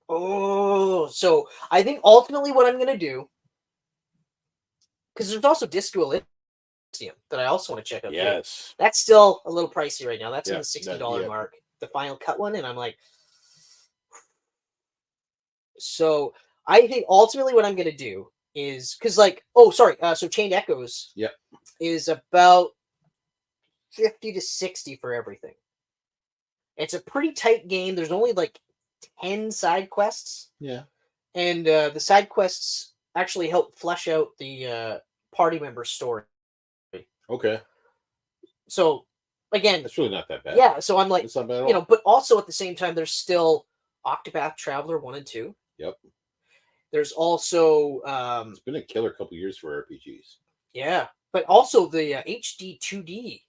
Speaker 3: oh. So I think ultimately what I'm gonna do, because there's also Disco Elysium that I also want to check out.
Speaker 2: Yes.
Speaker 3: Too. That's still a little pricey right now. That's in the $60
Speaker 2: yeah.
Speaker 3: mark, the Final Cut one, and I'm like, so I think ultimately what I'm gonna do is because so Chained Echoes is about 50 to 60 for everything. It's a pretty tight game. There's only like 10 side quests.
Speaker 2: Yeah.
Speaker 3: And the side quests actually help flesh out the party member story.
Speaker 2: Okay.
Speaker 3: So again,
Speaker 2: That's really not that bad.
Speaker 3: yeah. So I'm like,
Speaker 2: It's not bad at all.
Speaker 3: but also at the same time, there's still Octopath Traveler 1 and 2.
Speaker 2: Yep.
Speaker 3: There's also
Speaker 2: It's been a killer couple years for RPGs.
Speaker 3: yeah, but also the HD 2D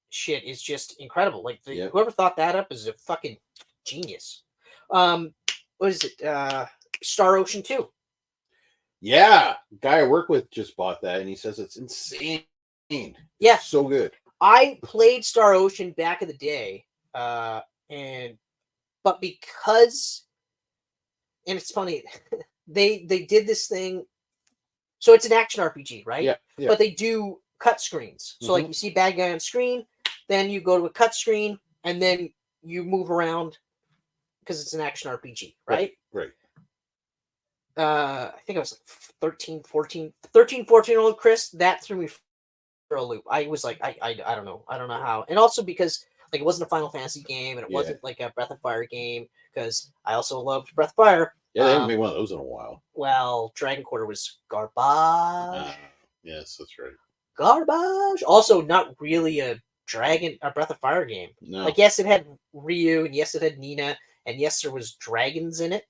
Speaker 3: shit is just incredible. Like whoever thought that up is a fucking genius. What is it? Star Ocean 2.
Speaker 2: Yeah, guy I work with just bought that, and he says it's insane.
Speaker 3: Yeah,
Speaker 2: It's so good.
Speaker 3: I played Star Ocean back in the day, but because, and it's funny, they did this thing. So it's an action RPG, right?
Speaker 2: Yeah.
Speaker 3: But they do cut screens. So like you see bad guy on screen, then you go to a cut screen, and then you move around because it's an action RPG, right?
Speaker 2: Right.
Speaker 3: I think I was like 13-14-year-old Chris. That threw me for a loop. I was like, I don't know how. And also because like it wasn't a Final Fantasy game, and it wasn't like a Breath of Fire game, because I also loved Breath of Fire.
Speaker 2: Yeah, they haven't made one of those in a while.
Speaker 3: Well, Dragon Quarter was garbage.
Speaker 2: Yes, that's right.
Speaker 3: Garbage. Also, not really a Breath of Fire game.
Speaker 2: No.
Speaker 3: Like, yes, it had Ryu, and yes, it had Nina, and yes, there was dragons in it.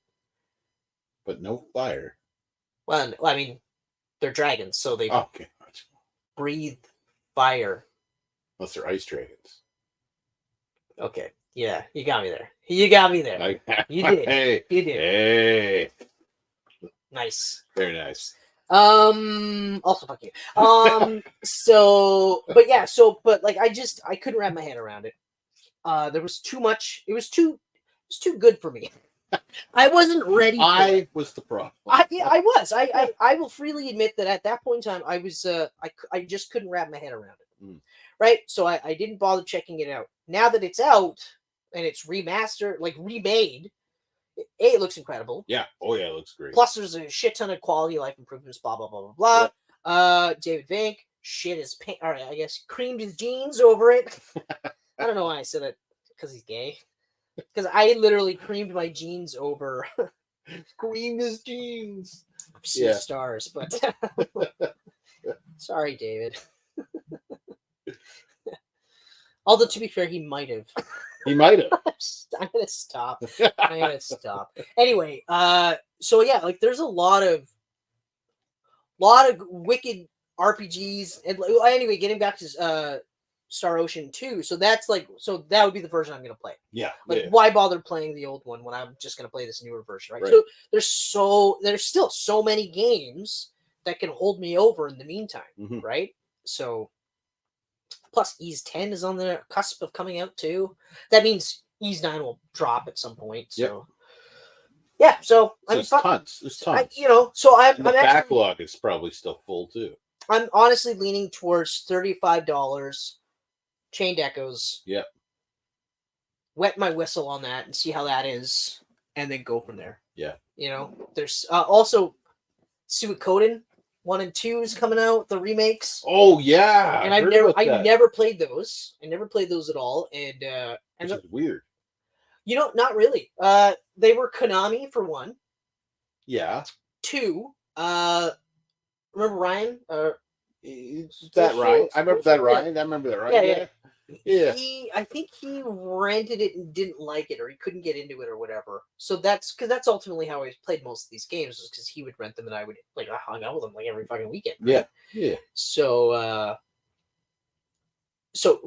Speaker 2: But no fire.
Speaker 3: Well, I mean, they're dragons, so they breathe fire.
Speaker 2: Unless they're ice dragons.
Speaker 3: Okay. Yeah, you got me there. You got me there. You did.
Speaker 2: Hey.
Speaker 3: You did.
Speaker 2: Hey.
Speaker 3: Nice.
Speaker 2: Very nice.
Speaker 3: Also fuck you. But like I couldn't wrap my head around it. There was too much. It was too good for me. I wasn't ready.
Speaker 2: I was the problem.
Speaker 3: I was. I will freely admit that at that point in time, I was. I just couldn't wrap my head around it. Right. So I didn't bother checking it out. Now that it's out and it's remastered, like remade, it looks incredible.
Speaker 2: Yeah. Oh yeah, it looks great.
Speaker 3: Plus, there's a shit ton of quality life improvements. Blah blah blah blah blah. Yeah. David Vink shit his paint. All right, I guess creamed his jeans over it. I don't know why I said it because he's gay. Because I literally creamed my jeans over.
Speaker 2: Creamed his jeans.
Speaker 3: See stars, but sorry, David. Although to be fair, he might have.
Speaker 2: He might have.
Speaker 3: I'm gonna stop. Anyway, so yeah, like there's a lot of wicked RPGs, and anyway, getting back to Star Ocean 2. So that's like, so that would be the version I'm going to play.
Speaker 2: Yeah.
Speaker 3: Like, why bother playing the old one when I'm just going to play this newer version, right? So there's still so many games that can hold me over in the meantime, right? So, plus Ys 10 is on the cusp of coming out too. That means Ys 9 will drop at some point. So, yeah. So
Speaker 2: there's tons. There's tons.
Speaker 3: So I'm
Speaker 2: the backlog is probably still full too.
Speaker 3: I'm honestly leaning towards $35. Chained Echoes.
Speaker 2: Yep.
Speaker 3: Wet my whistle on that and see how that is, and then go from there.
Speaker 2: Yeah.
Speaker 3: There's also Suikoden 1 and 2 is coming out, the remakes.
Speaker 2: Oh yeah.
Speaker 3: And I never played those. I never played those at all. And
Speaker 2: which is weird.
Speaker 3: Not really. They were Konami for 1.
Speaker 2: Yeah.
Speaker 3: 2. Remember Ryan?
Speaker 2: Is that Ryan? I remember that Ryan. I remember that Ryan. Yeah.
Speaker 3: I think he rented it and didn't like it, or he couldn't get into it, or whatever. So that's ultimately how I played most of these games, was because he would rent them and I would I hung out with him like every fucking weekend. Right?
Speaker 2: Yeah.
Speaker 3: So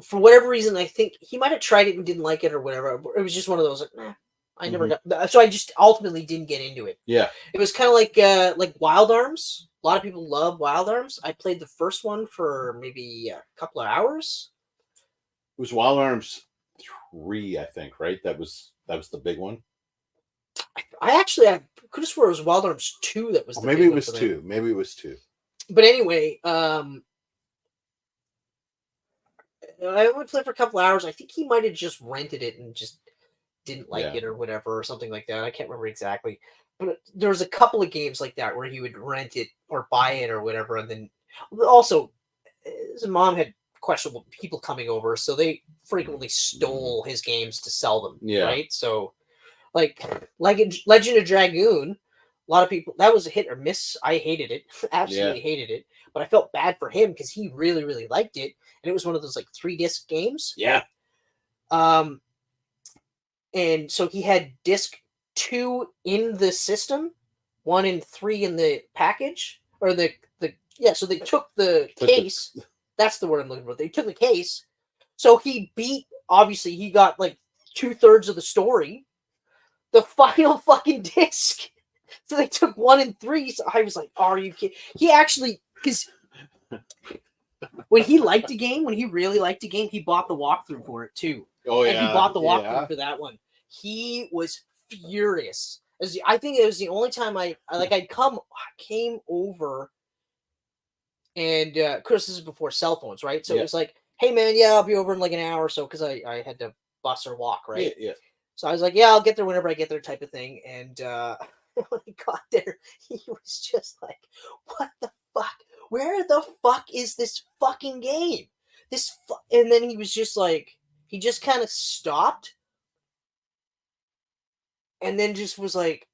Speaker 3: for whatever reason, I think he might have tried it and didn't like it or whatever. It was just one of those I never got. So I just ultimately didn't get into it.
Speaker 2: Yeah.
Speaker 3: It was kind of like Wild Arms. A lot of people love Wild Arms. I played the first one for maybe a couple of hours.
Speaker 2: It was Wild Arms 3, I think, right? That was the big one.
Speaker 3: I could have swore it was Wild Arms 2 that was the
Speaker 2: maybe it was 2. Maybe it was 2.
Speaker 3: But anyway, I would play for a couple of hours. I think he might have just rented it and just didn't like it or whatever, or something like that. I can't remember exactly. But there was a couple of games like that where he would rent it or buy it or whatever. And then also his mom had questionable people coming over, so they frequently stole his games to sell them. Yeah. Right. So like Legend of Dragoon, a lot of people, that was a hit or miss. I hated it. Absolutely hated it. But I felt bad for him because he really, really liked it. And it was one of those like 3-disc games.
Speaker 2: Yeah.
Speaker 3: And so he had disc 2 in the system 1 and 3 in the package, or the yeah. So they took the case. That's the word I'm looking for. They took the case. So he beat. Obviously, he got like 2/3 of the story. The final fucking disc. So they took 1 and 3. So I was like, "Are you kidding?" He actually, because when he liked a game, when he really liked a game, he bought the walkthrough for it too.
Speaker 2: Oh yeah,
Speaker 3: and he bought the walkthrough for that one. He was furious. I think it was the only time I came over, and Chris, this is before cell phones, right? So it was like, hey man, yeah, I'll be over in like an hour or so, because I had to bus or walk, right?
Speaker 2: Yeah.
Speaker 3: So I was like, yeah, I'll get there whenever I get there, type of thing. And when I got there, he was just like, what the fuck? Where the fuck is this fucking game? And then he was just like, he just kind of stopped, and then just was like,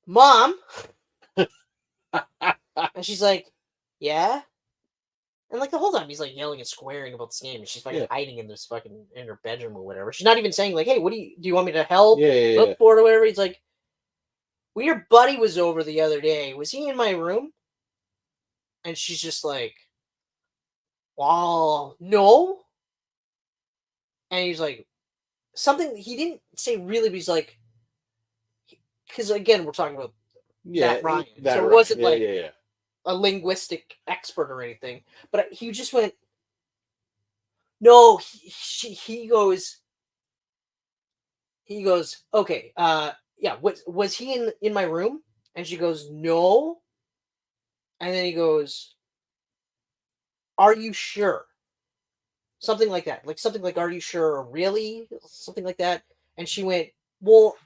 Speaker 3: Mom. And she's like, yeah. And like the whole time he's like yelling and swearing about this game, and she's fucking hiding in her bedroom or whatever. She's not even saying like, hey, do you want me to help? Look for it or whatever. He's like, well, your buddy was over the other day. Was he in my room? And she's just like, well, no. And he's like, something he didn't say really, but he's like, because again, we're talking about that Ryan. So it wasn't like a linguistic expert or anything, but he just went, no. He goes, okay, yeah. Was he in my room? And she goes, no. And then he goes, are you sure? Something like that, are you sure? Really? Something like that. And she went, well,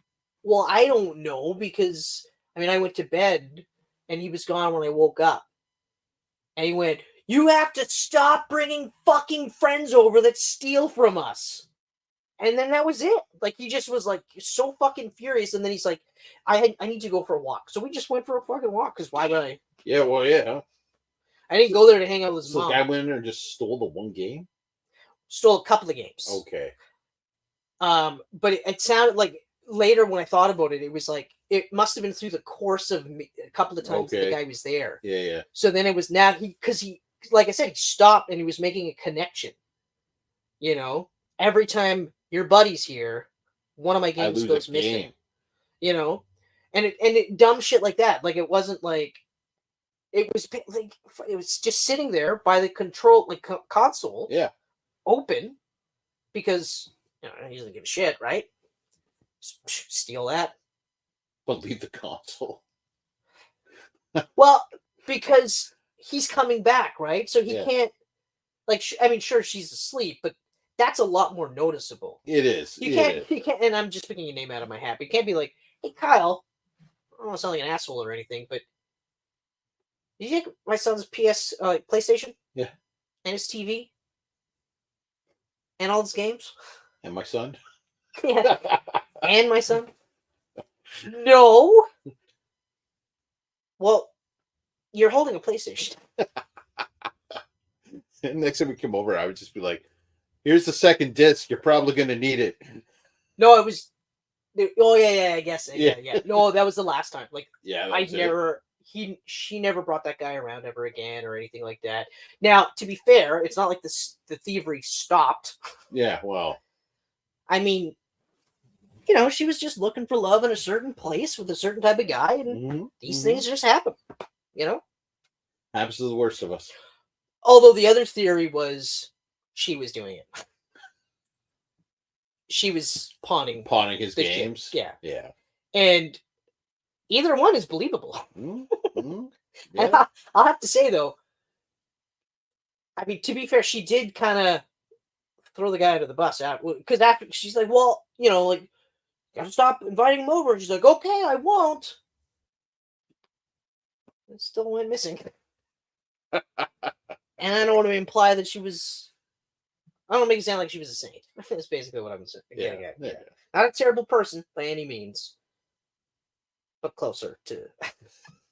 Speaker 3: I don't know, because I mean, I went to bed and he was gone when I woke up. And he went, you have to stop bringing fucking friends over that steal from us. And then that was it. Like, he just was like so fucking furious. And then he's like, I need to go for a walk. So we just went for a fucking walk, because why would I?
Speaker 2: Yeah, well, yeah.
Speaker 3: I didn't go there to hang out with his mom.
Speaker 2: So the guy went in there and just stole the one game?
Speaker 3: Stole a couple of games.
Speaker 2: Okay.
Speaker 3: But it sounded like later when I thought about it, it was like, it must have been through the course of a couple of times the guy was there.
Speaker 2: Yeah.
Speaker 3: So then it was now because he, like I said, he stopped and he was making a connection. You know, every time your buddy's here, one of my games goes missing. You know, and it dumb shit like that. Like, it wasn't like, it was just sitting there by the control, like console.
Speaker 2: Yeah. Open,
Speaker 3: because he doesn't give a shit, right? Steal that,
Speaker 2: but leave the console.
Speaker 3: Well, because he's coming back, right? So he can't. Like, I mean, sure, she's asleep, but that's a lot more noticeable.
Speaker 2: It is.
Speaker 3: You can't. And I'm just picking your name out of my hat. You can't be like, hey, Kyle. I don't want to sound like an asshole or anything, but did you take my son's PlayStation?
Speaker 2: Yeah.
Speaker 3: And his TV? And all his games?
Speaker 2: And my son?
Speaker 3: Yeah. And my son? No. Well, you're holding a PlayStation.
Speaker 2: Next time we come over, I would just be like, here's the second disc. You're probably going to need it.
Speaker 3: No, it was... Oh, yeah, I guess. Yeah. No, that was the last time. Like, she never brought that guy around ever again or anything like that. Now, to be fair, it's not like the thievery stopped.
Speaker 2: Yeah, well.
Speaker 3: I mean, she was just looking for love in a certain place with a certain type of guy, and these things just happen,
Speaker 2: Happens to the worst of us.
Speaker 3: Although the other theory was she was doing it. She was pawning
Speaker 2: his games.
Speaker 3: Yeah.
Speaker 2: Yeah.
Speaker 3: And either one is believable.
Speaker 2: Mm-hmm. Yeah.
Speaker 3: And I'll have to say, though, I mean, to be fair, she did kind of throw the guy under the bus out, because after she's like, well, gotta stop inviting him over. And she's like, okay, I won't. It still went missing. And I don't want to imply that she was. I don't make it sound like she was a saint. That's basically what I'm getting at. Yeah. Not a terrible person by any means, but closer to.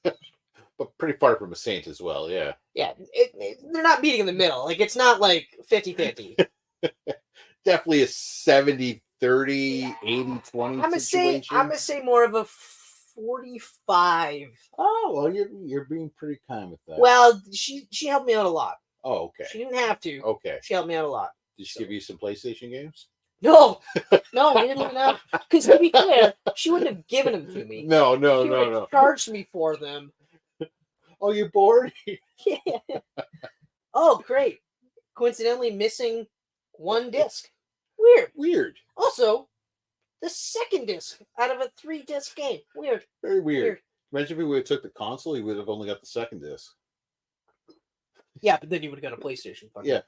Speaker 2: But pretty far from a saint as well, yeah.
Speaker 3: Yeah, they're not meeting in the middle. Like, it's not like 50-50.
Speaker 2: Definitely a 70-30, 80-20 situation.
Speaker 3: I'm going to say more of a 45.
Speaker 2: Oh, well, you're being pretty kind with that.
Speaker 3: Well, she helped me out a lot.
Speaker 2: Oh, okay.
Speaker 3: She didn't have to.
Speaker 2: Okay.
Speaker 3: She helped me out a lot.
Speaker 2: Did she give you some PlayStation games?
Speaker 3: No, we didn't even have. Because to be fair, she wouldn't have given them to me.
Speaker 2: No,
Speaker 3: She would have charged me for them.
Speaker 2: Oh, you bored?
Speaker 3: Yeah. Oh, great. Coincidentally, missing one disc.
Speaker 2: Weird.
Speaker 3: Also, the second disc out of a 3-disc game. Weird.
Speaker 2: Very weird. Imagine if we would have took the console, he would have only got the second disc.
Speaker 3: Yeah, but then you would have got a PlayStation.
Speaker 2: Yeah.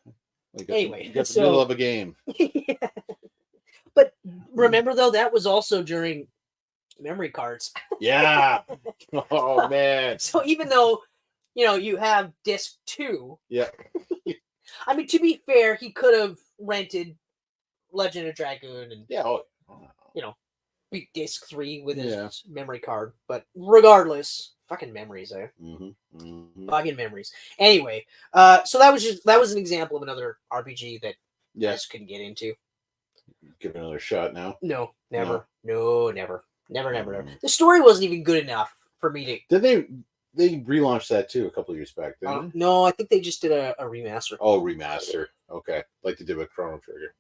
Speaker 3: Anyway,
Speaker 2: you got the middle of a game.
Speaker 3: Yeah. But remember, though, that was also during memory cards.
Speaker 2: Yeah. Oh, man.
Speaker 3: So even though, you have disc 2.
Speaker 2: Yeah.
Speaker 3: I mean, to be fair, he could have rented Legend of Dragoon and,
Speaker 2: Yeah.
Speaker 3: beat disc 3 with his memory card. But regardless, fucking memories, eh? Fucking memories. Anyway, so that was an example of another RPG that I just couldn't get into.
Speaker 2: Give it another shot now.
Speaker 3: No, never. No, never. Never. The story wasn't even good enough for me to.
Speaker 2: Did they relaunched that too a couple of years back? Didn't they?
Speaker 3: No, I think they just did a remaster.
Speaker 2: Oh, remaster. Okay, like they did with Chrono Trigger.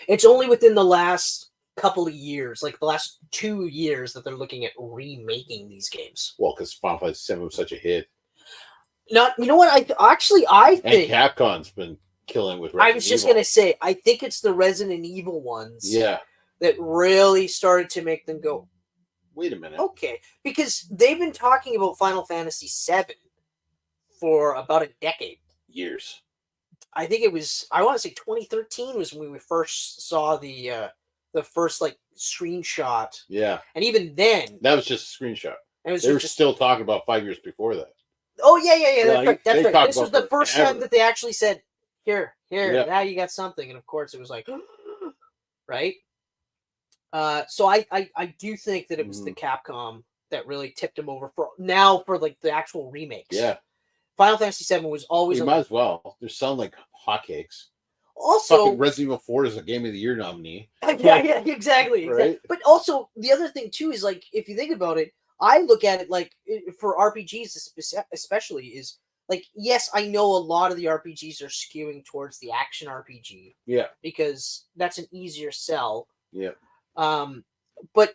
Speaker 3: It's only within the last couple of years, like the last 2 years, that they're looking at remaking these games.
Speaker 2: Well, because Final Fantasy VII was such a hit.
Speaker 3: You know what? I think
Speaker 2: and Capcom's been killing with.
Speaker 3: I was just gonna say, I think it's the Resident Evil ones.
Speaker 2: Yeah.
Speaker 3: That really started to make them go,
Speaker 2: wait a minute.
Speaker 3: Okay, because they've been talking about Final Fantasy VII for about a decade.
Speaker 2: Years.
Speaker 3: I think it was, I want to say 2013 was when we first saw the first like screenshot.
Speaker 2: Yeah.
Speaker 3: And even then,
Speaker 2: that was just a screenshot. They were still talking about 5 years before that.
Speaker 3: Oh yeah. That's right. That's right. This was the first
Speaker 2: forever.
Speaker 3: time that they actually said, "Here, now you got something." And of course, it was like, right. So I do think that it was the Capcom that really tipped him over for like the actual remakes.
Speaker 2: Yeah.
Speaker 3: Final Fantasy VII was always.
Speaker 2: You might as well. They're selling like hotcakes.
Speaker 3: Also,
Speaker 2: fucking Resident Evil 4 is a Game of the Year nominee.
Speaker 3: Yeah, exactly.
Speaker 2: Right?
Speaker 3: But also, the other thing too is like, if you think about it, I look at it like for RPGs especially is like, yes, I know a lot of the RPGs are skewing towards the action RPG.
Speaker 2: Yeah.
Speaker 3: Because that's an easier sell.
Speaker 2: Yeah.
Speaker 3: But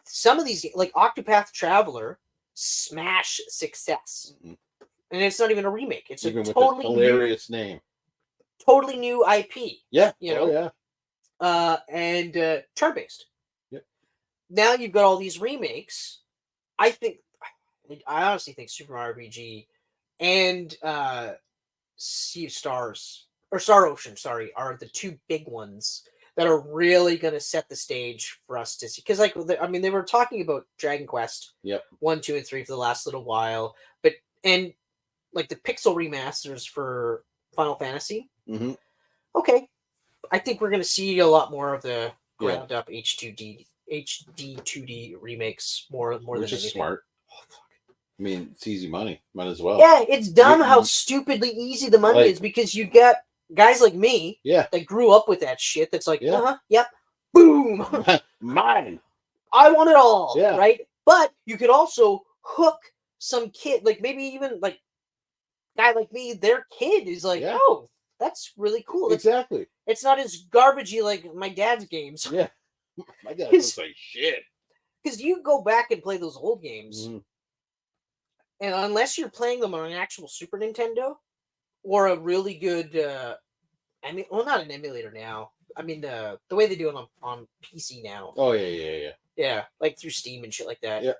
Speaker 3: some of these, like Octopath Traveler, smash success. Mm-hmm. And it's not even a remake. It's even a totally
Speaker 2: hilarious name.
Speaker 3: Totally new IP.
Speaker 2: Yeah.
Speaker 3: Yeah. And turn-based.
Speaker 2: Yep.
Speaker 3: Now you've got all these remakes. I honestly think Super Mario RPG and Sea of Stars, or Star Ocean, sorry, are the two big ones that are really going to set the stage for us to see. Because, like, they were talking about Dragon Quest 1, 2, and 3 for the last little while. And like, the pixel remasters for Final Fantasy.
Speaker 2: Mm-hmm.
Speaker 3: Okay. I think we're going to see a lot more of the ground-up HD 2D remakes more
Speaker 2: Which
Speaker 3: than anything.
Speaker 2: Which is smart. Oh, fuck. I mean, it's easy money. Might as well.
Speaker 3: Yeah, it's dumb how stupidly easy the money is, because you got guys like me that grew up with that shit that's like, yep, boom.
Speaker 2: Mine.
Speaker 3: I want it all, right? But you could also hook some kid, like maybe even like guy like me, their kid is like, oh, that's really cool.
Speaker 2: Exactly.
Speaker 3: It's not as garbagey like my dad's games.
Speaker 2: Yeah. My dad was like shit.
Speaker 3: Because you go back and play those old games, and unless you're playing them on an actual Super Nintendo or a really good, not an emulator now. I mean, the way they do it on PC now.
Speaker 2: Oh yeah.
Speaker 3: Yeah, like through Steam and shit like that.
Speaker 2: Yeah.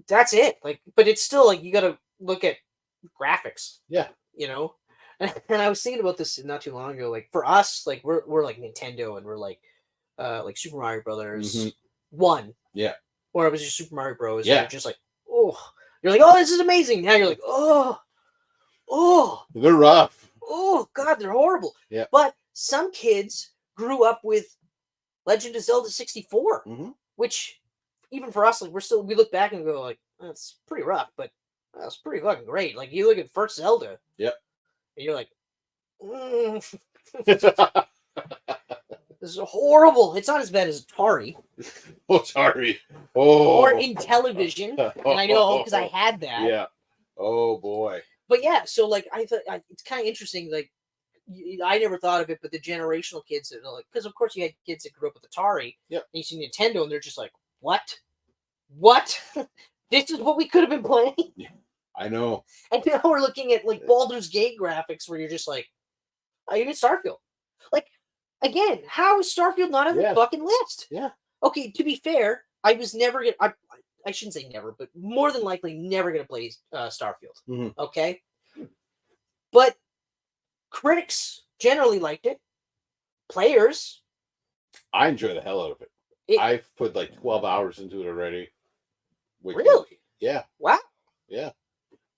Speaker 3: That's it. Like, but it's still like you got to look at graphics.
Speaker 2: Yeah.
Speaker 3: You know, and I was thinking about this not too long ago. Like for us, like we're like Nintendo, and we're like Super Mario Brothers 1.
Speaker 2: Yeah.
Speaker 3: Or it was just Super Mario Bros.
Speaker 2: Yeah.
Speaker 3: And you're just like, oh, you're like, oh, this is amazing. Now you're like, oh,
Speaker 2: they're rough.
Speaker 3: Oh God, they're horrible.
Speaker 2: Yeah.
Speaker 3: But some kids grew up with Legend of Zelda 64, which even for us, like we look back and go like, that's pretty rough, but that's pretty fucking great. Like you look at first Zelda.
Speaker 2: Yep.
Speaker 3: And you're like, This is horrible. It's not as bad as Atari
Speaker 2: Oh, sorry. Oh.
Speaker 3: or in television. And I know because I had that.
Speaker 2: Yeah. Oh boy.
Speaker 3: But yeah, so like I thought it's kind of interesting. Like I never thought of it, but the generational kids that are like, because of course you had kids that grew up with Atari.
Speaker 2: Yep.
Speaker 3: And you see Nintendo, and they're just like, what? This is what we could have been playing.
Speaker 2: Yeah, I know.
Speaker 3: And now we're looking at like Baldur's Gate graphics, where you're just like, even Starfield. Like again, how is Starfield not on the fucking list?
Speaker 2: Yeah.
Speaker 3: Okay, to be fair, I was never gonna. I shouldn't say never, but more than likely never gonna play Starfield.
Speaker 2: Mm-hmm.
Speaker 3: Okay, but critics generally liked it. Players,
Speaker 2: I enjoy the hell out of it. I've put like 12 hours into it already.
Speaker 3: Really?
Speaker 2: Yeah.
Speaker 3: Wow.
Speaker 2: Yeah.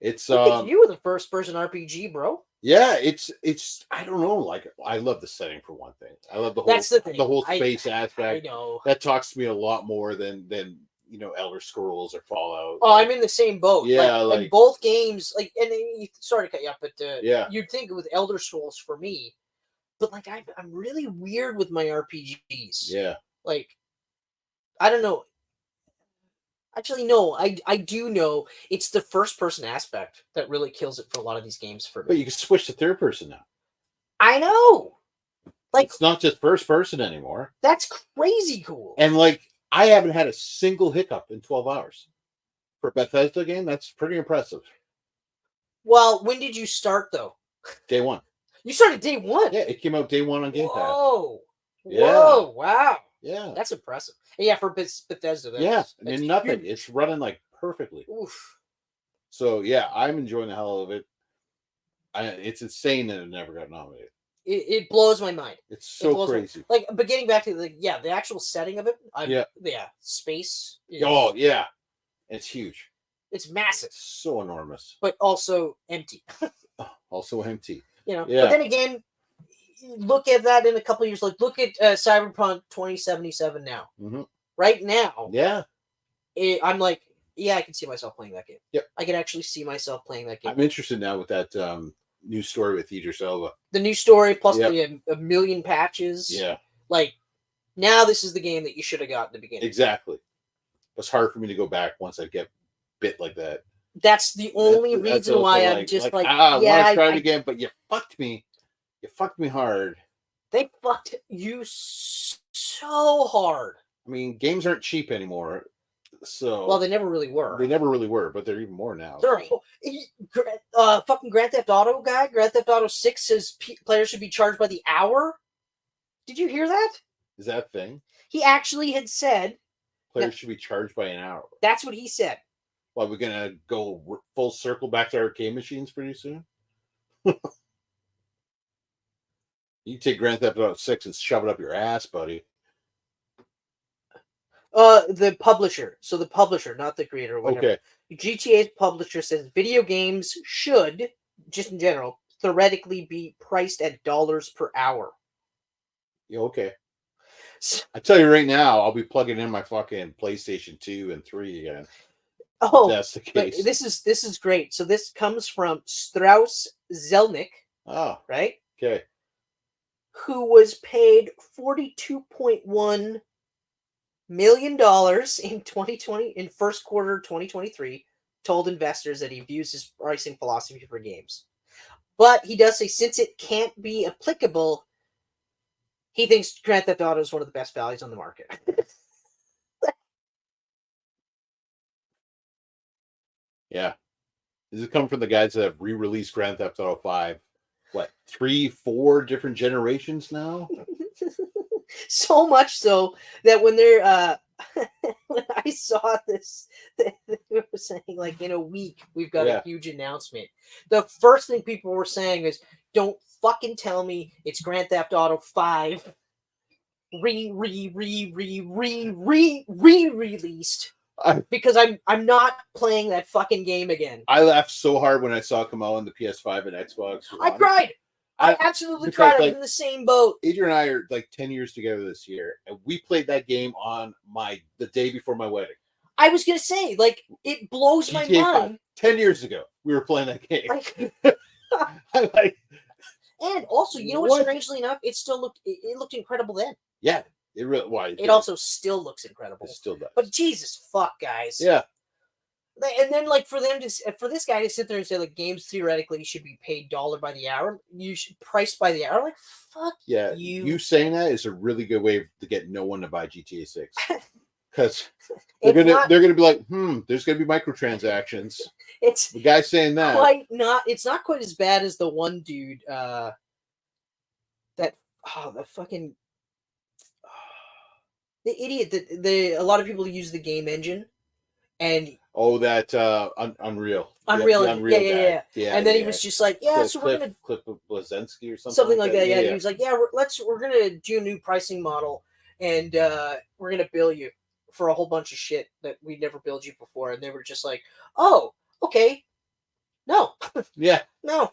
Speaker 2: It's
Speaker 3: you were the first person RPG, bro.
Speaker 2: Yeah, it's I don't know, like I love the setting for one thing. I love the whole
Speaker 3: That's the thing.
Speaker 2: The whole space aspect.
Speaker 3: I know.
Speaker 2: That talks to me a lot more than Elder Scrolls or Fallout.
Speaker 3: Oh, I'm in the same boat.
Speaker 2: Yeah,
Speaker 3: like both games, like, and sorry to cut you off, but
Speaker 2: yeah,
Speaker 3: you'd think with Elder Scrolls for me, but like I'm really weird with my RPGs.
Speaker 2: Yeah,
Speaker 3: like I don't know. Actually, no, I do know it's the first person aspect that really kills it for a lot of these games for me.
Speaker 2: But you can switch to third person now.
Speaker 3: I know. Like
Speaker 2: it's not just first person anymore.
Speaker 3: That's crazy cool.
Speaker 2: And like I haven't had a single hiccup in 12 hours. For a Bethesda game, that's pretty impressive.
Speaker 3: Well, when did you start though?
Speaker 2: Day one.
Speaker 3: You started day one?
Speaker 2: Yeah, it came out day one on Game Pass.
Speaker 3: Whoa.
Speaker 2: Yeah.
Speaker 3: Whoa, wow.
Speaker 2: Yeah.
Speaker 3: That's impressive. Yeah, for Bethesda.
Speaker 2: That's nothing. Huge. It's running like perfectly.
Speaker 3: Oof.
Speaker 2: So yeah, I'm enjoying the hell of it. It's insane that it never got nominated.
Speaker 3: It blows my mind.
Speaker 2: It's so crazy.
Speaker 3: Like, but getting back to the actual setting of it. Space.
Speaker 2: Oh yeah, it's huge.
Speaker 3: It's massive.
Speaker 2: It's so enormous,
Speaker 3: but also empty.
Speaker 2: Also empty.
Speaker 3: But then again, look at that in a couple of years. Like, look at Cyberpunk 2077 now.
Speaker 2: Mm-hmm.
Speaker 3: Right now.
Speaker 2: Yeah.
Speaker 3: I'm like, yeah, I can see myself playing that game.
Speaker 2: Yep.
Speaker 3: I can actually see myself playing that game.
Speaker 2: I'm interested now with that new story with Idris Elba.
Speaker 3: The new story plus a million patches.
Speaker 2: Yeah.
Speaker 3: Like, now this is the game that you should have got in the beginning.
Speaker 2: Exactly. It's hard for me to go back once I get bit like that.
Speaker 3: That's the only reason why I'm just like,
Speaker 2: I want to try it again, but you fucked me. You fucked me hard.
Speaker 3: They fucked you so hard.
Speaker 2: I mean, games aren't cheap anymore. So
Speaker 3: well, they never really were.
Speaker 2: They never really were, but they're even more now.
Speaker 3: Fucking Grand Theft Auto guy, Grand Theft Auto 6 says players should be charged by the hour. Did you hear that?
Speaker 2: Is that a thing?
Speaker 3: He actually had said
Speaker 2: players should be charged by an hour.
Speaker 3: That's what he said.
Speaker 2: Well, we're gonna go full circle back to arcade machines pretty soon. You take Grand Theft Auto 6 and shove it up your ass, buddy.
Speaker 3: The publisher. So the publisher, not the creator.
Speaker 2: Okay.
Speaker 3: GTA's publisher says video games should, just in general, theoretically be priced at dollars per hour.
Speaker 2: Yeah, okay. I tell you right now, I'll be plugging in my fucking PlayStation 2 and 3 again.
Speaker 3: Oh,
Speaker 2: that's the case.
Speaker 3: This is great. So this comes from Strauss Zelnick.
Speaker 2: Oh,
Speaker 3: right.
Speaker 2: Okay.
Speaker 3: Who was paid $42.1 million in 2020 in first quarter 2023, told investors that he views his pricing philosophy for games. But he does say since it can't be applicable, he thinks Grand Theft Auto is one of the best values on the market.
Speaker 2: Yeah. Does it come from the guys that have re-released Grand Theft Auto 5? What, 3-4 different generations now?
Speaker 3: So much so that when they're when I saw this, they were saying like in a week we've got a huge announcement. The first thing people were saying is, "Don't fucking tell me it's Grand Theft Auto 5 re-released." Because I'm not playing that fucking game again.
Speaker 2: I laughed so hard when I saw it come out on the PS5 and Xbox.
Speaker 3: I cried. I absolutely cried. I was in the same boat.
Speaker 2: Adrian and I are like 10 years together this year, and we played that game on the day before my wedding.
Speaker 3: I was gonna say, like, it blows my mind.
Speaker 2: 10 years ago, we were playing that game.
Speaker 3: And also, you know what? Strangely enough, it looked incredible then.
Speaker 2: Yeah, it really. Why?
Speaker 3: It also still looks incredible.
Speaker 2: It still does.
Speaker 3: But Jesus fuck, guys.
Speaker 2: Yeah.
Speaker 3: And then, like, for this guy to sit there and say, like, games theoretically should be paid dollar by the hour, you should priced by the hour. Like, fuck
Speaker 2: Yeah,
Speaker 3: you.
Speaker 2: you saying that is a really good way to get no one to buy GTA 6. Because they're gonna be like, there's gonna be microtransactions.
Speaker 3: It's
Speaker 2: the guy saying that.
Speaker 3: It's not quite as bad as the one dude the fucking the idiot that a lot of people use the game engine and
Speaker 2: that Unreal.
Speaker 3: Unreal,
Speaker 2: the Unreal
Speaker 3: yeah.
Speaker 2: Yeah,
Speaker 3: and then he was just like,
Speaker 2: so
Speaker 3: we're gonna
Speaker 2: Cliff Bleszinski or
Speaker 3: something like that. Yeah,
Speaker 2: yeah.
Speaker 3: he was like, we're gonna do a new pricing model, and we're gonna bill you for a whole bunch of shit that we never billed you before. And they were just like, oh, okay, no,
Speaker 2: yeah,
Speaker 3: no.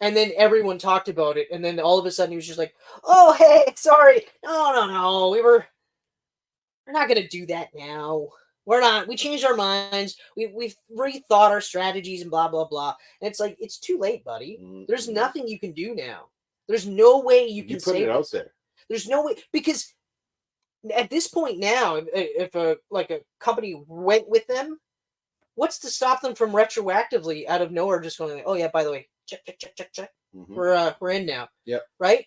Speaker 3: And then everyone talked about it, and then all of a sudden he was just like, oh, hey, sorry, no, we're not gonna do that now. We're not. We changed our minds. We've rethought our strategies and blah blah blah. And it's like, it's too late, buddy. There's nothing you can do now. There's no way you can
Speaker 2: put
Speaker 3: save
Speaker 2: it out there.
Speaker 3: There's no way, because at this point now, if a company went with them, what's to stop them from retroactively out of nowhere just going, oh yeah, by the way, check.
Speaker 2: Mm-hmm.
Speaker 3: We're in now.
Speaker 2: Yep.
Speaker 3: Right?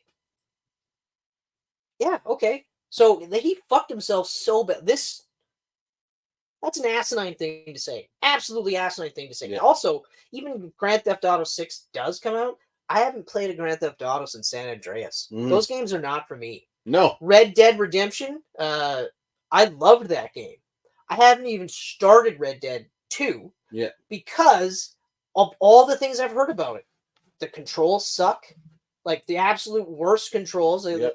Speaker 3: Yeah. Okay. So he fucked himself so bad. That's an asinine thing to say. Absolutely asinine thing to say.
Speaker 2: Yeah.
Speaker 3: Also, even Grand Theft Auto 6 does come out. I haven't played a Grand Theft Auto since San Andreas. Those games are not for me.
Speaker 2: No.
Speaker 3: Red Dead Redemption, I loved that game. I haven't even started Red Dead 2 because of all the things I've heard about it. The controls suck. Like, the absolute worst controls. And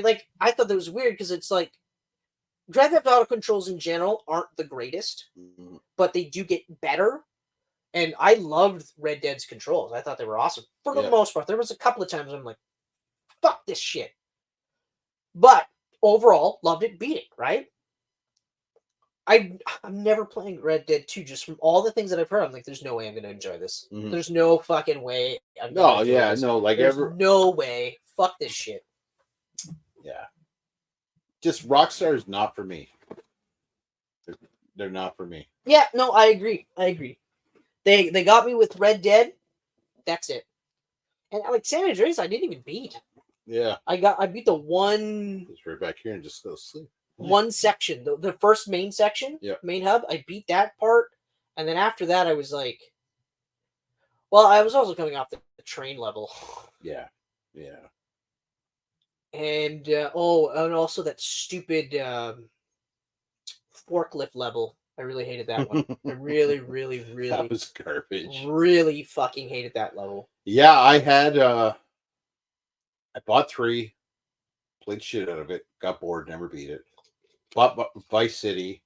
Speaker 3: like, I thought that was weird because it's like, Grand Theft Auto controls in general aren't the greatest, but they do get better. And I loved Red Dead's controls. I thought they were awesome for the most part. There was a couple of times I'm like, fuck this shit. But overall, loved it, beat it, right? I'm never playing Red Dead 2 just from all the things that I've heard. I'm like, there's no way I'm going to enjoy this. There's no fucking way. No way. Fuck this shit.
Speaker 2: Yeah. Just Rockstar is not for me. They're not for me.
Speaker 3: Yeah, no, I agree. They got me with Red Dead. That's it. And like San Andreas, I didn't even beat.
Speaker 2: Yeah.
Speaker 3: I beat the one.
Speaker 2: Just right back here and just go sleep.
Speaker 3: One section, the first main section, main hub. I beat that part, and then after that, I was like, well, I was also coming off the train level.
Speaker 2: Yeah.
Speaker 3: And and also that stupid forklift level. I really hated that one. I really
Speaker 2: that was garbage.
Speaker 3: Really fucking hated that level.
Speaker 2: Yeah, I bought 3, played shit out of it, got bored, never beat it. Bought Vice City,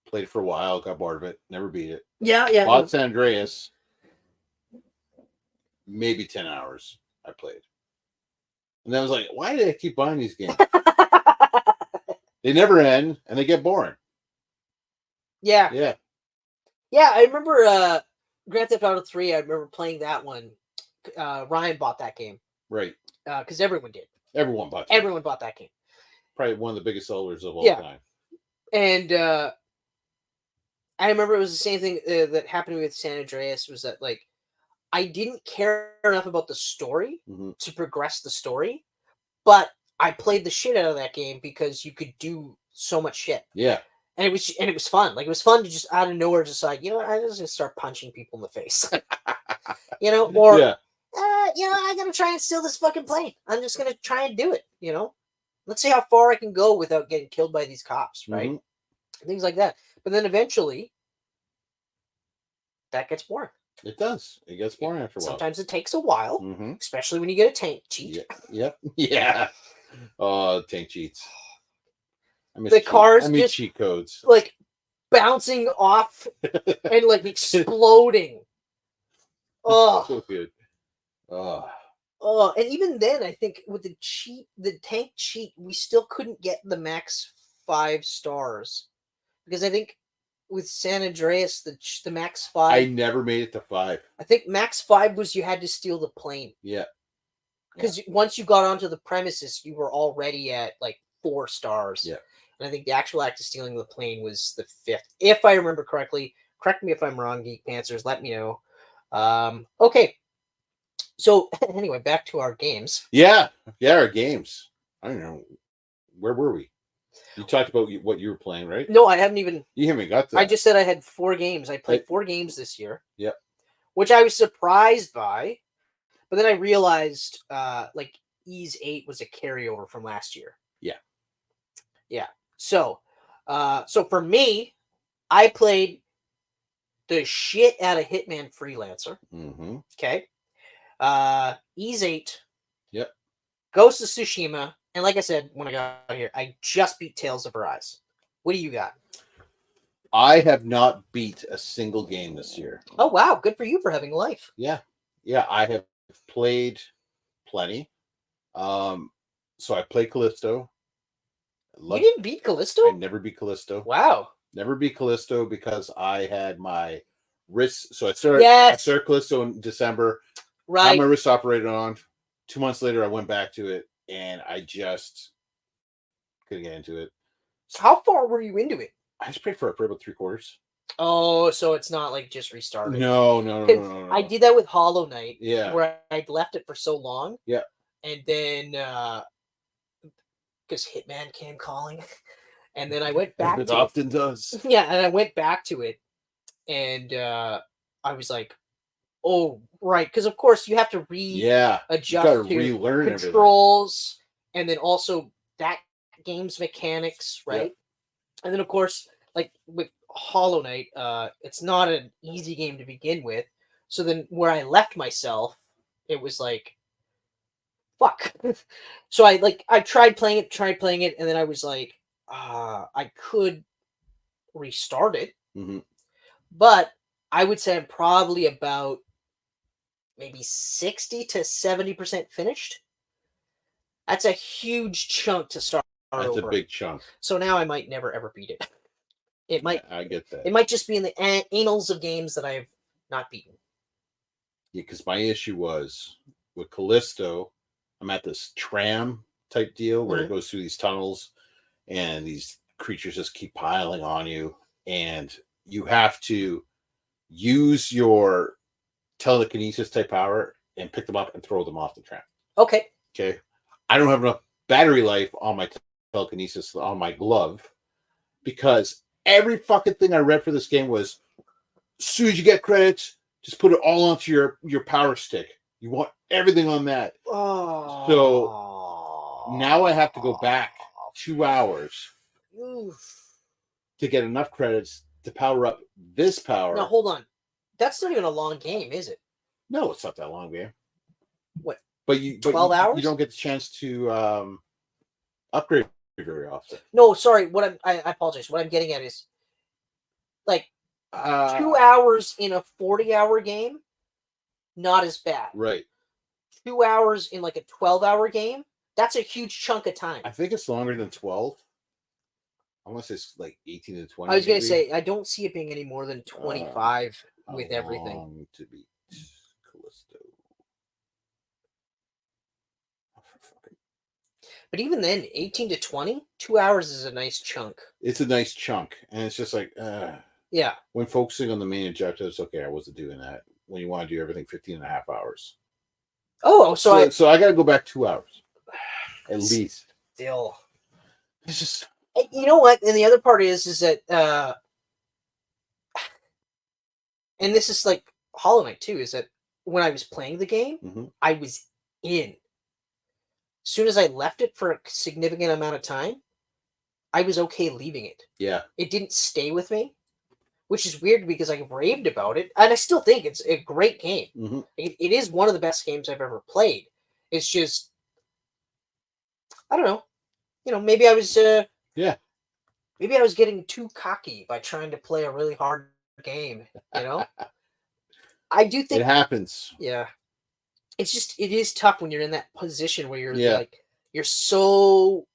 Speaker 2: played it for a while, got bored of it, never beat it.
Speaker 3: Yeah.
Speaker 2: Bought San Andreas, maybe 10 hours I played. And then I was like, why did I keep buying these games? They never end, and they get boring.
Speaker 3: Yeah.
Speaker 2: Yeah,
Speaker 3: I remember Grand Theft Auto 3, I remember playing that one. Ryan bought that game.
Speaker 2: Right.
Speaker 3: Because everyone did.
Speaker 2: Everyone bought
Speaker 3: that game.
Speaker 2: Probably one of the biggest sellers of all time.
Speaker 3: And I remember it was the same thing that happened with San Andreas, was that, like, I didn't care enough about the story to progress the story, but I played the shit out of that game because you could do so much shit.
Speaker 2: Yeah.
Speaker 3: And it was fun. Like, it was fun to just out of nowhere just like, I'm just gonna start punching people in the face. Or I gotta try and steal this fucking plane. I'm just gonna try and do it, Let's see how far I can go without getting killed by these cops, right? Things like that. But then eventually that gets boring.
Speaker 2: It does. It gets boring after a while.
Speaker 3: Sometimes it takes a while, especially when you get a tank cheat.
Speaker 2: Yeah. Oh, tank cheats.
Speaker 3: The cars
Speaker 2: I miss cheat codes.
Speaker 3: Like bouncing off and like exploding. Oh,
Speaker 2: so good.
Speaker 3: Oh, and even then, I think with the tank cheat, we still couldn't get the max 5 stars because I think with San Andreas, the max 5.
Speaker 2: I never made it to 5.
Speaker 3: I think max 5 was you had to steal the plane.
Speaker 2: Yeah.
Speaker 3: because once you got onto the premises, you were already at like 4 stars.
Speaker 2: Yeah.
Speaker 3: And I think the actual act of stealing the plane was the 5th, if I remember correctly. Correct me if I'm wrong, Geek Pantsers. Let me know. Okay. So anyway, back to our games.
Speaker 2: Yeah, our games. I don't know. Where were we? You talked about what you were playing, right?
Speaker 3: No, I haven't even.
Speaker 2: You haven't got that.
Speaker 3: I just said I had 4 games. I played 4 games this year.
Speaker 2: Yep.
Speaker 3: Which I was surprised by, but then I realized like Ease 8 was a carryover from last year.
Speaker 2: Yeah.
Speaker 3: Yeah. So for me, I played the shit out of Hitman Freelancer.
Speaker 2: Mm-hmm.
Speaker 3: Okay. Ease 8.
Speaker 2: Yep.
Speaker 3: Ghost of Tsushima. And like I said, when I got here, I just beat Tales of Arise. What do you got?
Speaker 2: I have not beat a single game this year.
Speaker 3: Oh, wow. Good for you for having life.
Speaker 2: Yeah. Yeah, I have played plenty. So I played Callisto.
Speaker 3: You didn't beat Callisto?
Speaker 2: I never beat Callisto.
Speaker 3: Wow.
Speaker 2: Never beat Callisto because I had my wrist. So I started Callisto in December.
Speaker 3: Right.
Speaker 2: Got my wrist operated on. 2 months later, I went back to it, and I just couldn't get into it.
Speaker 3: So how far were you into it?
Speaker 2: I just played for about 3/4.
Speaker 3: Oh, so it's not like just restarted.
Speaker 2: No.
Speaker 3: I did that with Hollow Knight.
Speaker 2: Yeah.
Speaker 3: Where I'd left it for so long.
Speaker 2: Yeah.
Speaker 3: And then because Hitman came calling. And then I went back to it. It
Speaker 2: often does.
Speaker 3: Yeah, and I went back to it. And I was like, oh, right. Because of course you have to adjust to
Speaker 2: relearn
Speaker 3: controls everything. And then also that game's mechanics, right? Yeah. And then of course, like with Hollow Knight, it's not an easy game to begin with. So then where I left myself, it was like, fuck. So I tried playing it, and then I was like, I could restart it.
Speaker 2: Mm-hmm.
Speaker 3: But I would say I'm probably about maybe 60 to 70% finished. That's a huge chunk to start over.
Speaker 2: That's a big chunk.
Speaker 3: So now I might never ever beat it. It might.
Speaker 2: I get that.
Speaker 3: It might just be in the annals of games that I have not beaten.
Speaker 2: Yeah, because my issue was with Callisto, I'm at this tram type deal where it goes through these tunnels, and these creatures just keep piling on you, and you have to use your telekinesis type power and pick them up and throw them off the tram.
Speaker 3: Okay.
Speaker 2: I don't have enough battery life on my telekinesis on my glove because every fucking thing I read for this game was, as soon as you get credits, just put it all onto your power stick. You want everything on that.
Speaker 3: Oh.
Speaker 2: So now I have to go back 2 hours to get enough credits to power up this power.
Speaker 3: Now hold on. That's not even a long game, is it?
Speaker 2: No, it's not that long game.
Speaker 3: What?
Speaker 2: But
Speaker 3: 12 hours?
Speaker 2: You don't get the chance to upgrade very often.
Speaker 3: No, sorry. I apologize. What I'm getting at is like 2 hours in a 40-hour game, not as bad.
Speaker 2: Right.
Speaker 3: 2 hours in like a 12-hour game, that's a huge chunk of time.
Speaker 2: I think it's longer than 12. I want to say it's like 18 to 20.
Speaker 3: I was going to say, I don't see it being any more than 25 with everything.
Speaker 2: To beat Callisto.
Speaker 3: But even then, 18 to 20, 2 hours is a nice chunk.
Speaker 2: It's a nice chunk. And it's just like,
Speaker 3: yeah.
Speaker 2: When focusing on the main objectives, okay, I wasn't doing that. When you want to do everything 15 and a half hours.
Speaker 3: Oh, so
Speaker 2: I got to go back 2 hours. At least.
Speaker 3: Still.
Speaker 2: It's just.
Speaker 3: You know what? And the other part is that, and this is like Hollow Knight too, is that when I was playing the game, I was in. As soon as I left it for a significant amount of time, I was okay leaving it.
Speaker 2: Yeah.
Speaker 3: It didn't stay with me, which is weird because I raved about it. And I still think it's a great game.
Speaker 2: Mm-hmm.
Speaker 3: It is one of the best games I've ever played. It's just, I don't know. You know, maybe I was... maybe I was getting too cocky by trying to play a really hard game, you know? I do think...
Speaker 2: It happens.
Speaker 3: Yeah. It's just, it is tough when you're in that position where you're like, you're so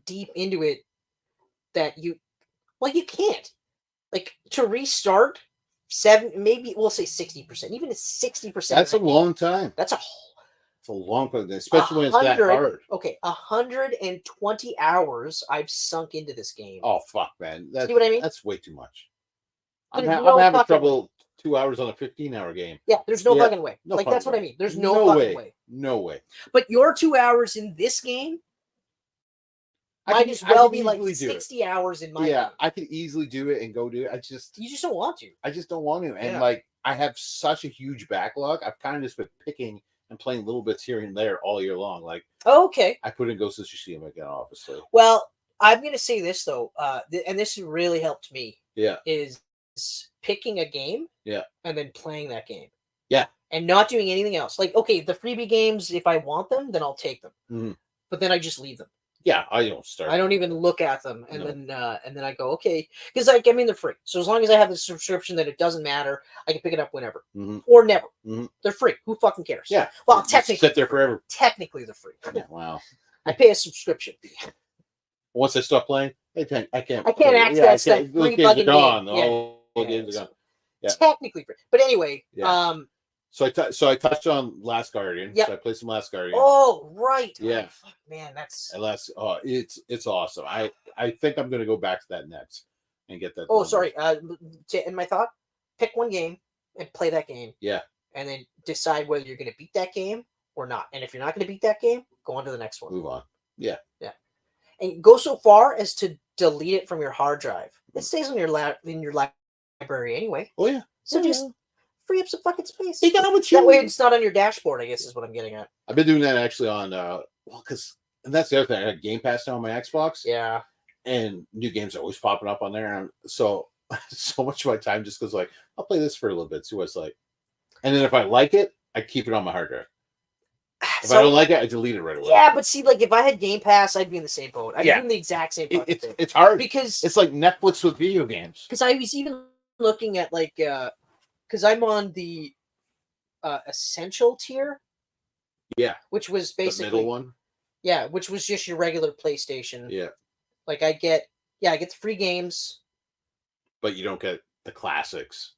Speaker 3: deep into it that you can't. Like, to restart, maybe we'll say 60%, even at 60%.
Speaker 2: That's a long time.
Speaker 3: That's a
Speaker 2: It's a long time, especially when it's that
Speaker 3: 100
Speaker 2: hard.
Speaker 3: Okay, 120 hours I've sunk into this game.
Speaker 2: Oh fuck, man! That's,
Speaker 3: See what I mean?
Speaker 2: That's way too much.
Speaker 3: There's
Speaker 2: I'm
Speaker 3: no
Speaker 2: having
Speaker 3: fucking
Speaker 2: trouble 2 hours on a 15-hour game.
Speaker 3: Yeah, there's no
Speaker 2: Yeah,
Speaker 3: fucking way.
Speaker 2: no
Speaker 3: Like
Speaker 2: fucking
Speaker 3: that's what I
Speaker 2: way.
Speaker 3: mean. There's no fucking way.
Speaker 2: No way.
Speaker 3: But your 2 hours in this game might as well be like 60 hours in my game.
Speaker 2: I could easily do it and go do it.
Speaker 3: You just don't want to.
Speaker 2: I just don't want to. And
Speaker 3: Yeah.
Speaker 2: like I have such a huge backlog. I've kind of just been picking and playing little bits here and there all year long. Like
Speaker 3: Okay.
Speaker 2: I put in Ghost of Tsushima again, obviously.
Speaker 3: Well, I'm going to say this though, and this really helped me.
Speaker 2: Yeah.
Speaker 3: Is picking a game.
Speaker 2: Yeah.
Speaker 3: And then playing that game.
Speaker 2: Yeah.
Speaker 3: And not doing anything else. Like, okay, the freebie games, if I want them, then I'll take them.
Speaker 2: Mm-hmm.
Speaker 3: But then I just leave them.
Speaker 2: Yeah, I don't start.
Speaker 3: I don't even look at them, and then I go, okay, because like I mean they're free. So as long as I have the subscription, then it doesn't matter. I can pick it up whenever or never.
Speaker 2: Mm-hmm.
Speaker 3: They're free. Who fucking cares?
Speaker 2: Yeah.
Speaker 3: Well,
Speaker 2: Just
Speaker 3: technically,
Speaker 2: sit there forever.
Speaker 3: Technically, they're free.
Speaker 2: Yeah, wow.
Speaker 3: I pay a subscription fee.
Speaker 2: Once I stop playing, I can't
Speaker 3: access that free fucking game.
Speaker 2: All games are gone. Yeah.
Speaker 3: Technically free, but anyway.
Speaker 2: Yeah. So I touched on Last Guardian.
Speaker 3: Yep.
Speaker 2: So I played some Last Guardian.
Speaker 3: Oh right.
Speaker 2: Yeah.
Speaker 3: Oh, fuck, man, that's.
Speaker 2: And it's awesome. I think I'm gonna go back to that next and get that.
Speaker 3: Oh,
Speaker 2: done.
Speaker 3: sorry. In my thought, pick one game and play that game.
Speaker 2: Yeah.
Speaker 3: And then decide whether you're going to beat that game or not. And if you're not going to beat that game, go on to the next one.
Speaker 2: Move on. Yeah.
Speaker 3: Yeah. And go so far as to delete it from your hard drive. It stays on your library anyway.
Speaker 2: Oh yeah.
Speaker 3: So just free up some fucking space.
Speaker 2: Hey, that
Speaker 3: way it's not on your dashboard, I guess is what I'm getting at.
Speaker 2: I've been doing that actually on and that's the other thing. I had Game Pass now on my Xbox.
Speaker 3: Yeah.
Speaker 2: And new games are always popping up on there. And so much of my time just goes like, I'll play this for a little bit, see what it's like. And then if I like it, I keep it on my hard drive. If I don't like it, I delete it right away.
Speaker 3: Yeah, but see, like if I had Game Pass, I'd be in the same boat. I'd be in the exact same thing.
Speaker 2: It's hard
Speaker 3: because
Speaker 2: it's like Netflix with video games.
Speaker 3: Because I was even looking at like because I'm on the essential tier.
Speaker 2: Yeah.
Speaker 3: Which was basically
Speaker 2: the middle one.
Speaker 3: Yeah, which was just your regular PlayStation.
Speaker 2: Yeah.
Speaker 3: Like I get the free games.
Speaker 2: But you don't get the classics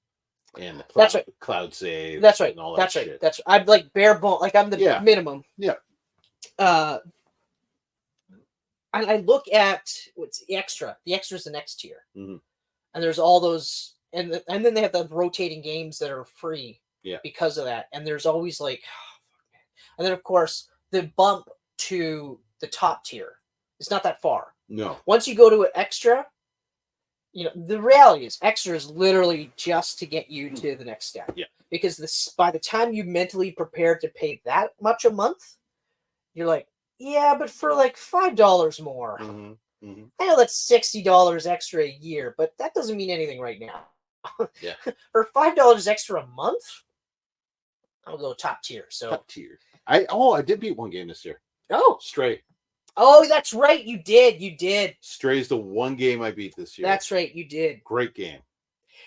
Speaker 2: and the
Speaker 3: that's right.
Speaker 2: cloud save.
Speaker 3: That's right.
Speaker 2: And all
Speaker 3: that's
Speaker 2: that
Speaker 3: right.
Speaker 2: shit.
Speaker 3: That's I'm like bare bone. Like I'm the minimum.
Speaker 2: Yeah.
Speaker 3: I look at what's the extra. The extra is the next tier.
Speaker 2: Mm-hmm.
Speaker 3: And there's all those, and then they have the rotating games that are free.
Speaker 2: Yeah. Because
Speaker 3: of that, and there's always like, and then of course the bump to the top tier. It's not that far.
Speaker 2: No.
Speaker 3: Once you go to an extra, you know the reality is extra is literally just to get you to the next step.
Speaker 2: Yeah.
Speaker 3: Because by the time you mentally prepare to pay that much a month, you're like, yeah, but for like $5 more.
Speaker 2: Mm-hmm. Mm-hmm.
Speaker 3: I know that's $60 extra a year, but that doesn't mean anything right now.
Speaker 2: Yeah.
Speaker 3: For $5 extra a month, I'll go top tier. So
Speaker 2: top tier. I did beat one game this year.
Speaker 3: Oh,
Speaker 2: Stray.
Speaker 3: Oh, that's right. You did.
Speaker 2: Stray's the one game I beat this year.
Speaker 3: That's right. You did.
Speaker 2: Great game.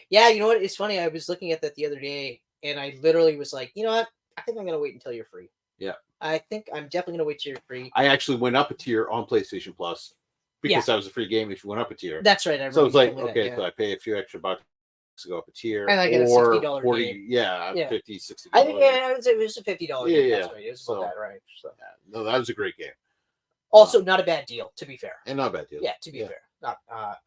Speaker 3: Yeah. You know what? It's funny. I was looking at that the other day, and I literally was like, you know what? I think I'm gonna wait until you're free.
Speaker 2: Yeah.
Speaker 3: I think I'm definitely gonna wait till you're free.
Speaker 2: I actually went up a tier on PlayStation Plus because that was a free game. If you went up a tier,
Speaker 3: that's right.
Speaker 2: So it's like okay, so I pay a few extra bucks to go up a tier,
Speaker 3: and I get a $60
Speaker 2: $40,
Speaker 3: game.
Speaker 2: Yeah, $50, $60.
Speaker 3: I think it was a $50 game.
Speaker 2: Yeah,
Speaker 3: that's right. It was about that, right? So.
Speaker 2: Yeah. No, that was a great game.
Speaker 3: Also, not a bad deal, to be fair.
Speaker 2: And not a bad deal.
Speaker 3: Yeah, to be fair. Not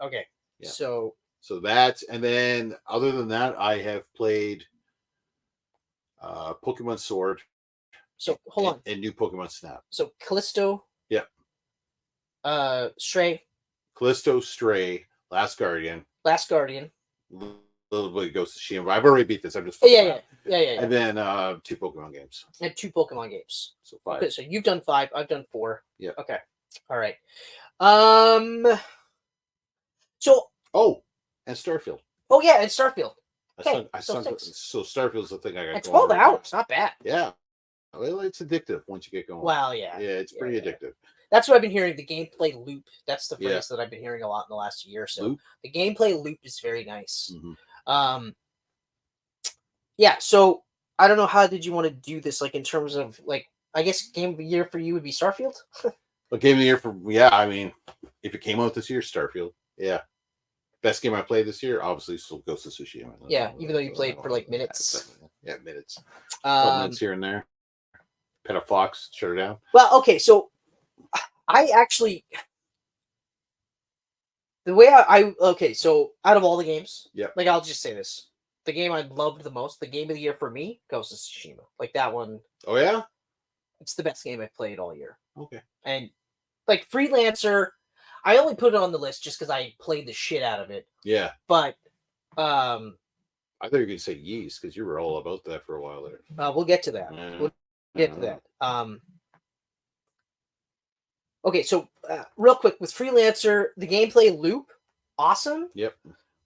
Speaker 3: okay. Yeah. So
Speaker 2: that, and then other than that, I have played Pokemon Sword.
Speaker 3: So hold on.
Speaker 2: And new Pokemon Snap.
Speaker 3: So Callisto.
Speaker 2: Yeah.
Speaker 3: Stray.
Speaker 2: Callisto, Stray, Last Guardian. Little bit Ghost of Tsushima. I've already beat this. I'm just
Speaker 3: yeah.
Speaker 2: And then 2 Pokemon games.
Speaker 3: And 2 Pokemon games.
Speaker 2: So 5.
Speaker 3: Okay, so you've done 5. I've done 4.
Speaker 2: Yeah.
Speaker 3: Okay. All right. So.
Speaker 2: Oh, and Starfield.
Speaker 3: Oh yeah, and Starfield.
Speaker 2: Okay. So Starfield's the thing I got.
Speaker 3: And 12 hours, not bad.
Speaker 2: Yeah. Well, it's addictive once you get going.
Speaker 3: Well, yeah.
Speaker 2: Yeah, it's pretty addictive.
Speaker 3: That's what I've been hearing. The gameplay loop. That's the phrase that I've been hearing a lot in the last year or so.
Speaker 2: Loop?
Speaker 3: The gameplay loop is very nice.
Speaker 2: Mm-hmm.
Speaker 3: Yeah. So I don't know, how did you want to do this? Like in terms of like, I guess game of the year for you would be Starfield.
Speaker 2: But game of the year I mean, if it came out this year, Starfield. Yeah. Best game I played this year, obviously, still Ghost of Tsushima.
Speaker 3: Yeah, even though you played for like minutes.
Speaker 2: Yeah, minutes. Couple minutes here and there. Pet a fox, shut her down.
Speaker 3: Well, okay, so I actually the way okay, so out of all the games,
Speaker 2: Yep.
Speaker 3: like I'll just say this. The game I loved the most, the game of the year for me, Ghost of Tsushima. Like that one,
Speaker 2: Oh yeah.
Speaker 3: it's the best game I've played all year.
Speaker 2: Okay.
Speaker 3: And like Freelancer, I only put it on the list just because I played the shit out of it.
Speaker 2: Yeah.
Speaker 3: But
Speaker 2: I thought you were gonna say yeast because you were all about that for a while there.
Speaker 3: we'll get to that.
Speaker 2: Yeah.
Speaker 3: We'll get to that. Okay, so real quick with Freelancer, the gameplay loop, awesome.
Speaker 2: Yep.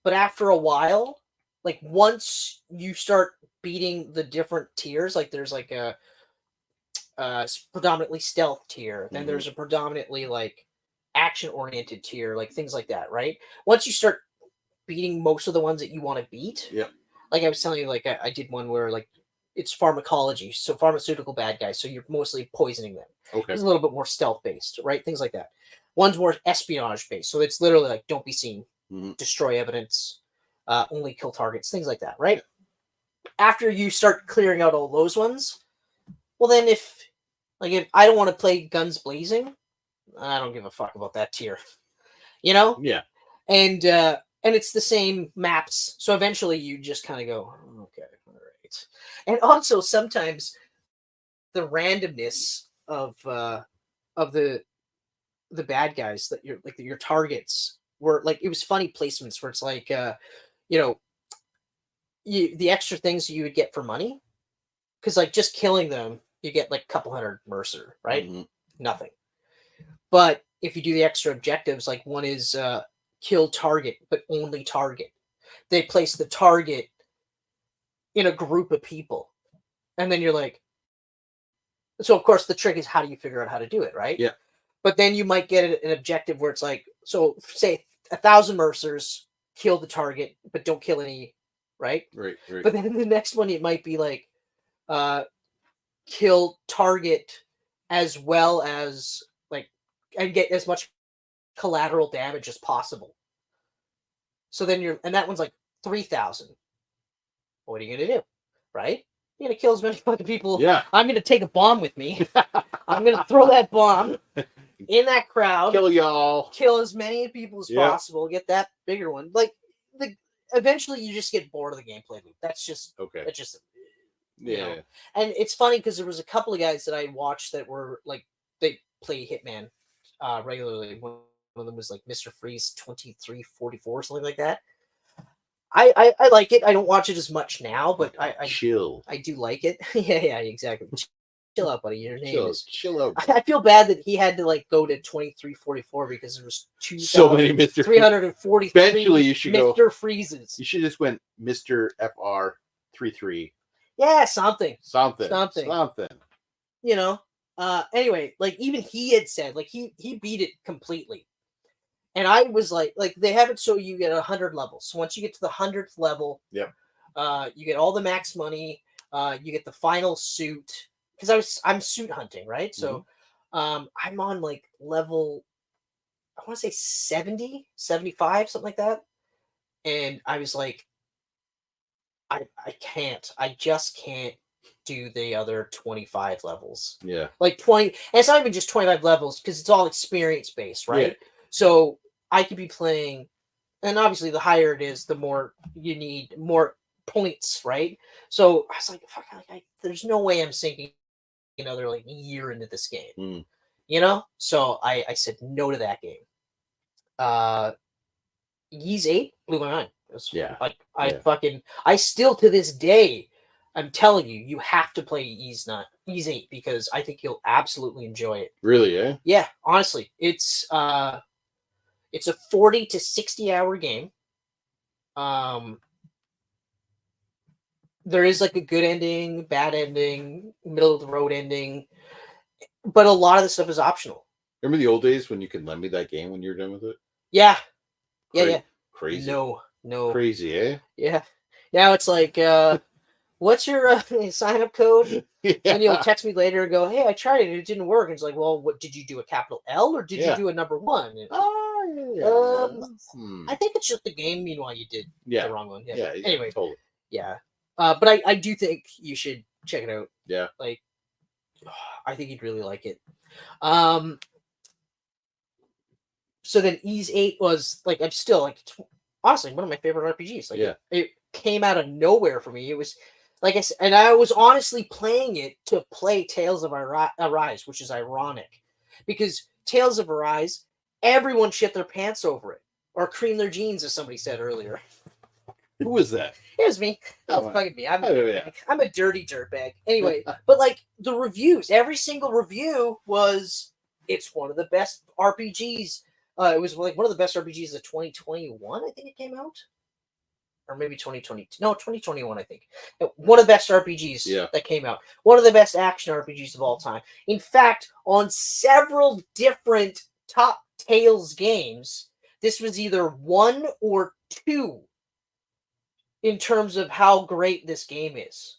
Speaker 3: But after a while, like once you start beating the different tiers, like there's like a predominantly stealth tier, then there's a predominantly like action-oriented tier, like things like that, right? Once you start beating most of the ones that you want to beat,
Speaker 2: Yep.
Speaker 3: like I was telling you, like I did one where like it's pharmacology, so pharmaceutical bad guys, so you're mostly poisoning them.
Speaker 2: Okay.
Speaker 3: It's a little bit more stealth based, right? Things like that. One's more espionage based, so it's literally like don't be seen, destroy evidence, only kill targets, things like that, right? After you start clearing out all those ones, well then if I don't want to play guns blazing, I don't give a fuck about that tier, you know?
Speaker 2: Yeah.
Speaker 3: And it's the same maps, so eventually you just kind of go, okay, all right. And also sometimes the randomness of the bad guys that you're like your targets were like, it was funny placements where it's like the extra things you would get for money, because like just killing them you get like a couple hundred mercer, right? Nothing. But if you do the extra objectives, like one is kill target, but only target. They place the target in a group of people. And then you're like, so of course the trick is how do you figure out how to do it, right?
Speaker 2: Yeah.
Speaker 3: But then you might get an objective where it's like, so say 1,000 mercers, kill the target, but don't kill any, right?
Speaker 2: Right.
Speaker 3: But then the next one, it might be like, kill target as well as like, and get as much collateral damage as possible. So then and that one's like 3,000. What are you going to do? Right? You're going to kill as many fucking people.
Speaker 2: Yeah.
Speaker 3: I'm going to take a bomb with me. I'm going to throw that bomb in that crowd.
Speaker 2: Kill y'all.
Speaker 3: Kill as many people as possible. Get that bigger one. Like, eventually you just get bored of the gameplay loop. That's just,
Speaker 2: okay.
Speaker 3: That's just,
Speaker 2: yeah.
Speaker 3: You know. And it's funny because there was a couple of guys that I watched that were like, they play Hitman regularly. One of them was like Mr. Freeze 2344, something like that. I like it. I don't watch it as much now, but I
Speaker 2: chill.
Speaker 3: I do like it. yeah, exactly. Chill out, buddy. Your name is
Speaker 2: chill out.
Speaker 3: I feel bad that he had to like go to 2344 because there was
Speaker 2: so many Mr.
Speaker 3: 343
Speaker 2: Eventually you should
Speaker 3: Mr.
Speaker 2: go
Speaker 3: Freezes.
Speaker 2: You should just went Mr. FR33.
Speaker 3: Yeah, something. You know. Anyway, like even he had said like he beat it completely. And I was like they have it so you get 100 levels. So once you get to the 100th level,
Speaker 2: you
Speaker 3: get all the max money. You get the final suit, because I'm suit hunting, right? So I'm on like level, I want to say 70, 75, something like that. And I was like, I just can't do the other 25 levels.
Speaker 2: Yeah.
Speaker 3: Like 20, and it's not even just 25 levels because it's all experience based, right?
Speaker 2: Yeah.
Speaker 3: So I could be playing, and obviously the higher it is, the more you need, more points, right? So I was like, fuck, there's no way I'm sinking another like year into this game, you know? So I said no to that game. Ys 8 blew my mind. It was, like I still to this day, I'm telling you, you have to play Ys 8 because I think you'll absolutely enjoy it.
Speaker 2: Really, eh?
Speaker 3: Yeah, honestly, it's a 40 to 60 hour game. There is like a good ending, bad ending, middle of the road ending, but a lot of the stuff is optional.
Speaker 2: Remember the old days when you could lend me that game when you're done with it?
Speaker 3: Yeah. Yeah.
Speaker 2: Crazy.
Speaker 3: No.
Speaker 2: Crazy, eh?
Speaker 3: Yeah. Now it's like, what's your sign up code?
Speaker 2: Yeah.
Speaker 3: And you'll text me later and go, hey, I tried it and it didn't work. And it's like, well, what did you do? A capital L or did you do a number 1? And, I think it's just the game. Meanwhile, you did the wrong one. Yeah. Anyway,
Speaker 2: totally.
Speaker 3: Yeah. But I do think you should check it out.
Speaker 2: Yeah.
Speaker 3: Like, I think you'd really like it. So then Ys 8 was like, I'm still like, it's honestly one of my favorite RPGs. Like, it came out of nowhere for me. It was like I said, and I was honestly playing it to play Tales of Arise, which is ironic because Tales of Arise, everyone shit their pants over it or cream their jeans, as somebody said earlier.
Speaker 2: Who was that?
Speaker 3: It was me.
Speaker 2: Oh,
Speaker 3: fucking me. I'm a dirty dirtbag. Anyway, but like the reviews, every single review was, it's one of the best RPGs. It was like one of the best RPGs of 2021, I think it came out. Or maybe 2022. No, 2021, I think. One of the best RPGs that came out. One of the best action RPGs of all time. In fact, on several different top Tales games, this was either 1 or 2 in terms of how great this game is.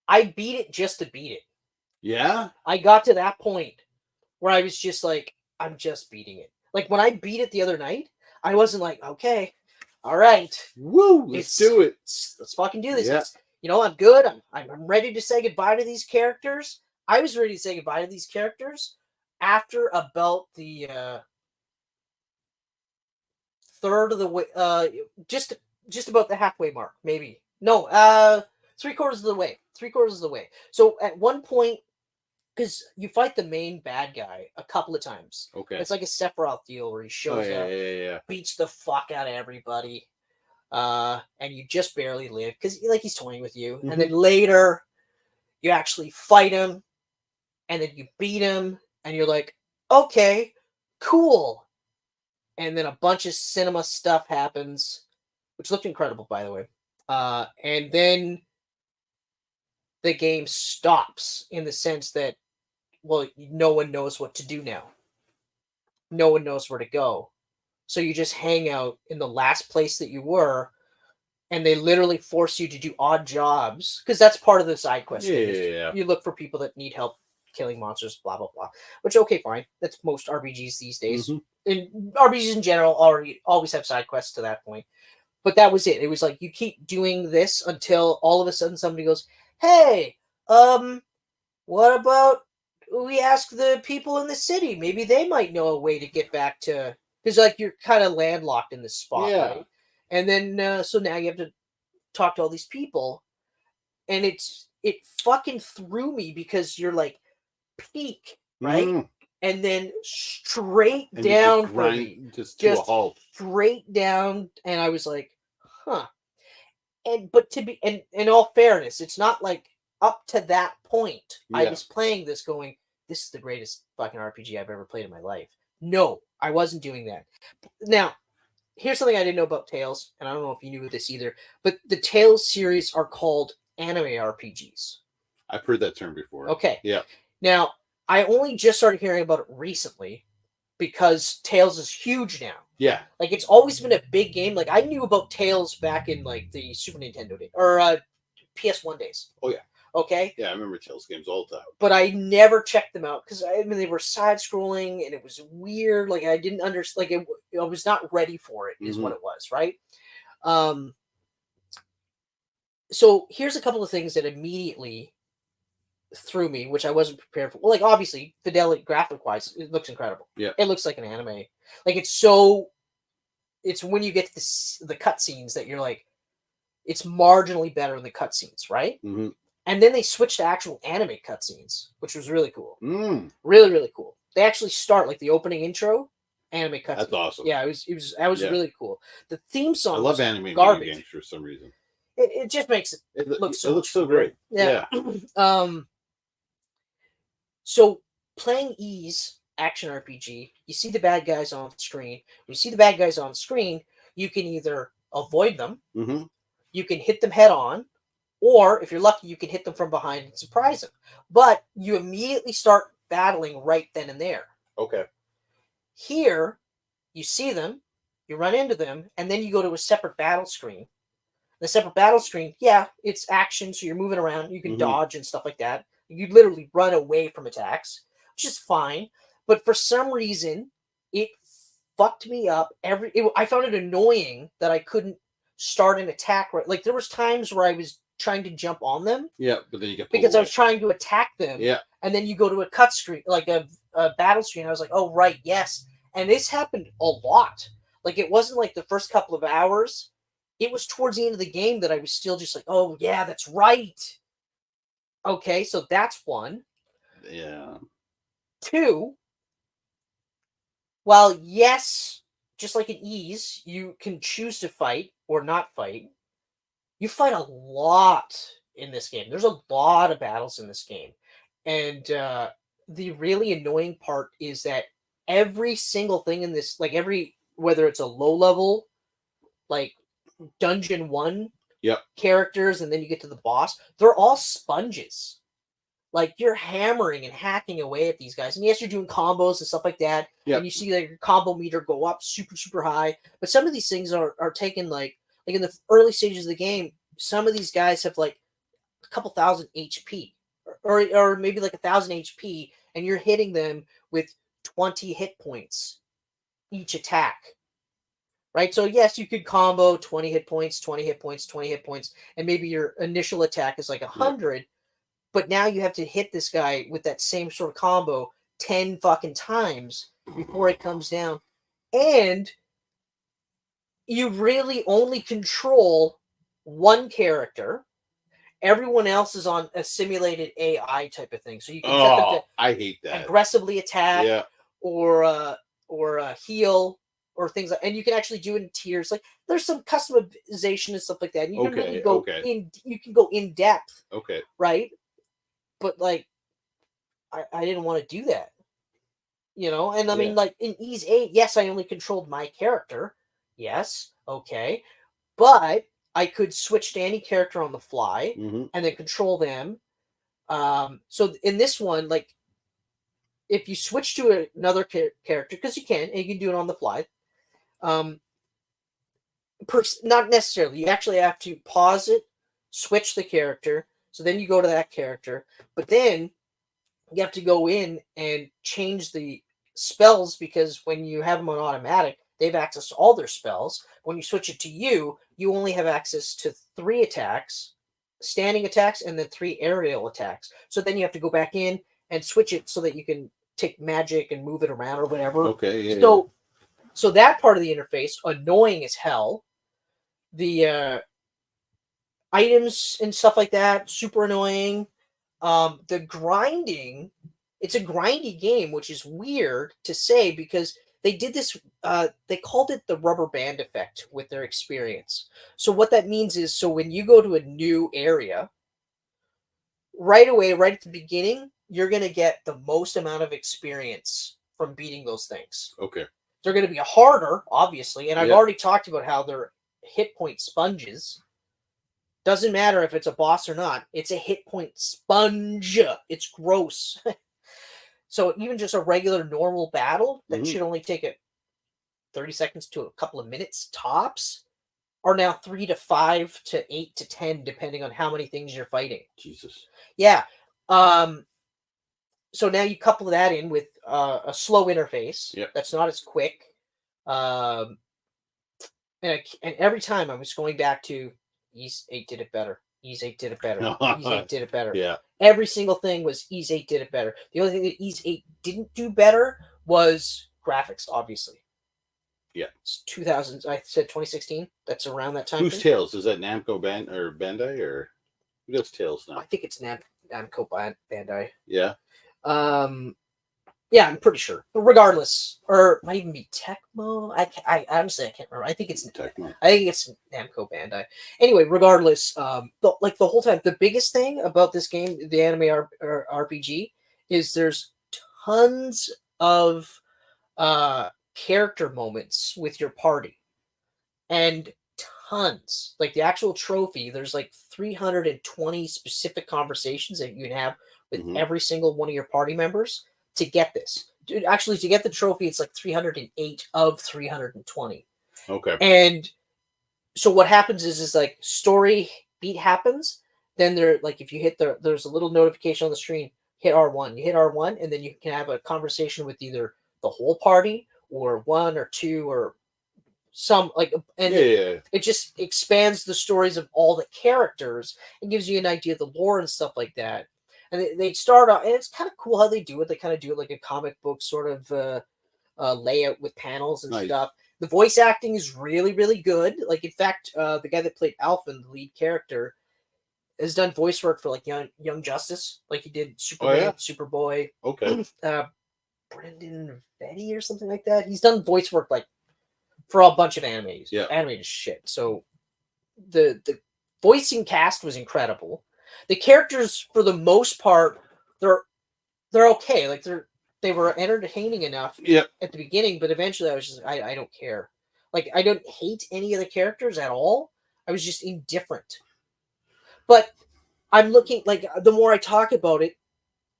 Speaker 3: I beat it just to beat it.
Speaker 2: Yeah?
Speaker 3: I got to that point where I was just like, I'm just beating it. Like when I beat it the other night, I wasn't like, okay, all right.
Speaker 2: Woo, let's do it.
Speaker 3: Let's fucking do this.
Speaker 2: Yeah.
Speaker 3: I'm good. I'm ready to say goodbye to these characters. I was ready to say goodbye to these characters after about the third of the way, just about the halfway mark, maybe. No, 3/4 of the way. 3/4 of the way. So at one point, because you fight the main bad guy a couple of times.
Speaker 2: Okay.
Speaker 3: It's like a Sephiroth deal where he shows up, beats the fuck out of everybody, and you just barely live because he's toying with you. And then later, you actually fight him, and then you beat him, and you're like, okay, cool. And then a bunch of cinema stuff happens, which looked incredible, by the way. And then the game stops in the sense that, well, no one knows what to do now. No one knows where to go. So you just hang out in the last place that you were, and they literally force you to do odd jobs, because that's part of the side quest.
Speaker 2: Yeah.
Speaker 3: You look for people that need help killing monsters, blah, blah, blah. Which, okay, fine. That's most RPGs these days. And RPGs in general always have side quests to that point. But that was it. It was like, you keep doing this until all of a sudden somebody goes, hey, what about we ask the people in the city? Maybe they might know a way to get back to, because like you're kind of landlocked in this spot, right? And then so now you have to talk to all these people, and it fucking threw me because you're like peak, right? And then straight down for me,
Speaker 2: just to a halt,
Speaker 3: straight down, and I was like, huh. But to be, and in all fairness, it's not like up to that point I was playing this going, this is the greatest fucking RPG I've ever played in my life. No, I wasn't doing that. Now, here's something I didn't know about Tales, and I don't know if you knew this either, but the Tales series are called anime RPGs.
Speaker 2: I've heard that term before.
Speaker 3: Okay.
Speaker 2: Yeah.
Speaker 3: Now, I only just started hearing about it recently because Tales is huge now.
Speaker 2: Yeah.
Speaker 3: Like, it's always been a big game. Like, I knew about Tales back in, like, the Super Nintendo days, or PS1 days.
Speaker 2: Oh, yeah.
Speaker 3: Okay?
Speaker 2: Yeah, I remember Tales games all the time.
Speaker 3: But I never checked them out because, I mean, they were side-scrolling, and it was weird. Like, I didn't understand. Like, I was not ready for it, is what it was, right? So, here's a couple of things that immediately threw me, which I wasn't prepared for. Well, like, obviously, fidelity, graphic-wise, it looks incredible.
Speaker 2: Yeah.
Speaker 3: It looks like an anime. Like, it's when you get to the cutscenes that you're like, it's marginally better than the cutscenes, right? And then they switched to actual anime cutscenes, which was really cool. Really, really cool. They actually start, like, the opening intro, anime cutscenes. That's
Speaker 2: awesome.
Speaker 3: Yeah, that was really cool. The theme song,
Speaker 2: I love anime
Speaker 3: garbage.
Speaker 2: games for some reason.
Speaker 3: It just makes it look so.
Speaker 2: It looks so great. Yeah.
Speaker 3: So playing Ys action RPG, you see the bad guys on screen. When you see the bad guys on screen, you can either avoid them, you can hit them head on, or if you're lucky, you can hit them from behind and surprise them. But you immediately start battling right then and there.
Speaker 2: Okay.
Speaker 3: Here, you see them, you run into them, and then you go to a separate battle screen. The separate battle screen, it's action, so you're moving around, you can dodge and stuff like that. You literally run away from attacks, which is fine. But for some reason, it fucked me up. I found it annoying that I couldn't start an attack right. Like, there was times where I was trying to jump on them.
Speaker 2: Yeah, but then you get
Speaker 3: because I was trying to attack them.
Speaker 2: Yeah.
Speaker 3: And then you go to a cut screen, like a battle screen. I was like, oh, right, yes. And this happened a lot. Like, it wasn't like the first couple of hours. It was towards the end of the game that I was still just like, oh, yeah, that's right. Okay, so that's one.
Speaker 2: Yeah.
Speaker 3: Two, while yes, just like in Ease, you can choose to fight or not fight, you fight a lot in this game. There's a lot of battles in this game. And the really annoying part is that every single thing in this, like whether it's a low level, like Dungeon 1 characters, and then you get to the boss, they're all sponges. Like, you're hammering and hacking away at these guys. And yes, you're doing combos and stuff like that.
Speaker 2: Yep.
Speaker 3: And you see like your combo meter go up super, super high. But some of these things are taken like in the early stages of the game, some of these guys have like a couple thousand HP. Or maybe like 1,000 HP, and you're hitting them with 20 hit points each attack. Right? So yes, you could combo 20 hit points, 20 hit points, 20 hit points, and maybe your initial attack is like 100. But now you have to hit this guy with that same sort of combo 10 fucking times before it comes down. And you really only control one character. Everyone else is on a simulated AI type of thing. So you can set them to
Speaker 2: I hate that.
Speaker 3: aggressively attack or heal or things like, and you can actually do it in tiers. Like, there's some customization and stuff like that. And you can really go you can go in depth.
Speaker 2: Okay.
Speaker 3: Right? But like, I didn't want to do that, and I mean, like in Ease 8, yes, I only controlled my character, yes, okay, but I could switch to any character on the fly and then control them. So in this one, like, if you switch to another character, because you can do it on the fly, not necessarily, you actually have to pause it, switch the character. So then you go to that character, but then you have to go in and change the spells, because when you have them on automatic, they have access to all their spells. When you switch it to you only have access to 3 attacks, standing attacks, and then 3 aerial attacks. So then you have to go back in and switch it so that you can take magic and move it around or whatever.
Speaker 2: Okay, yeah.
Speaker 3: So that part of the interface, annoying as hell. The items and stuff like that, super annoying. The grinding, it's a grindy game, which is weird to say because they did this, they called it the rubber band effect with their experience. So what that means is, so when you go to a new area, right away, right at the beginning, you're going to get the most amount of experience from beating those things.
Speaker 2: Okay.
Speaker 3: They're going to be harder, obviously, and I've already talked about how they're hit point sponges. Doesn't matter if it's a boss or not. It's a hit point sponge. It's gross. So even just a regular normal battle that should only take 30 seconds to a couple of minutes tops are now 3 to 5 to 8 to 10, depending on how many things you're fighting.
Speaker 2: Jesus.
Speaker 3: Yeah. So now you couple that in with a slow interface that's not as quick. And every time I was going back to Ease 8 did it better. Ease 8 did it better. Ease 8 did it better.
Speaker 2: Yeah.
Speaker 3: Every single thing was Ease 8 did it better. The only thing that Ease 8 didn't do better was graphics, obviously.
Speaker 2: Yeah.
Speaker 3: It's 2000, I said 2016. That's around that time.
Speaker 2: Who's Tails? Is that Namco Bandai or who does Tails now?
Speaker 3: I think it's Namco Bandai.
Speaker 2: Yeah.
Speaker 3: Yeah, I'm pretty sure. But regardless, or it might even be Tecmo. I honestly I can't remember. I think it's
Speaker 2: Tecmo.
Speaker 3: I think it's Namco Bandai. Anyway, regardless, the whole time, the biggest thing about this game, the anime RPG, is there's tons of character moments with your party, and tons. Like the actual trophy, there's like 320 specific conversations that you can have with every single one of your party members to get this. Dude, actually, to get the trophy, it's like 308 of 320.
Speaker 2: Okay.
Speaker 3: And so what happens is like story beat happens, then like if you hit there's a little notification on the screen, hit R1. You hit R1, and then you can have a conversation with either the whole party or 1 or 2 or some like, and
Speaker 2: Yeah.
Speaker 3: it just expands the stories of all the characters and gives you an idea of the lore and stuff like that. And they start off, and it's kind of cool how they do it. They kind of do it like a comic book sort of layout with panels and
Speaker 2: Nice.
Speaker 3: stuff. The voice acting is really, really good. Like, in fact, the guy that played Alphen, the lead character, has done voice work for like Young Justice. Like he did Superman,
Speaker 2: yeah?
Speaker 3: Superboy,
Speaker 2: Okay.
Speaker 3: Brendan Vetti or something like that. He's done voice work like for a bunch of animated shit. So the voicing cast was incredible. The characters, for the most part, they're okay. Like they were entertaining enough at the beginning, but eventually I was just I don't care. Like I don't hate any of the characters at all. I was just indifferent. But I'm looking, like, the more I talk about it,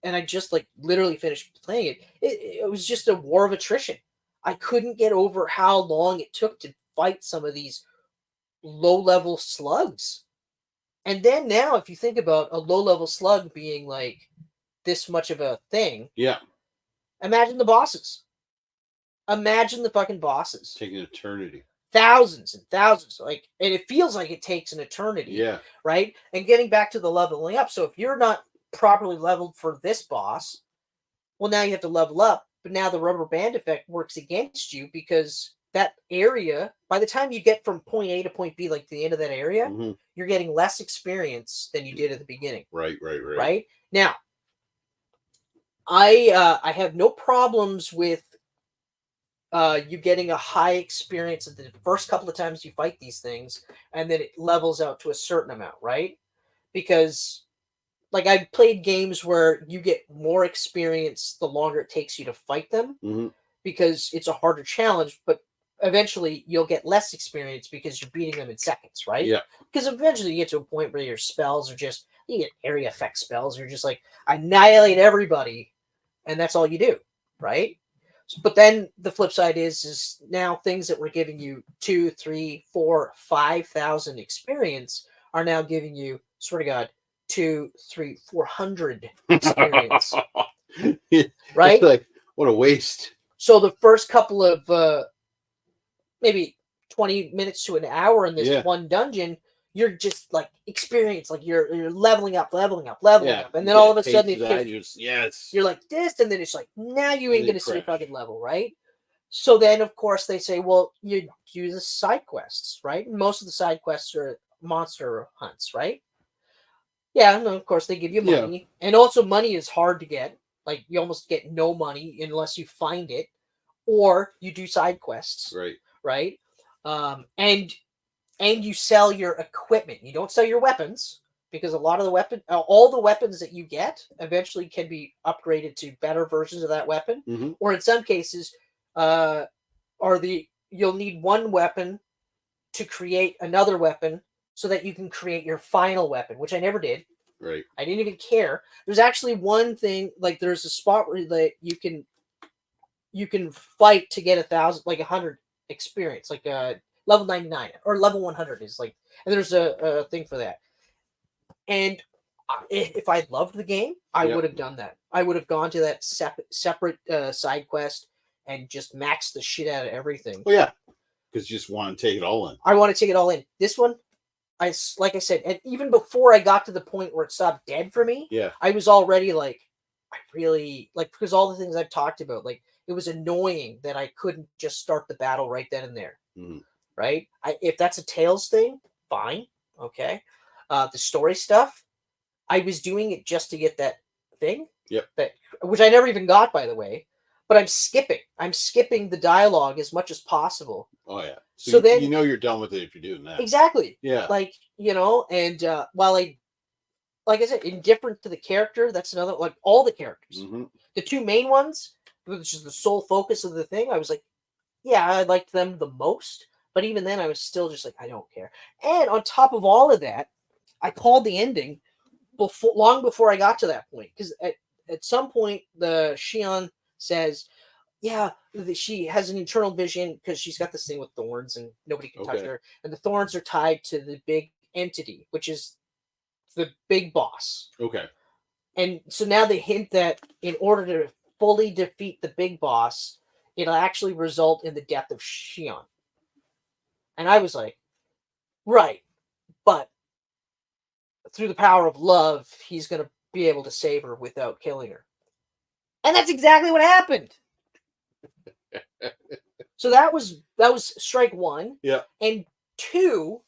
Speaker 3: and I just like literally finished playing it, it was just a war of attrition. I couldn't get over how long it took to fight some of these low-level slugs. And then now, if you think about a low-level slug being like this much of a thing, imagine the bosses. Imagine the fucking bosses.
Speaker 2: Taking eternity.
Speaker 3: Thousands and thousands, like, and it feels like it takes an eternity.
Speaker 2: Yeah.
Speaker 3: Right. And getting back to the leveling up. So if you're not properly leveled for this boss, well, now you have to level up. But now the rubber band effect works against you, because that area, by the time you get from point A to point B, like the end of that area, you're getting less experience than you did at the beginning.
Speaker 2: Right.
Speaker 3: Right. Now, I have no problems with you getting a high experience at the first couple of times you fight these things, and then it levels out to a certain amount, right? Because, like, I've played games where you get more experience the longer it takes you to fight them, because it's a harder challenge, but eventually you'll get less experience because you're beating them in seconds, right?
Speaker 2: Yeah.
Speaker 3: Because eventually you get to a point where your spells are just, you get area effect spells, you're just like, annihilate everybody, and that's all you do, right? But then the flip side is now things that were giving you 2, 3, 4, 5,000 experience are now giving you, swear to God, 2, 3, 400 experience. Right?
Speaker 2: It's like, what a waste.
Speaker 3: So the first couple of maybe 20 minutes to an hour in this one dungeon, you're just like experience, like you're leveling up, and then all of a sudden you're like this, and then it's like, now you ain't gonna see a fucking level, right? So then of course they say, well, you do the side quests, right? Most of the side quests are monster hunts, right? Yeah, and of course they give you money, and also money is hard to get. Like, you almost get no money unless you find it, or you do side quests, right? And you sell your equipment. You don't sell your weapons, because a lot of the all the weapons that you get eventually can be upgraded to better versions of that weapon. Or in some cases, you'll need one weapon to create another weapon so that you can create your final weapon, which I never did.
Speaker 2: Right.
Speaker 3: I didn't even care. There's actually one thing, like there's a spot where you can fight to get 100 experience, like level 99 or level 100 is like, and there's a thing for that. And if I loved the game, I would have done that. I would have gone to that separate side quest and just maxed the shit out of everything.
Speaker 2: Well, yeah, because you just want to take it all in.
Speaker 3: I want to take it all in. This one, like I said, and even before I got to the point where it stopped dead for me, I was already like, I really like, because all the things I've talked about, like, it was annoying that I couldn't just start the battle right then and there. Right? If that's a Tales thing, fine. Okay. The story stuff, I was doing it just to get that thing. Which I never even got, by the way. But I'm skipping the dialogue as much as possible.
Speaker 2: Oh yeah.
Speaker 3: So then
Speaker 2: you know you're done with it if you're doing that.
Speaker 3: Exactly.
Speaker 2: Yeah.
Speaker 3: Like, and while like I said, indifferent to the character, that's another, like, all the characters. The two main ones, which is the sole focus of the thing, I was like, yeah, I liked them the most. But even then, I was still just like, I don't care. And on top of all of that, I called the ending long before I got to that point. Because at some point, the Shion says, yeah, she has an internal vision because she's got this thing with thorns and nobody can touch her. And the thorns are tied to the big entity, which is the big boss.
Speaker 2: Okay.
Speaker 3: And so now they hint that in order to fully defeat the big boss, it'll actually result in the death of Shion. And I was like, right, but through the power of love, he's going to be able to save her without killing her. And that's exactly what happened. So that was strike one.
Speaker 2: Yeah.
Speaker 3: And two,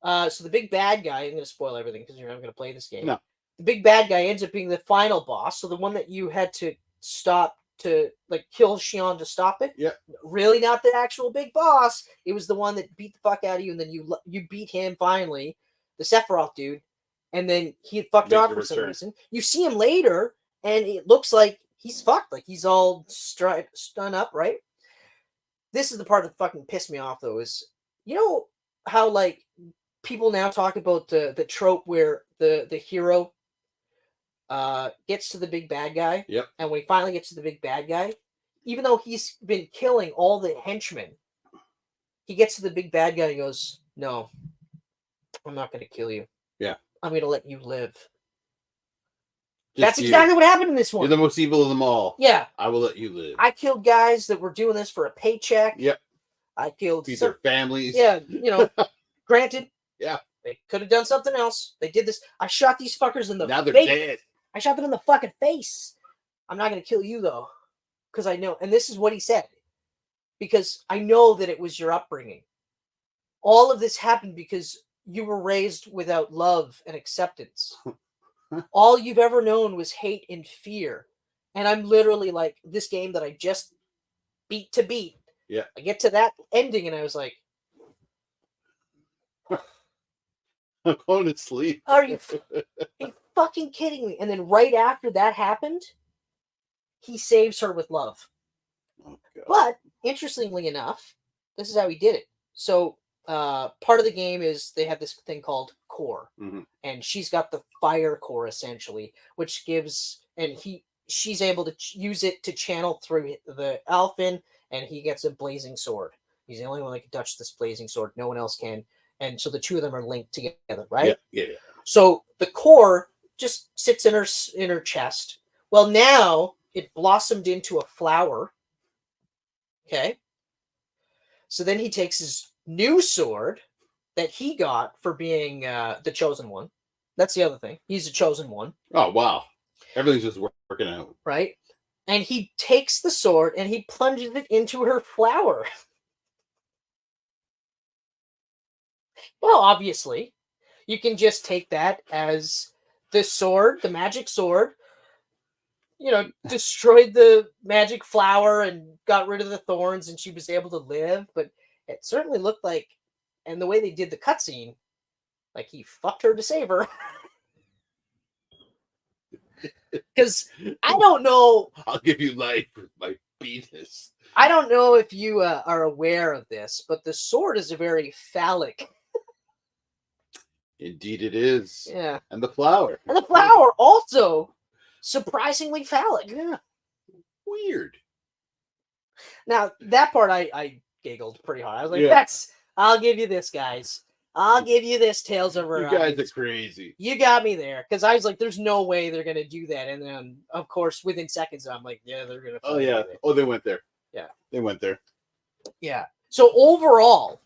Speaker 3: so the big bad guy, I'm going to spoil everything because you're not going to play this game.
Speaker 2: No.
Speaker 3: The big bad guy ends up being the final boss. So the one that you had to stop to like kill Xion to stop it.
Speaker 2: Yeah.
Speaker 3: Really not the actual big boss. It was the one that beat the fuck out of you, and then you beat him finally, the Sephiroth dude, and then he had fucked off for some reason. You see him later, and it looks like he's fucked. Like he's all stun up, right? This is the part that fucking pissed me off, though, is you know how like people now talk about the trope where the hero gets to the big bad guy.
Speaker 2: Yep.
Speaker 3: And when he finally gets to the big bad guy, even though he's been killing all the henchmen, he gets to the big bad guy and goes, "No, I'm not going to kill you.
Speaker 2: Yeah.
Speaker 3: I'm going to let you live."
Speaker 2: Just
Speaker 3: That's exactly what happened in this one.
Speaker 2: You're the most evil of them all.
Speaker 3: Yeah.
Speaker 2: I will let you live.
Speaker 3: I killed guys that were doing this for a paycheck.
Speaker 2: Yep.
Speaker 3: I killed
Speaker 2: Feed their families.
Speaker 3: Yeah, you know, granted.
Speaker 2: Yeah.
Speaker 3: They could have done something else. They did this. I shot these fuckers in the
Speaker 2: Now they're
Speaker 3: face.
Speaker 2: dead.
Speaker 3: I shot them in the fucking face. I'm not going to kill you, though. Because I know. And this is what he said. Because I know that it was your upbringing. All of this happened because you were raised without love and acceptance. All you've ever known was hate and fear. And I'm literally like, this game that I just beat to beat.
Speaker 2: Yeah.
Speaker 3: I get to that ending and I was like,
Speaker 2: I'm going to sleep.
Speaker 3: are you fucking kidding me? And then right after that happened, he saves her with love.
Speaker 2: Oh, God.
Speaker 3: But interestingly enough, this is how he did it. So part of the game is they have this thing called core, and she's got the fire core essentially, which gives, and she's able to use it to channel through the Alphen, and he gets a blazing sword. He's the only one that can touch this blazing sword. No one else can. And so the two of them are linked together, right?
Speaker 2: Yeah.
Speaker 3: So the core just sits in her chest. Well, now it blossomed into a flower. Okay. So then he takes his new sword that he got for being the chosen one. That's the other thing. He's a chosen one.
Speaker 2: Oh, wow. Everything's just working out.
Speaker 3: Right? And he takes the sword and he plunges it into her flower. Well, obviously, you can just take that as the sword, the magic sword, you know, destroyed the magic flower and got rid of the thorns and she was able to live. But it certainly looked like, and the way they did the cutscene, like he fucked her to save her. Because I don't know.
Speaker 2: I'll give you life with my penis.
Speaker 3: I don't know if you are aware of this, but the sword is a very phallic.
Speaker 2: Indeed it is.
Speaker 3: Yeah.
Speaker 2: And the flower.
Speaker 3: And the flower also surprisingly phallic.
Speaker 2: Yeah. Weird.
Speaker 3: Now, that part I giggled pretty hard. I was like,
Speaker 2: Yeah.
Speaker 3: I'll give you this, guys. I'll give you this, Tales of
Speaker 2: You guys are crazy.
Speaker 3: You got me there. Because I was like, there's no way they're going to do that. And then, of course, within seconds, I'm like, yeah, they're going to.
Speaker 2: Oh, yeah. Oh, they went there.
Speaker 3: Yeah.
Speaker 2: They went there.
Speaker 3: Yeah. So, overall,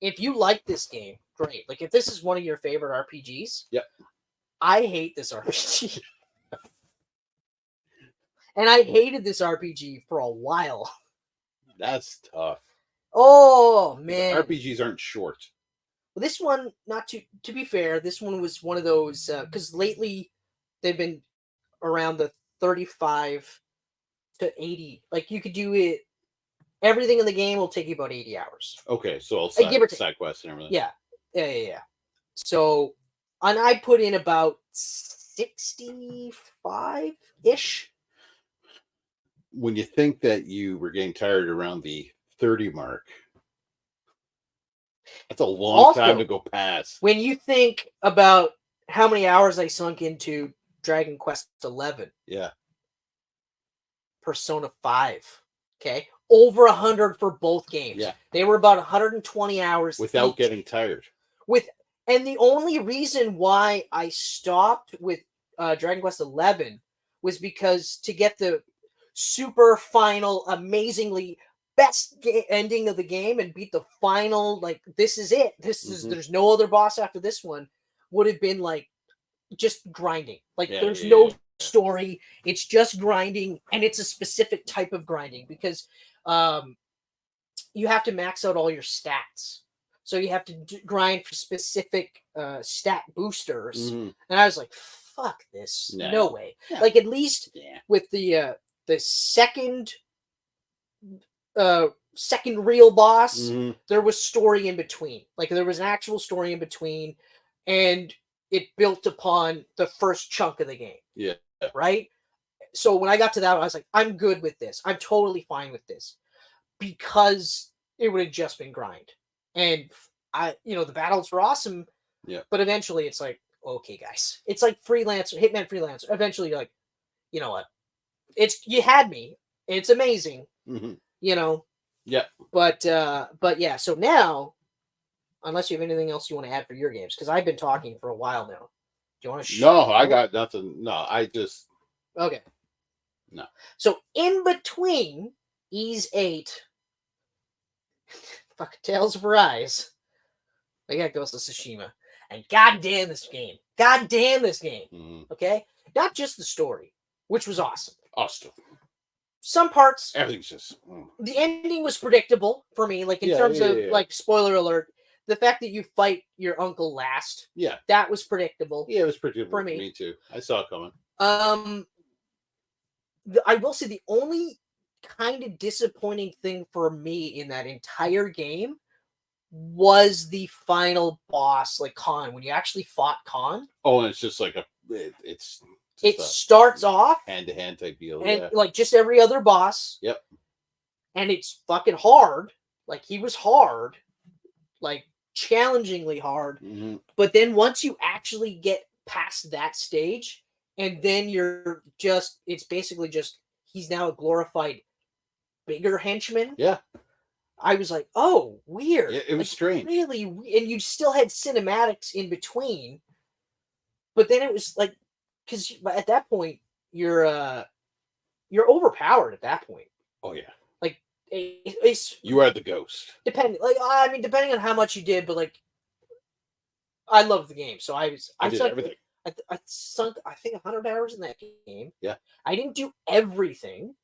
Speaker 3: if you like this game, great. Like, if this is one of your favorite RPGs,
Speaker 2: yep.
Speaker 3: I hate this RPG. And I hated this RPG for a while.
Speaker 2: That's tough.
Speaker 3: Oh, man.
Speaker 2: RPGs aren't short.
Speaker 3: Well, this one, not to be fair, this one was one of those, because lately they've been around the 35 to 80. Like, you could do it, everything in the game will take you about 80 hours.
Speaker 2: Okay, so I'll
Speaker 3: give or take.
Speaker 2: side quests and everything.
Speaker 3: Yeah. So, and I put in about 65-ish.
Speaker 2: When you think that you were getting tired around the 30 mark, that's a long time to go past.
Speaker 3: When you think about how many hours I sunk into Dragon Quest 11,
Speaker 2: yeah,
Speaker 3: Persona 5, okay, over 100 for both games.
Speaker 2: Yeah,
Speaker 3: they were about 120 hours
Speaker 2: without
Speaker 3: each.
Speaker 2: getting tired.
Speaker 3: And the only reason why I stopped with Dragon Quest 11 was because to get the super final, amazingly best ending of the game and beat the final, like, this is it. This is, there's no other boss after this one, would have been like just grinding. Like, there's no story. It's just grinding, and it's a specific type of grinding because you have to max out all your stats. So you have to grind for specific stat boosters. And I was like, fuck this. No way. Yeah. Like, at least with the second real boss, there was story in between. Like, there was an actual story in between, and it built upon the first chunk of the game.
Speaker 2: Yeah.
Speaker 3: Right? So when I got to that, I was like, I'm good with this. I'm totally fine with this. Because it would have just been grind. And the battles were awesome.
Speaker 2: Yeah.
Speaker 3: But eventually it's like, okay, guys. It's like Hitman Freelancer. Eventually you're like, you know what? You had me. It's amazing. You know.
Speaker 2: Yeah.
Speaker 3: But yeah, so now, unless you have anything else you want to add for your games, because I've been talking for a while now. Do you want to
Speaker 2: No, I got nothing. No, I just
Speaker 3: okay.
Speaker 2: No.
Speaker 3: So in between Ys 8, fucking Tales of Arise, I got Ghost of Tsushima, and goddamn this game. Goddamn this game. Okay? Not just the story, which was awesome.
Speaker 2: Awesome.
Speaker 3: Some parts,
Speaker 2: everything's just
Speaker 3: the ending was predictable for me, like in terms of like, spoiler alert, the fact that you fight your uncle last, that was predictable.
Speaker 2: Yeah, it was predictable
Speaker 3: for me.
Speaker 2: Me too. I saw it coming.
Speaker 3: I will say the only kind of disappointing thing for me in that entire game was the final boss, like Khan, when you actually fought Khan.
Speaker 2: Oh, and it's just like
Speaker 3: it starts off
Speaker 2: hand-to-hand type deal,
Speaker 3: and like just every other boss.
Speaker 2: Yep.
Speaker 3: And it's fucking hard. Like, he was hard, like challengingly hard. But then once you actually get past that stage, and then it's basically just, he's now a glorified bigger henchman.
Speaker 2: Yeah.
Speaker 3: I was like, oh, weird.
Speaker 2: Yeah, it was strange.
Speaker 3: Really, and you still had cinematics in between. But then it was like, because at that point, you're overpowered at that point.
Speaker 2: Oh, yeah.
Speaker 3: Like,
Speaker 2: you are the ghost.
Speaker 3: Depending on how much you did, but like, I loved the game. So I
Speaker 2: did everything.
Speaker 3: I sunk, I think, 100 hours in that game.
Speaker 2: Yeah.
Speaker 3: I didn't do everything,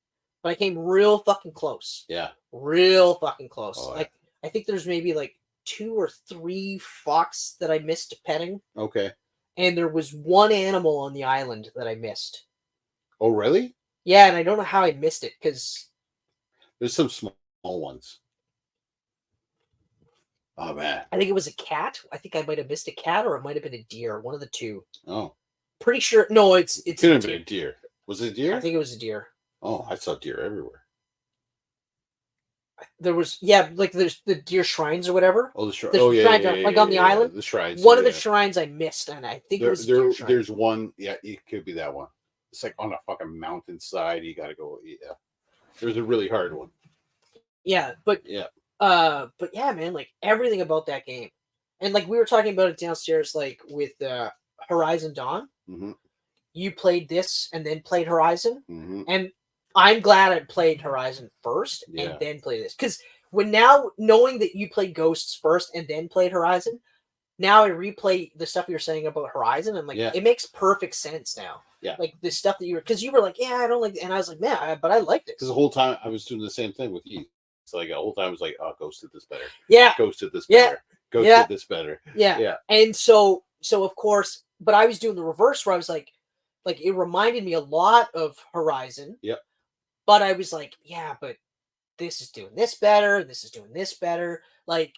Speaker 3: but I came real fucking close.
Speaker 2: Yeah.
Speaker 3: Real fucking close.
Speaker 2: Oh,
Speaker 3: like, I think there's maybe like 2 or 3 fox that I missed petting.
Speaker 2: Okay.
Speaker 3: And there was 1 animal on the island that I missed.
Speaker 2: Oh, really?
Speaker 3: Yeah, and I don't know how I missed it, because
Speaker 2: there's some small ones. Oh, man.
Speaker 3: I think it was a cat. I think I might have missed a cat, or it might have been a deer. One of the two.
Speaker 2: Oh.
Speaker 3: Pretty sure. No, it
Speaker 2: could have been a deer. Was it a deer?
Speaker 3: I think it was a deer.
Speaker 2: Oh, I saw deer everywhere.
Speaker 3: There was, like, there's the deer shrines or whatever.
Speaker 2: Oh, the shrines. Oh, yeah,
Speaker 3: like on the island.
Speaker 2: The shrines.
Speaker 3: One of the shrines I missed, and I think it was a deer shrine.
Speaker 2: There's one. Yeah, it could be that one. It's like on a fucking mountainside. You got to go. Yeah. There's a really hard one.
Speaker 3: Yeah, but yeah, man, like, everything about that game, and like we were talking about it downstairs, like with Horizon Dawn. You played this and then played Horizon, and I'm glad I played Horizon first and then played this, because knowing that you played Ghosts first and then played Horizon, now I replay the stuff you were saying about Horizon, and like it makes perfect sense now.
Speaker 2: Yeah,
Speaker 3: like the stuff that because you were like, yeah, I don't like, and I was like, man, but I liked it.
Speaker 2: Because the whole time I was doing the same thing with you. So like the whole time I was like, oh, Ghost did this better.
Speaker 3: Yeah,
Speaker 2: Ghost did this better. Ghost did this better.
Speaker 3: Yeah, yeah. And so of course, but I was doing the reverse, where I was like it reminded me a lot of Horizon.
Speaker 2: Yep.
Speaker 3: But I was like, yeah, but this is doing this better. This is doing this better. Like,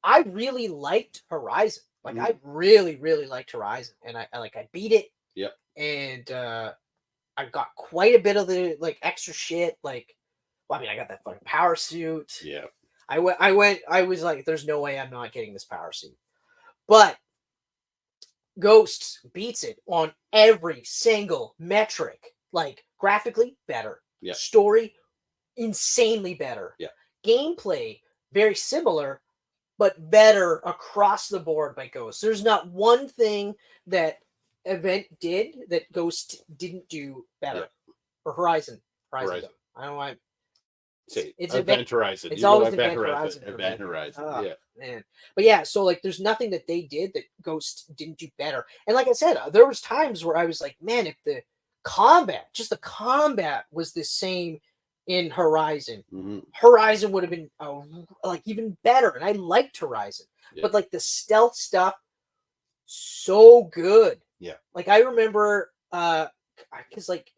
Speaker 3: I really liked Horizon. Like, I really, really liked Horizon, and I beat it.
Speaker 2: Yep.
Speaker 3: And I got quite a bit of the like extra shit. Like, well, I mean, I got that fucking power suit.
Speaker 2: Yeah.
Speaker 3: I was like, there's no way I'm not getting this power suit. But Ghosts beats it on every single metric. Like, graphically, better.
Speaker 2: Yeah.
Speaker 3: Story, insanely better.
Speaker 2: Yeah.
Speaker 3: Gameplay, very similar, but better across the board by Ghost. There's not one thing that Event did that Ghost didn't do better. Or Horizon. I don't know why. it's
Speaker 2: Event Horizon.
Speaker 3: It's
Speaker 2: You know,
Speaker 3: always Event Horizon.
Speaker 2: Event Horizon.
Speaker 3: Oh,
Speaker 2: Yeah.
Speaker 3: man. But yeah, so like there's nothing that they did that Ghost didn't do better. And like I said, there was times where I was like, man, if the combat, just the combat was the same in Horizon, Horizon would have been like even better. And I liked Horizon.
Speaker 2: Yeah.
Speaker 3: But like the stealth stuff, so good.
Speaker 2: Yeah.
Speaker 3: Like I remember because like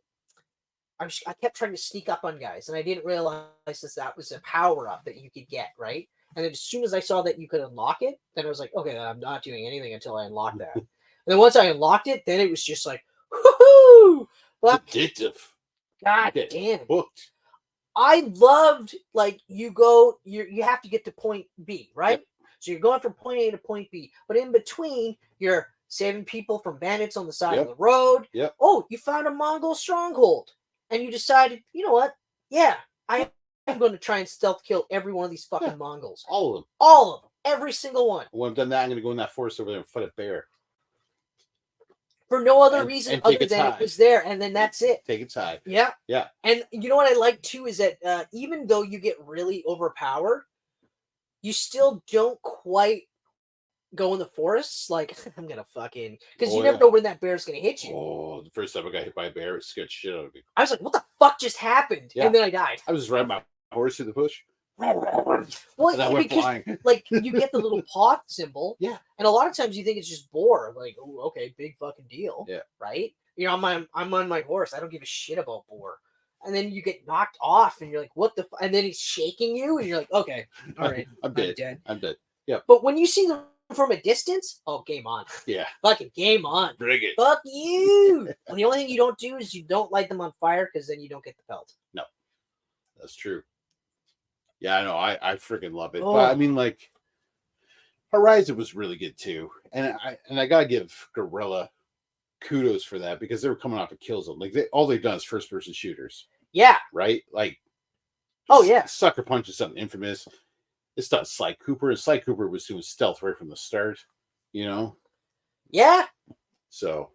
Speaker 3: I kept trying to sneak up on guys, and I didn't realize that was a power up that you could get, right? And then as soon as I saw that you could unlock it, then I was like, okay, I'm not doing anything until I unlock that. And then once I unlocked it, then it was just like, whoo!
Speaker 2: It's addictive.
Speaker 3: God damn.
Speaker 2: Hooked.
Speaker 3: I loved like you have to get to point B, right? Yep. So you're going from point A to point B, but in between, you're saving people from bandits on the side of the road.
Speaker 2: Yep.
Speaker 3: Oh, you found a Mongol stronghold. And you decided, you know what? Yeah, I'm going to try and stealth kill every one of these fucking Mongols.
Speaker 2: All of them.
Speaker 3: All of them. Every single one.
Speaker 2: When I've done that, I'm going to go in that forest over there and fight a bear.
Speaker 3: For no other reason other than it was there, and then that's it.
Speaker 2: Take its hide.
Speaker 3: Yeah.
Speaker 2: Yeah.
Speaker 3: And you know what I like, too, is that even though you get really overpowered, you still don't quite go in the forests like I'm gonna fucking because you never know when that bear's gonna hit you.
Speaker 2: Oh, the first time I got hit by a bear, it scared shit out of me.
Speaker 3: I was like, what the fuck just happened? And then I died.
Speaker 2: I was just riding my horse through the bush.
Speaker 3: Well,
Speaker 2: and I went flying.
Speaker 3: Like you get the little paw symbol.
Speaker 2: Yeah.
Speaker 3: And a lot of times you think it's just boar. Like, oh, okay, big fucking deal.
Speaker 2: Yeah.
Speaker 3: Right? You know, I'm on my horse. I don't give a shit about boar. And then you get knocked off and you're like, what the and then he's shaking you and you're like, okay, all right.
Speaker 2: I'm dead. I'm dead. Yeah.
Speaker 3: But when you see them from a distance, oh, game on.
Speaker 2: Yeah.
Speaker 3: Fucking game on.
Speaker 2: Bring it.
Speaker 3: Fuck you. And the only thing you don't do is you don't light them on fire because then you don't get the pelt.
Speaker 2: No. That's true. Yeah, I know. I freaking love it.
Speaker 3: Oh.
Speaker 2: But I mean, like, Horizon was really good too. And I gotta give Guerrilla kudos for that because they were coming off of Killzone. Like all they've done is first person shooters.
Speaker 3: Yeah.
Speaker 2: Right? Like
Speaker 3: oh yeah.
Speaker 2: Sucker Punch is something infamous. It's not Sly Cooper. And Sly Cooper was doing stealth right from the start, you know?
Speaker 3: Yeah.
Speaker 2: So,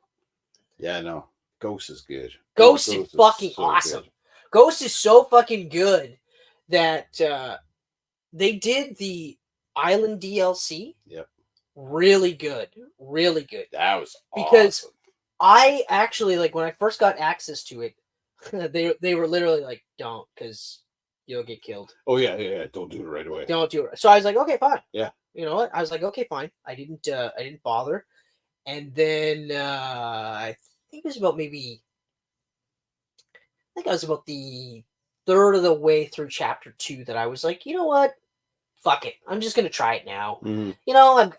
Speaker 2: yeah, no. Ghost is good.
Speaker 3: Ghost is fucking so awesome. Good. Ghost is so fucking good that they did the Island DLC.
Speaker 2: Yep.
Speaker 3: Really good. Really good.
Speaker 2: That was
Speaker 3: because
Speaker 2: awesome.
Speaker 3: I actually, like, when I first got access to it, they were literally like, don't, because you'll get killed.
Speaker 2: Oh yeah. Don't do it right away.
Speaker 3: Don't do it. So I was like, okay, fine.
Speaker 2: Yeah.
Speaker 3: You know what? I was like, okay, fine. I didn't bother. And then I think it was about I was about the third of the way through chapter 2 that I was like, you know what? Fuck it. I'm just gonna try it now.
Speaker 2: Mm-hmm.
Speaker 3: You know,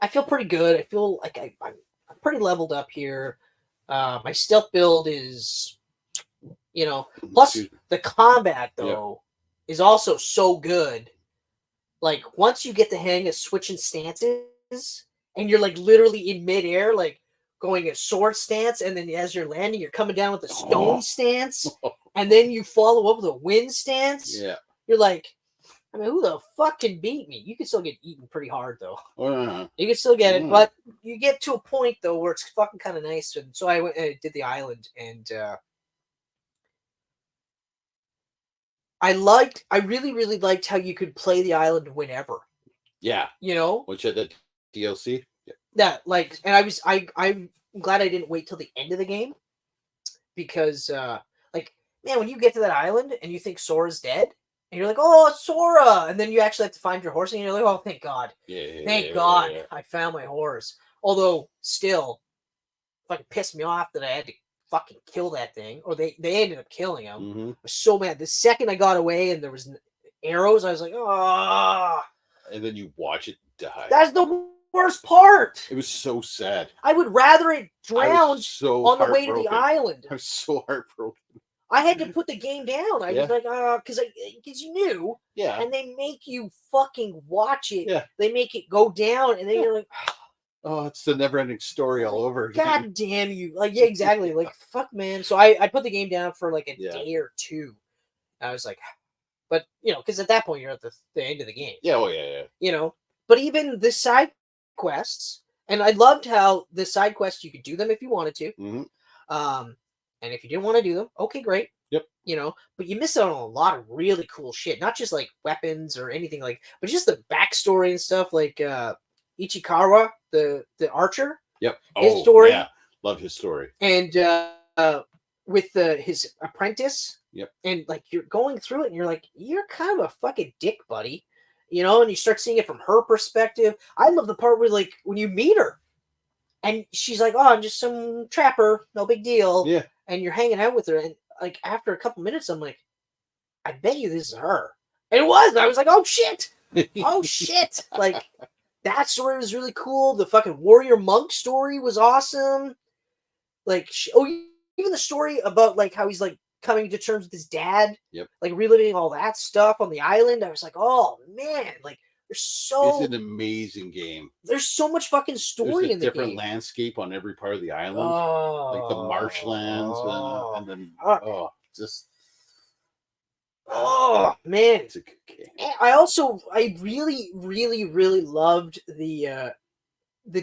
Speaker 3: I feel pretty good. I feel like I'm pretty leveled up here. My stealth build is, you know, plus the combat though is also so good. Like once you get the hang of switching stances and you're like literally in midair, like going a sword stance, and then as you're landing, you're coming down with a stone stance, and then you follow up with a wind stance.
Speaker 2: Yeah.
Speaker 3: You're like, I mean, who the fuck can beat me? You can still get eaten pretty hard though. You can still get it, but you get to a point though where it's fucking kind of nice. And so I went and did the island, and I really, really liked how you could play the island whenever. Yeah. You know?
Speaker 2: Which at the DLC?
Speaker 3: Yeah, like, and I'm glad I didn't wait till the end of the game. Because, like, man, when you get to that island and you think Sora's dead, and you're like, oh, Sora! And then you actually have to find your horse, and you're like, oh, thank God. Thank God I found my horse. Although, still, fucking pissed me off that I had to fucking kill that thing, or they ended up killing him.
Speaker 2: Mm-hmm.
Speaker 3: I was so mad. The second I got away and there was arrows, I was like, oh.
Speaker 2: And then you watch it die.
Speaker 3: That's the worst part.
Speaker 2: It was so sad.
Speaker 3: I would rather it drown on the way to the island.
Speaker 2: I was so heartbroken.
Speaker 3: I had to put the game down. I was like, because you knew.
Speaker 2: Yeah.
Speaker 3: And they make you fucking watch it.
Speaker 2: Yeah.
Speaker 3: They make it go down, and then you're like,
Speaker 2: oh, it's the never-ending story all over again.
Speaker 3: God damn you. Like, yeah, exactly. Like, fuck, man. So I put the game down for like a day or two. I was like, but, you know, because at that point, you're at the end of the game.
Speaker 2: Yeah, oh, yeah.
Speaker 3: You know, but even the side quests, and I loved how the side quests, you could do them if you wanted to.
Speaker 2: Mm-hmm.
Speaker 3: And if you didn't want to do them, okay, great.
Speaker 2: Yep.
Speaker 3: You know, but you miss out on a lot of really cool shit. Not just like weapons or anything like, but just the backstory and stuff. Like Ichikawa, the archer.
Speaker 2: Yep.
Speaker 3: His story.
Speaker 2: Yeah. Love his story.
Speaker 3: And with his apprentice.
Speaker 2: Yep.
Speaker 3: And like you're going through it, and you're like, you're kind of a fucking dick, buddy. You know, and you start seeing it from her perspective. I love the part where like when you meet her, and she's like, "Oh, I'm just some trapper, no big deal."
Speaker 2: Yeah.
Speaker 3: And you're hanging out with her, and like after a couple minutes, I'm like, I bet you this is her. And it was. I was like, oh shit, oh shit. Like that story was really cool. The fucking warrior monk story was awesome. Like, even the story about like how he's like coming to terms with his dad.
Speaker 2: Yep.
Speaker 3: Like reliving all that stuff on the island. I was like, oh man, like it's
Speaker 2: an amazing game.
Speaker 3: There's so much fucking story in the game.
Speaker 2: Different landscape on every part of the island, like the marshlands, and then
Speaker 3: man,
Speaker 2: it's a good game.
Speaker 3: I really, really, really loved the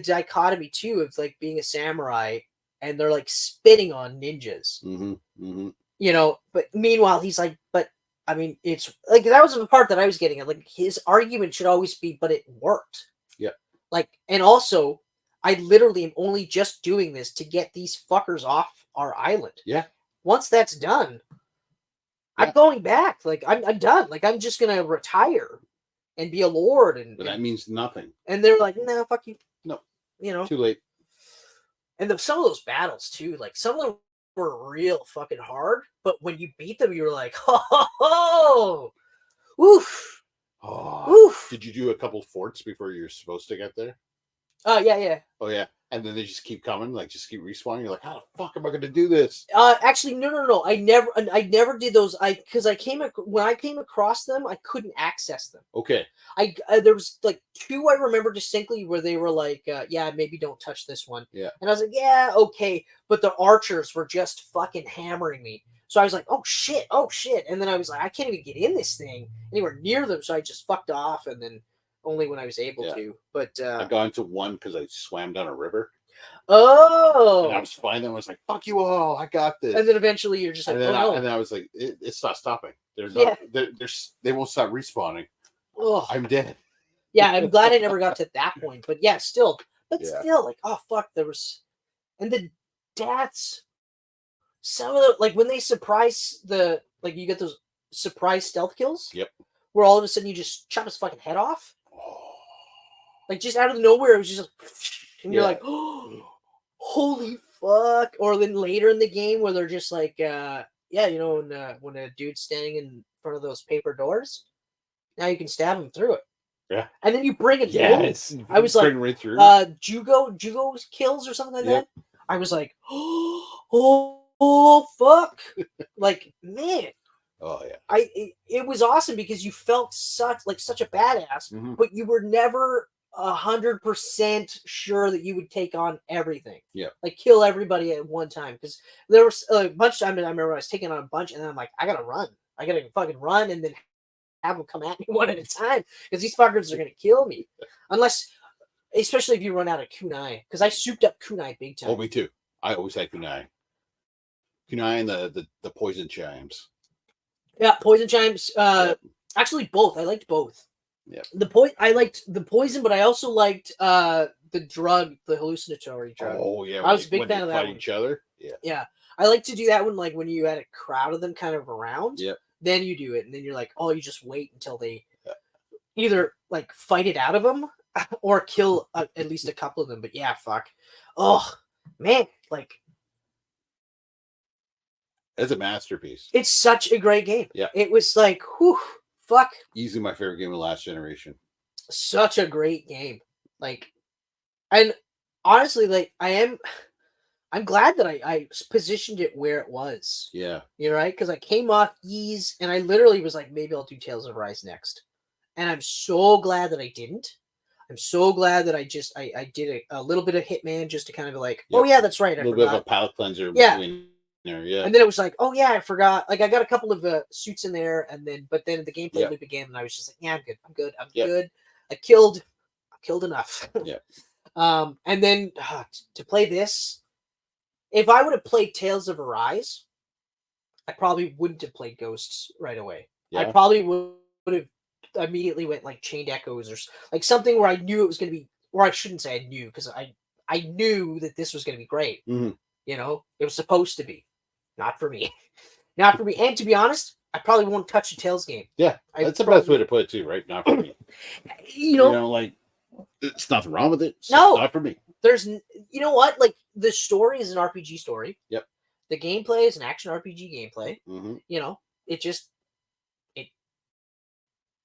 Speaker 3: dichotomy too of like being a samurai and they're like spitting on ninjas.
Speaker 2: Mm-hmm. Mm-hmm.
Speaker 3: You know, but meanwhile he's like, but I mean, it's like that was the part that I was getting at. Like his argument should always be, but it worked.
Speaker 2: Yeah.
Speaker 3: Like, and also, I literally am only just doing this to get these fuckers off our island.
Speaker 2: Yeah.
Speaker 3: Once that's done, I'm going back. Like I'm done. Like I'm just gonna retire and be a lord.
Speaker 2: But that means nothing.
Speaker 3: And they're like, no, fuck you.
Speaker 2: No.
Speaker 3: You know.
Speaker 2: Too late.
Speaker 3: And some of those battles too, like some of them were real fucking hard, but when you beat them, you were like, oh, oof.
Speaker 2: Oh, oof. Did you do a couple forts before you're supposed to get there?
Speaker 3: Oh, yeah.
Speaker 2: Oh, yeah. And then they just keep coming, like just keep respawning. You're like, how the fuck am I going to do this?
Speaker 3: Actually, no. I never did those. When I came across them, I couldn't access them.
Speaker 2: Okay.
Speaker 3: There was like two I remember distinctly where they were like, yeah, maybe don't touch this one.
Speaker 2: Yeah.
Speaker 3: And I was like, yeah, okay. But the archers were just fucking hammering me. So I was like, oh shit. And then I was like, I can't even get in this thing anywhere near them. So I just fucked off, and then only when I was able to. But
Speaker 2: I got into one because I swam down a river.
Speaker 3: Oh.
Speaker 2: And I was fine. Then I was like, fuck you all. I got this.
Speaker 3: And then eventually you're just like,
Speaker 2: and then I was like, it's not stopping. They won't stop respawning.
Speaker 3: Oh.
Speaker 2: I'm dead.
Speaker 3: Yeah, I'm glad I never got to that point. But yeah, still, like, oh fuck, there was, and the deaths. Some of the, like when they surprise like you get those surprise stealth kills.
Speaker 2: Yep.
Speaker 3: Where all of a sudden you just chop his fucking head off. Like just out of nowhere, it was just, and you're like, oh, holy fuck! Or then later in the game where they're just like, you know, when a dude's standing in front of those paper doors, now you can stab him through it.
Speaker 2: Yeah.
Speaker 3: And then you bring it.
Speaker 2: Yeah.
Speaker 3: I was like,
Speaker 2: right through.
Speaker 3: Jugo kills or something like that. I was like, oh fuck! Like, man.
Speaker 2: Oh yeah.
Speaker 3: It was awesome because you felt such a badass, but you were never 100% sure that you would take on everything.
Speaker 2: Yeah.
Speaker 3: Like kill everybody at one time, because there was a bunch of time. I remember I was taking on a bunch, and then I'm like, I gotta run. I gotta fucking run, and then have them come at me one at a time, because these fuckers are gonna kill me, especially if you run out of kunai. Because I souped up kunai big time.
Speaker 2: Oh, me too. I always had kunai. Kunai and the poison chimes.
Speaker 3: Yeah, poison chimes. Actually, both. I liked both.
Speaker 2: Yeah.
Speaker 3: I liked the poison, but I also liked the drug, the hallucinatory drug.
Speaker 2: Oh yeah,
Speaker 3: I was a big fan of that one.
Speaker 2: Each other. Yeah.
Speaker 3: Yeah, I like to do that one, like when you had a crowd of them kind of around.
Speaker 2: Yeah.
Speaker 3: Then you do it, and then you're like, oh, you just wait until they either like fight it out of them or kill at least a couple of them. But yeah, fuck. Oh man, like.
Speaker 2: It's a masterpiece.
Speaker 3: It's such a great game.
Speaker 2: Yeah.
Speaker 3: It was like, whew, fuck.
Speaker 2: Easily my favorite game of last generation.
Speaker 3: Such a great game. Like, and honestly, like, I'm glad that I positioned it where it was.
Speaker 2: Yeah.
Speaker 3: You know, right? Because I came off Ys, and I literally was like, maybe I'll do Tales of Arise next. And I'm so glad that I didn't. I'm so glad that I did a little bit of Hitman just to kind of be like, oh yeah, that's right.
Speaker 2: A little bit of a palate cleanser.
Speaker 3: Yeah.
Speaker 2: Between there, yeah.
Speaker 3: And then it was like, oh yeah, I forgot. Like I got a couple of suits in there, but then the gameplay loop began, and I was just like, yeah, I'm good. I'm good. I killed enough.
Speaker 2: Yeah.
Speaker 3: And then to play this, if I would have played Tales of Arise, I probably wouldn't have played Ghosts right away. I
Speaker 2: Yeah.
Speaker 3: probably would have immediately went like Chained Echoes or like something where I knew it was going to be, or I shouldn't say I knew, because I knew that this was going to be great.
Speaker 2: hmm
Speaker 3: You know, it was supposed to be. Not for me. Not for me. And to be honest, I probably won't touch a Tales game.
Speaker 2: Yeah, that's the best way to put it too, right? Not for me.
Speaker 3: You know,
Speaker 2: like it's nothing wrong with it. It's
Speaker 3: No.
Speaker 2: just not for me.
Speaker 3: there's, you know what? Like the story is an RPG story.
Speaker 2: Yep.
Speaker 3: The gameplay is an action RPG gameplay.
Speaker 2: hmm
Speaker 3: You know, it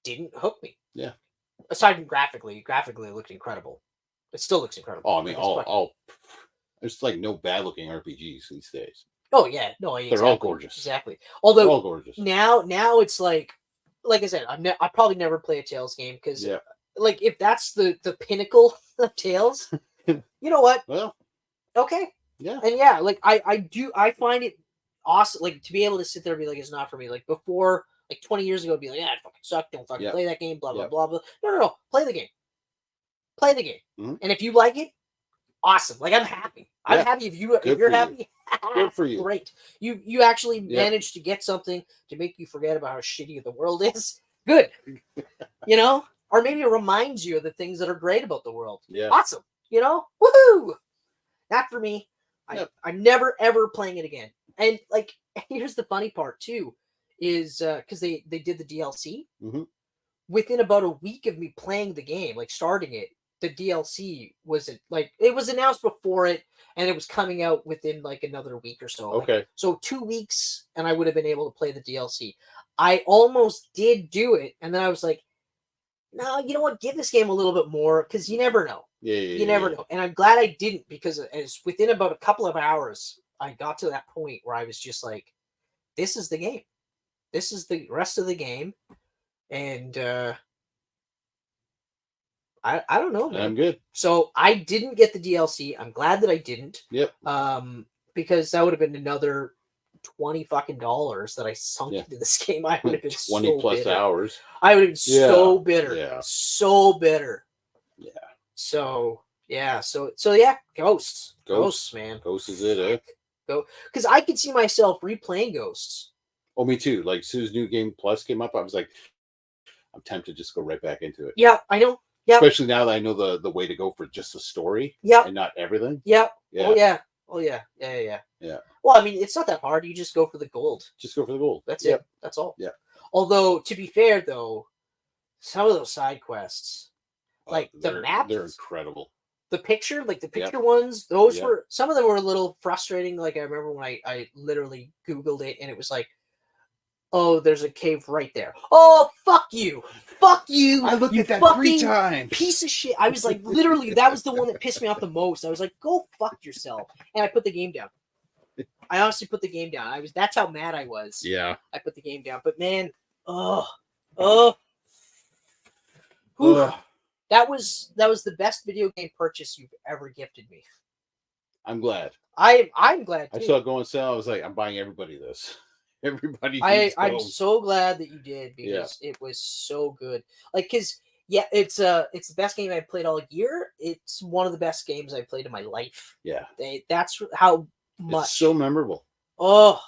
Speaker 3: didn't hook me.
Speaker 2: Yeah.
Speaker 3: Aside from graphically it looked incredible. It still looks incredible.
Speaker 2: Oh, I mean,
Speaker 3: Like,
Speaker 2: all there's like no bad looking RPGs these days.
Speaker 3: oh yeah, no, exactly,
Speaker 2: They're all gorgeous.
Speaker 3: Exactly.
Speaker 2: They're
Speaker 3: Although
Speaker 2: all gorgeous.
Speaker 3: now it's like I said, I probably never play a Tales game because
Speaker 2: Yeah.
Speaker 3: like if that's the pinnacle of Tales, you know what?
Speaker 2: Well,
Speaker 3: Okay.
Speaker 2: yeah.
Speaker 3: And yeah, like I find it awesome, like to be able to sit there and be like, it's not for me. Like before, like 20 years ago, I'd be like, yeah, it fucking sucked. Don't fucking
Speaker 2: Yep.
Speaker 3: play that game. Blah blah
Speaker 2: Yep.
Speaker 3: blah blah. No. Play the game. Play the game.
Speaker 2: Mhm.
Speaker 3: And if you like it, awesome. Like I'm happy. I'm
Speaker 2: Yeah.
Speaker 3: happy if
Speaker 2: Good
Speaker 3: you're
Speaker 2: for you.
Speaker 3: happy.
Speaker 2: Good for you.
Speaker 3: Great. You actually
Speaker 2: Yep.
Speaker 3: managed to get something to make you forget about how shitty the world is. Good. You know, or maybe it reminds you of the things that are great about the world.
Speaker 2: Yeah.
Speaker 3: Awesome. You know, woohoo! Not for me.
Speaker 2: Yep.
Speaker 3: I'm never ever playing it again. And like, here's the funny part too, is because they did the DLC.
Speaker 2: Mhm.
Speaker 3: Within about a week of me playing the game, like starting it, the DLC wasn't like it was announced before it, and it was coming out within like another week or so. Like,
Speaker 2: Okay.
Speaker 3: so 2 weeks, and I would have been able to play the DLC. I almost did do it, and then I was like, no, you know what? Give this game a little bit more, because you never know.
Speaker 2: Yeah.
Speaker 3: You never know. And I'm glad I didn't, because as within about a couple of hours, I got to that point where I was just like, this is the game. This is the rest of the game. And I don't know, man.
Speaker 2: I'm good.
Speaker 3: So I didn't get the DLC. I'm glad that I didn't.
Speaker 2: Yep.
Speaker 3: Because that would have been another $20 fucking that I sunk
Speaker 2: Yeah.
Speaker 3: into this game. I would have been
Speaker 2: 20
Speaker 3: so
Speaker 2: plus
Speaker 3: bitter.
Speaker 2: hours.
Speaker 3: I would have been so
Speaker 2: Yeah,
Speaker 3: bitter.
Speaker 2: yeah.
Speaker 3: So bitter.
Speaker 2: Yeah.
Speaker 3: So yeah, so yeah, Ghosts,
Speaker 2: Ghosts.
Speaker 3: man.
Speaker 2: Ghost is it, eh?
Speaker 3: Because I could see myself replaying Ghosts.
Speaker 2: Oh, me too. Like, as soon as New Game Plus came up, I was like, I'm tempted to just go right back into it.
Speaker 3: Yeah, I know. Yeah,
Speaker 2: Especially now that I know the way to go for just the story.
Speaker 3: Yep.
Speaker 2: And not everything.
Speaker 3: yeah.
Speaker 2: Yeah.
Speaker 3: Oh yeah. Oh yeah. Yeah.
Speaker 2: Yeah.
Speaker 3: Well, I mean, it's not that hard. You just go for the gold.
Speaker 2: Just go for the gold.
Speaker 3: That's
Speaker 2: Yep.
Speaker 3: it. That's all.
Speaker 2: Yeah.
Speaker 3: Although, to be fair, though, some of those side quests, like the
Speaker 2: They're
Speaker 3: maps,
Speaker 2: incredible.
Speaker 3: the picture
Speaker 2: Yep.
Speaker 3: ones, those
Speaker 2: Yep.
Speaker 3: were, some of them were a little frustrating. Like I remember when I literally Googled it and it was like, oh, there's a cave right there. Oh, fuck you. Fuck you.
Speaker 2: I looked
Speaker 3: you
Speaker 2: at that
Speaker 3: fucking
Speaker 2: 3 times.
Speaker 3: piece of shit. I was like, literally, that was the one that pissed me off the most. I was like, go fuck yourself. And I put the game down. I honestly put the game down. That's how mad I was.
Speaker 2: Yeah.
Speaker 3: I put the game down. But man, whew.
Speaker 2: Ugh.
Speaker 3: That was the best video game purchase you've ever gifted me.
Speaker 2: I'm glad.
Speaker 3: I'm glad too.
Speaker 2: I saw it go on sale. I was like, I'm buying everybody this. Everybody.
Speaker 3: I'm
Speaker 2: goes.
Speaker 3: so glad that you did, because it was so good. Like, because it's the best game I've played all year. It's one of the best games I've played in my life.
Speaker 2: Yeah.
Speaker 3: That's how much.
Speaker 2: It's so memorable.
Speaker 3: Oh,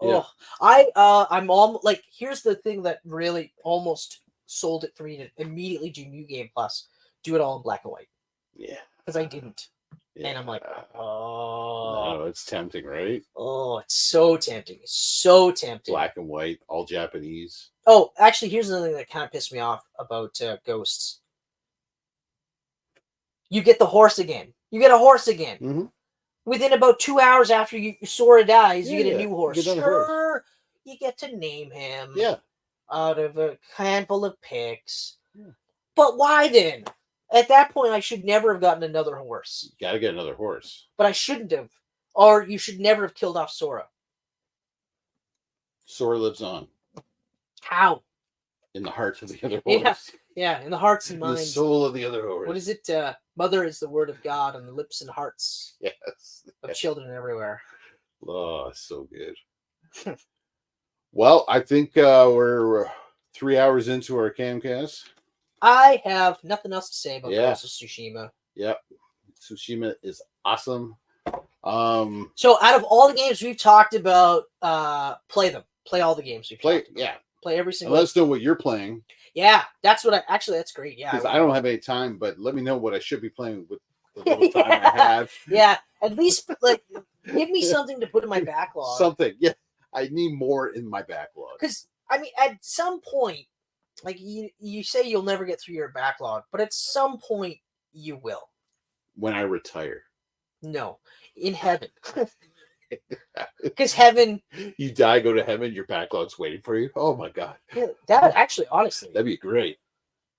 Speaker 2: Yeah.
Speaker 3: I'm all like, here's the thing that really almost sold it for me to immediately do New Game Plus, do it all in black and white,
Speaker 2: Yeah.
Speaker 3: because I didn't, and I'm like, oh,
Speaker 2: No, it's tempting, right?
Speaker 3: oh, it's so tempting, so tempting.
Speaker 2: Black and white, all Japanese.
Speaker 3: Oh, actually, here's another thing that kind of pissed me off about Ghosts. You get the horse again. You get a horse again.
Speaker 2: Mm-hmm.
Speaker 3: Within about 2 hours after Sora dies, you get a
Speaker 2: Yeah,
Speaker 3: new horse.
Speaker 2: you get another
Speaker 3: Sure, you get to name him.
Speaker 2: Yeah.
Speaker 3: Out of a handful of picks.
Speaker 2: Yeah.
Speaker 3: But why then? At that point, I should never have gotten another horse.
Speaker 2: You gotta get another horse.
Speaker 3: But I shouldn't have. Or you should never have killed off Sora.
Speaker 2: Sora lives on
Speaker 3: How?
Speaker 2: in the heart of the other
Speaker 3: Yeah.
Speaker 2: horse.
Speaker 3: Yeah, in the hearts and
Speaker 2: In the
Speaker 3: minds.
Speaker 2: soul of the other horse.
Speaker 3: What is it? Mother is the word of God on the lips and hearts
Speaker 2: Yes.
Speaker 3: of children everywhere.
Speaker 2: Oh, so good. Well, I think we're 3 hours into our Camcast.
Speaker 3: I have nothing else to say about
Speaker 2: Yeah.
Speaker 3: Ghost of Tsushima.
Speaker 2: Yep. Tsushima is awesome.
Speaker 3: So out of all the games we've talked about, play them. Play all the games we've
Speaker 2: Play,
Speaker 3: talked about.
Speaker 2: yeah.
Speaker 3: Play every
Speaker 2: And
Speaker 3: single.
Speaker 2: let us know what you're playing.
Speaker 3: Yeah, that's what that's great. Yeah,
Speaker 2: Because I don't have any time, but let me know what I should be playing with the little time I have.
Speaker 3: Yeah, at least like give me something to put in my backlog.
Speaker 2: Something. Yeah, I need more in my backlog.
Speaker 3: Because I mean, at some point, like you say you'll never get through your backlog, but at some point you will.
Speaker 2: When I retire.
Speaker 3: No, in heaven. Because heaven,
Speaker 2: you die, go to heaven, your backlog's waiting for you. Oh my god.
Speaker 3: yeah, that actually, honestly,
Speaker 2: That'd be great.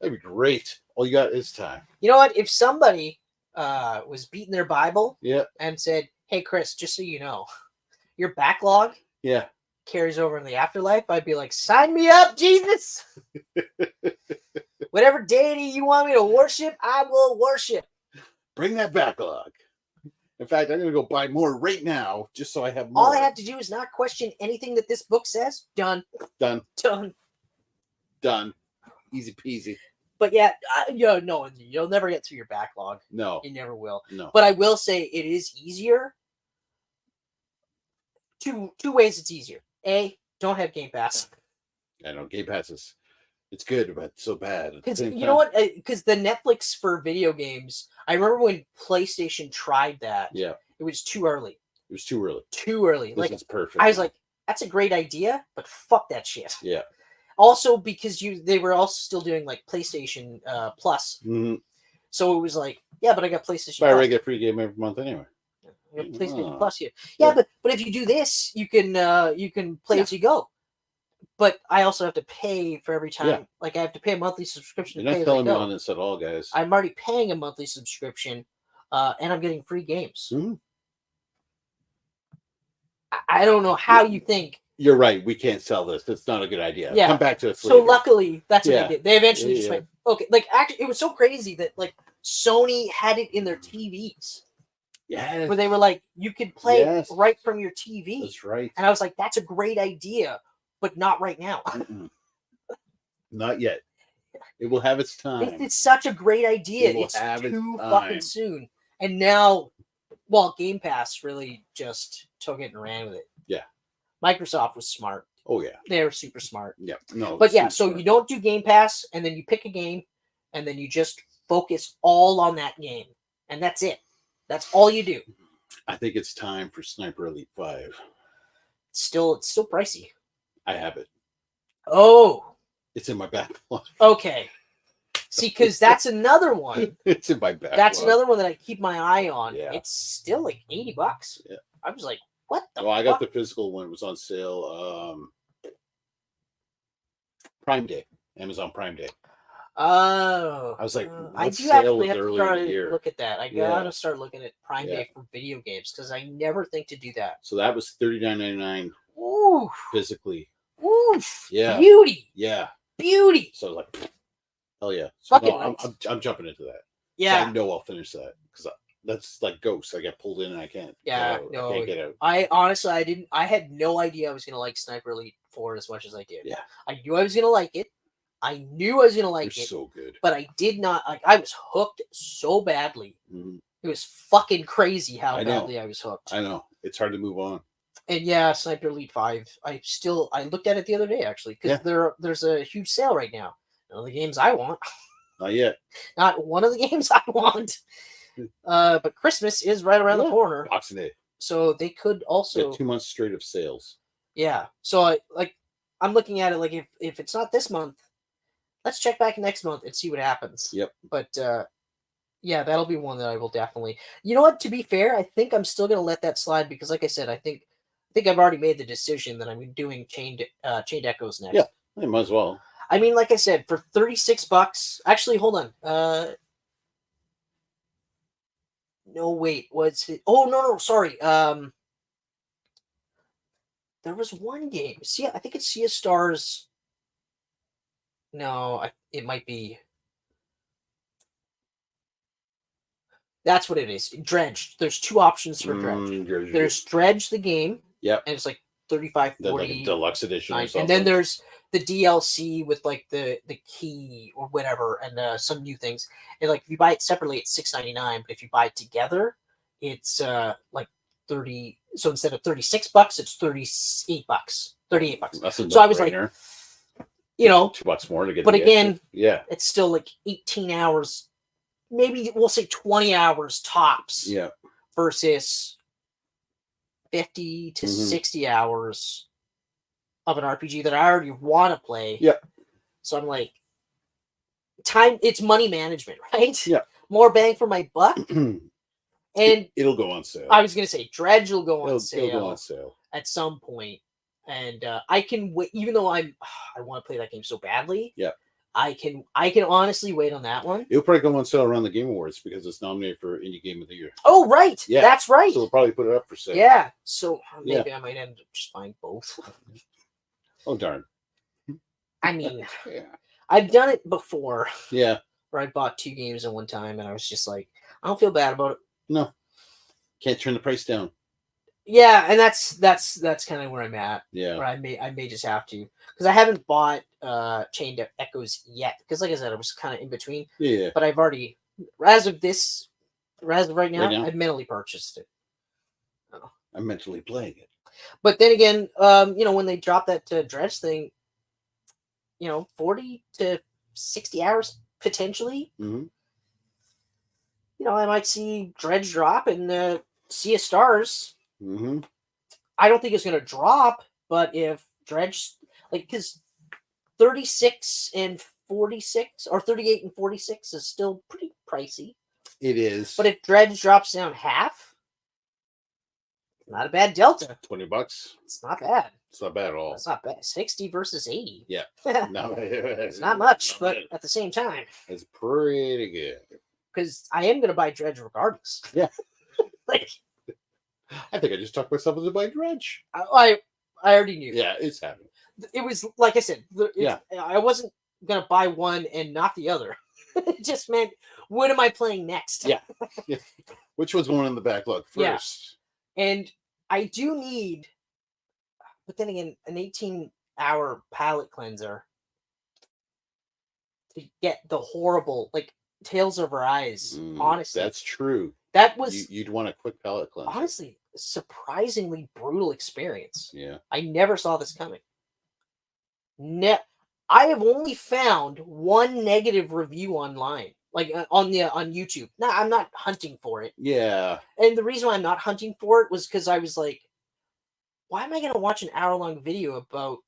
Speaker 2: That'd be great. All you got is time.
Speaker 3: you know what? If somebody was beating their Bible,
Speaker 2: Yeah,
Speaker 3: and said, "Hey, Chris, just so you know, your backlog
Speaker 2: yeah.
Speaker 3: carries over in the afterlife," I'd be like, "Sign me up, Jesus! Whatever deity you want me to worship, I will worship."
Speaker 2: Bring that backlog. In fact, I'm gonna go buy more right now, just so I have more.
Speaker 3: All I have to do is not question anything that this book says. Done.
Speaker 2: Done.
Speaker 3: Done.
Speaker 2: Done. Easy peasy.
Speaker 3: But yeah, no, you'll never get through your backlog.
Speaker 2: No.
Speaker 3: You never will.
Speaker 2: No.
Speaker 3: But I will say it is easier. Two ways it's easier. A, don't have Game Pass.
Speaker 2: I know Game Pass is it's good, but so bad.
Speaker 3: Because you know what? Because the Netflix for video games, I remember when PlayStation tried that.
Speaker 2: Yeah.
Speaker 3: It was too early.
Speaker 2: It was too early.
Speaker 3: Too early.
Speaker 2: This
Speaker 3: Like
Speaker 2: is perfect.
Speaker 3: I was like, that's a great idea, but fuck that shit.
Speaker 2: Yeah.
Speaker 3: Also, because they were also still doing like PlayStation Plus,
Speaker 2: Mm-hmm.
Speaker 3: so it was like, yeah, but I got PlayStation.
Speaker 2: Buy a
Speaker 3: Plus.
Speaker 2: regular free game every month anyway.
Speaker 3: You got PlayStation
Speaker 2: Oh.
Speaker 3: Plus here.
Speaker 2: Yeah.
Speaker 3: Yeah, but if you do this, you can play
Speaker 2: Yeah.
Speaker 3: as you go. But I also have to pay for every time.
Speaker 2: Yeah.
Speaker 3: Like I have to pay a monthly subscription.
Speaker 2: You're
Speaker 3: to
Speaker 2: not
Speaker 3: pay
Speaker 2: telling
Speaker 3: as
Speaker 2: me
Speaker 3: I go.
Speaker 2: on this at all, guys.
Speaker 3: I'm already paying a monthly subscription, and I'm getting free games.
Speaker 2: Mhm.
Speaker 3: I don't know how you think.
Speaker 2: You're right. We can't sell this. That's not a good idea.
Speaker 3: Yeah.
Speaker 2: Come back to us
Speaker 3: So
Speaker 2: later.
Speaker 3: luckily, that's what
Speaker 2: Yeah.
Speaker 3: they did. They eventually
Speaker 2: Yeah,
Speaker 3: just
Speaker 2: yeah.
Speaker 3: went, okay. Like actually, it was so crazy that like Sony had it in their TVs
Speaker 2: Yes.
Speaker 3: where they were like, you could play
Speaker 2: Yes.
Speaker 3: it right from your TV.
Speaker 2: That's right.
Speaker 3: And I was like, that's a great idea, but not right now.
Speaker 2: Mm-mm. Not yet. It will have its time.
Speaker 3: It's such a great idea.
Speaker 2: It will
Speaker 3: It's
Speaker 2: have its
Speaker 3: too
Speaker 2: time.
Speaker 3: fucking soon. And now, well, Game Pass really just took it and ran with it.
Speaker 2: Yeah.
Speaker 3: Microsoft was smart.
Speaker 2: Oh yeah.
Speaker 3: They were super smart.
Speaker 2: Yeah. No.
Speaker 3: But
Speaker 2: it's
Speaker 3: yeah,
Speaker 2: super
Speaker 3: so
Speaker 2: smart.
Speaker 3: you don't do Game Pass, and then you pick a game, and then you just focus all on that game. And that's it. That's all you do.
Speaker 2: I think it's time for Sniper Elite 5.
Speaker 3: It's still pricey.
Speaker 2: I have it.
Speaker 3: Oh,
Speaker 2: It's in my backlog.
Speaker 3: okay. See, because that's another one.
Speaker 2: It's in my backlog.
Speaker 3: That's another one that I keep my eye on.
Speaker 2: Yeah.
Speaker 3: It's still like $80.
Speaker 2: Yeah.
Speaker 3: I was like, what the
Speaker 2: Well, I got
Speaker 3: fuck?
Speaker 2: the physical when it was on sale. Prime Day, Amazon Prime Day.
Speaker 3: Oh.
Speaker 2: I was like,
Speaker 3: I
Speaker 2: what
Speaker 3: do
Speaker 2: sale
Speaker 3: actually
Speaker 2: was
Speaker 3: have to
Speaker 2: earlier in
Speaker 3: start
Speaker 2: the
Speaker 3: to
Speaker 2: year?
Speaker 3: look at that. I
Speaker 2: Yeah.
Speaker 3: gotta start looking at Prime
Speaker 2: Yeah.
Speaker 3: Day for video games because I never think to do that.
Speaker 2: So that was $39.99
Speaker 3: Ooh,
Speaker 2: physically.
Speaker 3: oof,
Speaker 2: Yeah.
Speaker 3: beauty,
Speaker 2: Yeah.
Speaker 3: beauty.
Speaker 2: So I was like, hell yeah. So
Speaker 3: Fucking
Speaker 2: no,
Speaker 3: nice.
Speaker 2: I'm jumping into that.
Speaker 3: Yeah,
Speaker 2: I know I'll finish that because that's like Ghost. I get pulled in and I can't.
Speaker 3: Yeah,
Speaker 2: get out.
Speaker 3: no.
Speaker 2: I can't get out.
Speaker 3: I honestly, I had no idea I was gonna like Sniper Elite 4 as much as I did.
Speaker 2: Yeah.
Speaker 3: I knew I was gonna like it. I knew I was gonna like
Speaker 2: You're
Speaker 3: it,
Speaker 2: so good.
Speaker 3: but I did not like. I was hooked so badly.
Speaker 2: Mhm.
Speaker 3: It was fucking crazy how
Speaker 2: I know.
Speaker 3: badly I was hooked.
Speaker 2: I know it's hard to move on.
Speaker 3: And yeah, Sniper Elite 5. I looked at it the other day actually because there's a huge sale right now. None of the games I want.
Speaker 2: Not yet.
Speaker 3: Not one of the games I want. But Christmas is right around the
Speaker 2: Yeah.
Speaker 3: corner,
Speaker 2: Boxing Day.
Speaker 3: so they could also
Speaker 2: Got 2 months straight of sales.
Speaker 3: yeah. So I'm looking at it like if it's not this month, let's check back next month and see what happens.
Speaker 2: Yep.
Speaker 3: But yeah, that'll be one that I will definitely. You know what? To be fair, I think I'm still gonna let that slide because, like I said, I think I've already made the decision that I'm doing Chained Echoes next.
Speaker 2: Yeah. You might as well.
Speaker 3: I mean, like I said, for $36. Actually, hold on. No, wait. What's it? Oh no, sorry. There was one game. See, I think it's Sea of Stars. No, it might be. That's what it is. Dredge. There's two options for Dredge. There's Dredge the game.
Speaker 2: Yep.
Speaker 3: And it's like 35,
Speaker 2: Like
Speaker 3: 40.
Speaker 2: a deluxe edition or
Speaker 3: Nice.
Speaker 2: something.
Speaker 3: And then there's the DLC with like the key or whatever and some new things. And like if you buy it separately, it's $6.99. But if you buy it together, it's like 30. So instead of $36, it's $38. $38.
Speaker 2: That's a
Speaker 3: So I was like,
Speaker 2: no-brainer.
Speaker 3: $2
Speaker 2: more to get.
Speaker 3: But again,
Speaker 2: yeah,
Speaker 3: it's still like 18 hours, maybe we'll say 20 hours tops.
Speaker 2: yeah,
Speaker 3: versus 50 to 60 hours of an RPG that I already want to play.
Speaker 2: Yeah.
Speaker 3: So I'm like, it's money management, right?
Speaker 2: Yeah.
Speaker 3: More bang for my buck. And
Speaker 2: it'll go on sale.
Speaker 3: I was going to say, Dredge will go on sale.
Speaker 2: It'll go on sale
Speaker 3: at some point. And I can wait, even though I want to play that game so badly.
Speaker 2: Yeah.
Speaker 3: I can honestly wait on that one.
Speaker 2: It'll probably go on sale around the Game Awards because it's nominated for Indie Game of the Year.
Speaker 3: Oh, right.
Speaker 2: Yeah.
Speaker 3: That's right.
Speaker 2: So they'll probably put it up for sale.
Speaker 3: Yeah. So maybe I might end up just buying both.
Speaker 2: Oh, darn.
Speaker 3: I mean,
Speaker 2: yeah.
Speaker 3: I've done it before.
Speaker 2: Yeah.
Speaker 3: Where I bought 2 games at one time and I was just like, I don't feel bad about it.
Speaker 2: No. Can't turn the price down.
Speaker 3: Yeah, and that's kind of where I'm at.
Speaker 2: Yeah.
Speaker 3: Where I may just have to, because I haven't bought Chained Echoes yet. Because like I said, I was kind of in between.
Speaker 2: Yeah.
Speaker 3: But I've already, as of right now, I've mentally purchased it.
Speaker 2: Oh. I'm mentally playing it.
Speaker 3: But then again, when they drop that Dredge thing, 40 to 60 hours potentially.
Speaker 2: Mm-hmm.
Speaker 3: I might see Dredge drop and Sea of Stars.
Speaker 2: Mm-hmm.
Speaker 3: I don't think it's going to drop, but if Dredge, because 36 and 46 or 38 and 46 is still pretty pricey.
Speaker 2: It is.
Speaker 3: But if Dredge drops down half, not a bad delta.
Speaker 2: $20.
Speaker 3: It's not bad.
Speaker 2: It's not bad at all.
Speaker 3: It's not bad. 60 versus 80.
Speaker 2: Yeah. No,
Speaker 3: it's not much, but at the same time,
Speaker 2: it's pretty good.
Speaker 3: Because I am going to buy Dredge regardless.
Speaker 2: Yeah. I think I just talked myself into buying Dredge.
Speaker 3: I already knew.
Speaker 2: Yeah, it's happening.
Speaker 3: It was, like I said, I wasn't going to buy one and not the other. It just meant, what am I playing next?
Speaker 2: Yeah. Which one's going in the backlog first?
Speaker 3: Yeah. And I do need, but then again, an 18-hour palate cleanser to get the horrible, Tales of Arise, honestly.
Speaker 2: That's true.
Speaker 3: That was...
Speaker 2: You'd want a quick palate cleanser.
Speaker 3: Honestly, surprisingly brutal experience.
Speaker 2: Yeah.
Speaker 3: I never saw this coming. I have only found one negative review online, on YouTube. Now, I'm not hunting for it.
Speaker 2: Yeah.
Speaker 3: And the reason why I'm not hunting for it was because I was like, why am I going to watch an hour-long video about...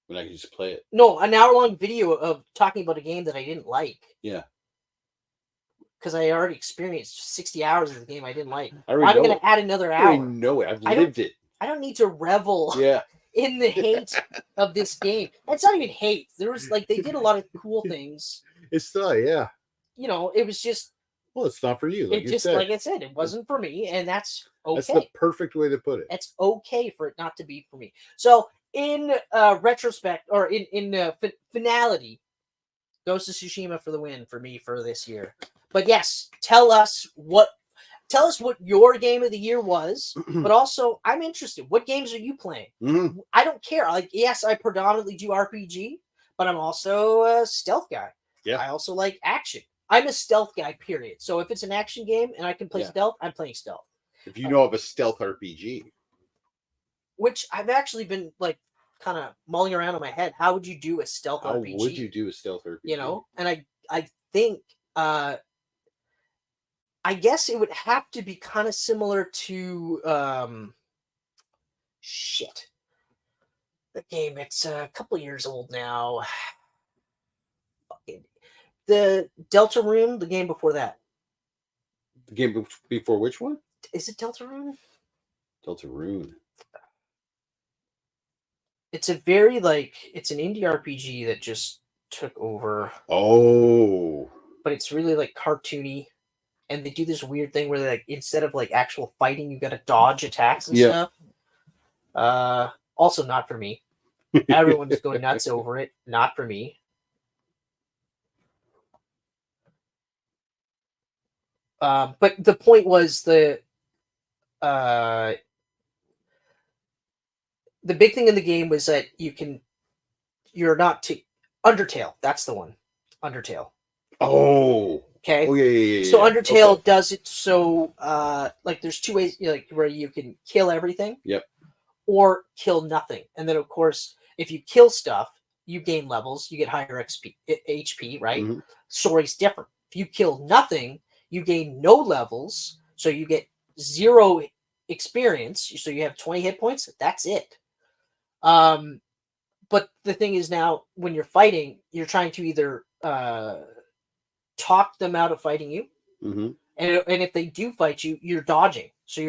Speaker 2: When I can just play it.
Speaker 3: No, an hour-long video of talking about a game that I didn't like.
Speaker 2: Yeah.
Speaker 3: Because I already experienced 60 hours of the game I didn't like.
Speaker 2: I'm
Speaker 3: going to add another hour.
Speaker 2: I know it. I've lived it.
Speaker 3: I don't need to revel in the hate of this game. It's not even hate. There was they did a lot of cool things.
Speaker 2: It's still, yeah.
Speaker 3: It was just...
Speaker 2: Well, it's not for you.
Speaker 3: Like I said, it wasn't for me, and that's okay.
Speaker 2: That's the perfect way to put it.
Speaker 3: It's okay for it not to be for me. So, in retrospect, or in finality, Ghost of Tsushima for the win for me for this year. But yes, tell us what your game of the year was. But also, I'm interested. What games are you playing?
Speaker 2: Mm-hmm.
Speaker 3: I don't care. Yes, I predominantly do RPG, but I'm also a stealth guy.
Speaker 2: Yeah.
Speaker 3: I also like action. I'm a stealth guy, period. So if it's an action game and I can play stealth, I'm playing stealth.
Speaker 2: If you know of a stealth RPG.
Speaker 3: Which I've actually been kind of mulling around in my head. How would you do a stealth RPG?
Speaker 2: How would you do a stealth RPG?
Speaker 3: And I think I guess it would have to be kind of similar to the game. It's a couple years old now. The Deltarune, the game before that.
Speaker 2: The game before which one?
Speaker 3: Is it Deltarune?
Speaker 2: Deltarune.
Speaker 3: It's a very it's an indie RPG that just took over.
Speaker 2: Oh.
Speaker 3: But it's really cartoony. And they do this weird thing where they instead of actual fighting, you gotta dodge attacks and stuff. Also not for me. Everyone's going nuts over it. Not for me. But the point was the big thing in the game was that you're not Undertale. That's the one. Undertale.
Speaker 2: Oh,
Speaker 3: Okay.
Speaker 2: Oh yeah.
Speaker 3: So Undertale
Speaker 2: Okay.
Speaker 3: does it so like there's two ways like where you can kill everything.
Speaker 2: Yep.
Speaker 3: Or kill nothing. And then of course, if you kill stuff, you gain levels, you get higher HP, right?
Speaker 2: Mm-hmm.
Speaker 3: Story's different. If you kill nothing, you gain no levels, so you get 0 experience. So you have 20 hit points. That's it. But the thing is now when you're fighting, you're trying to either talk them out of fighting you.
Speaker 2: Mm-hmm.
Speaker 3: And if they do fight you, you're dodging. So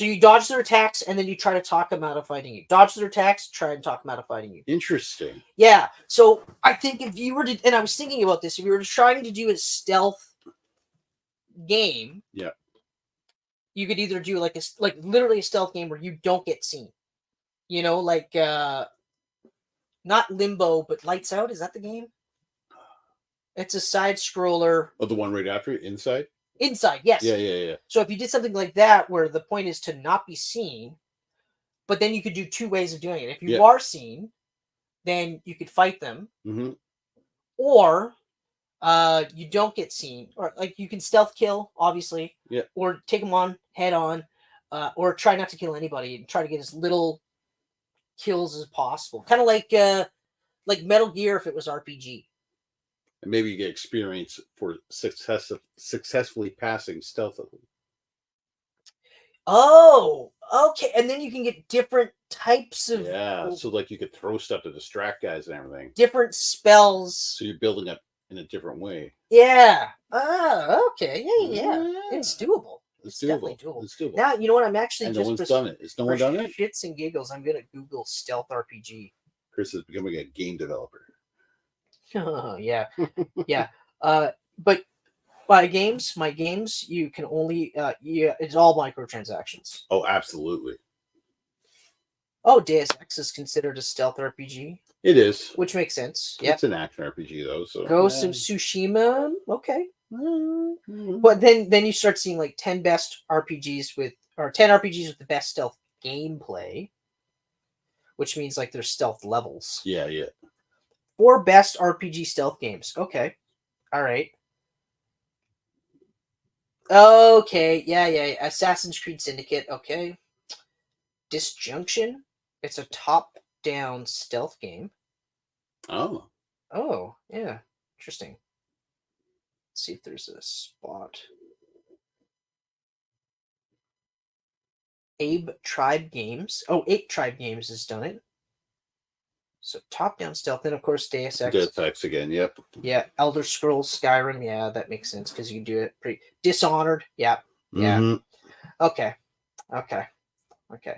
Speaker 3: you dodge their attacks and then you try to talk them out of fighting you. Dodge their attacks, try and talk them out of fighting you.
Speaker 2: Interesting.
Speaker 3: Yeah. So I think if you were to, and I was thinking about this, if you were trying to do a stealth game,
Speaker 2: yeah,
Speaker 3: you could either do like literally a stealth game where you don't get seen. You know, like not Limbo, but Lights Out. Is that the game? It's a side scroller.
Speaker 2: Oh, the one right after it, Inside?
Speaker 3: Inside, yes.
Speaker 2: Yeah.
Speaker 3: So if you did something like that where the point is to not be seen, but then you could do 2 ways of doing it. If you are seen, then you could fight them.
Speaker 2: Mm-hmm.
Speaker 3: Or you don't get seen. Or like you can stealth kill, obviously.
Speaker 2: Yeah.
Speaker 3: Or take them on head on. Or try not to kill anybody and try to get as little kills as possible. Kind of like Metal Gear if it was RPG.
Speaker 2: And maybe you get experience for successfully passing stealthily.
Speaker 3: Oh, okay. And then you can get different types of
Speaker 2: so like you could throw stuff to distract guys and everything.
Speaker 3: Different spells.
Speaker 2: So you're building up in a different way.
Speaker 3: Yeah. Oh, okay. Yeah. It's doable. It's definitely doable.
Speaker 2: It's doable.
Speaker 3: Now, you know what? I'm actually
Speaker 2: and
Speaker 3: just
Speaker 2: no one's done it. Is no one done it?
Speaker 3: Shits and giggles, I'm gonna Google stealth RPG.
Speaker 2: Chris is becoming a game developer.
Speaker 3: Yeah. But my games, you can only it's all microtransactions.
Speaker 2: Oh, absolutely.
Speaker 3: Oh, Deus Ex is considered a stealth RPG.
Speaker 2: It is.
Speaker 3: Which makes sense. Yeah.
Speaker 2: It's an action RPG though. So
Speaker 3: Ghost of Tsushima. Okay.
Speaker 2: Mm-hmm.
Speaker 3: But then you start seeing like 10 RPGs with the best stealth gameplay, which means like there's stealth levels.
Speaker 2: Yeah.
Speaker 3: 4 best RPG stealth games. Okay. All right. Okay. Yeah. Assassin's Creed Syndicate. Okay. Disjunction. It's a top-down stealth game.
Speaker 2: Oh,
Speaker 3: yeah. Interesting. Let's see if there's a spot. Abe Tribe Games. Oh, 8 Tribe Games has done it. So top-down stealth, and of course Deus Ex.
Speaker 2: Deus Ex again. Yep.
Speaker 3: Yeah, Elder Scrolls Skyrim. Yeah, that makes sense because you can do it pretty. Dishonored. Yeah.
Speaker 2: Mm-hmm.
Speaker 3: Okay.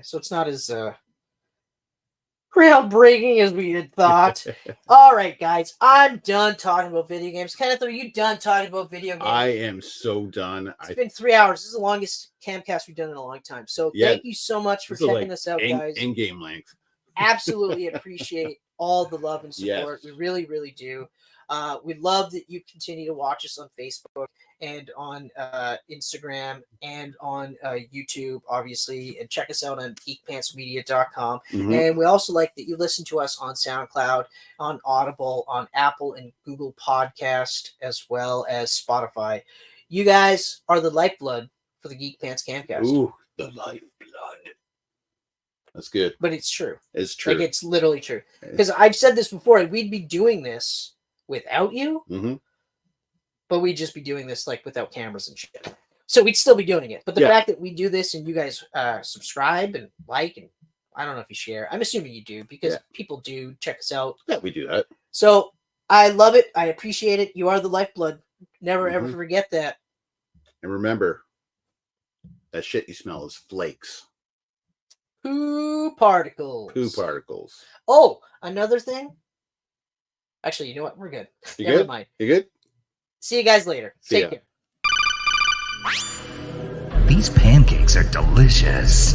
Speaker 3: So it's not as groundbreaking as we had thought. All right, guys, I'm done talking about video games. Kenneth, are you done talking about video games?
Speaker 2: I am so done.
Speaker 3: It's been 3 hours. This is the longest Camcast we've done in a long time. So thank you so much for checking us out, guys.
Speaker 2: In game length.
Speaker 3: Absolutely appreciate all the love and support.
Speaker 2: Yes.
Speaker 3: We really, really do. We love that you continue to watch us on Facebook and on Instagram and on YouTube, obviously, and check us out on geekpantsmedia.com.
Speaker 2: Mm-hmm.
Speaker 3: And we also like that you listen to us on SoundCloud, on Audible, on Apple and Google Podcast, as well as Spotify. You guys are the lifeblood for the Geek Pants Camcast.
Speaker 2: Ooh, the lifeblood. That's good.
Speaker 3: But it's true.
Speaker 2: It's true.
Speaker 3: Like, it's literally true. Because I've said this before, we'd be doing this without you, but we'd just be doing this like without cameras and shit. So we'd still be doing it. But the fact that we do this and you guys subscribe and like, and I don't know if you share. I'm assuming you do because people do check us out.
Speaker 2: Yeah, we do that.
Speaker 3: So I love it. I appreciate it. You are the lifeblood. Never ever forget that.
Speaker 2: And remember, that shit you smell is flakes.
Speaker 3: Poo particles.
Speaker 2: Poo particles.
Speaker 3: Oh, another thing. Actually, you know what? We're good. Never mind.
Speaker 2: You good?
Speaker 3: See you guys later. Take care.
Speaker 1: These pancakes are delicious.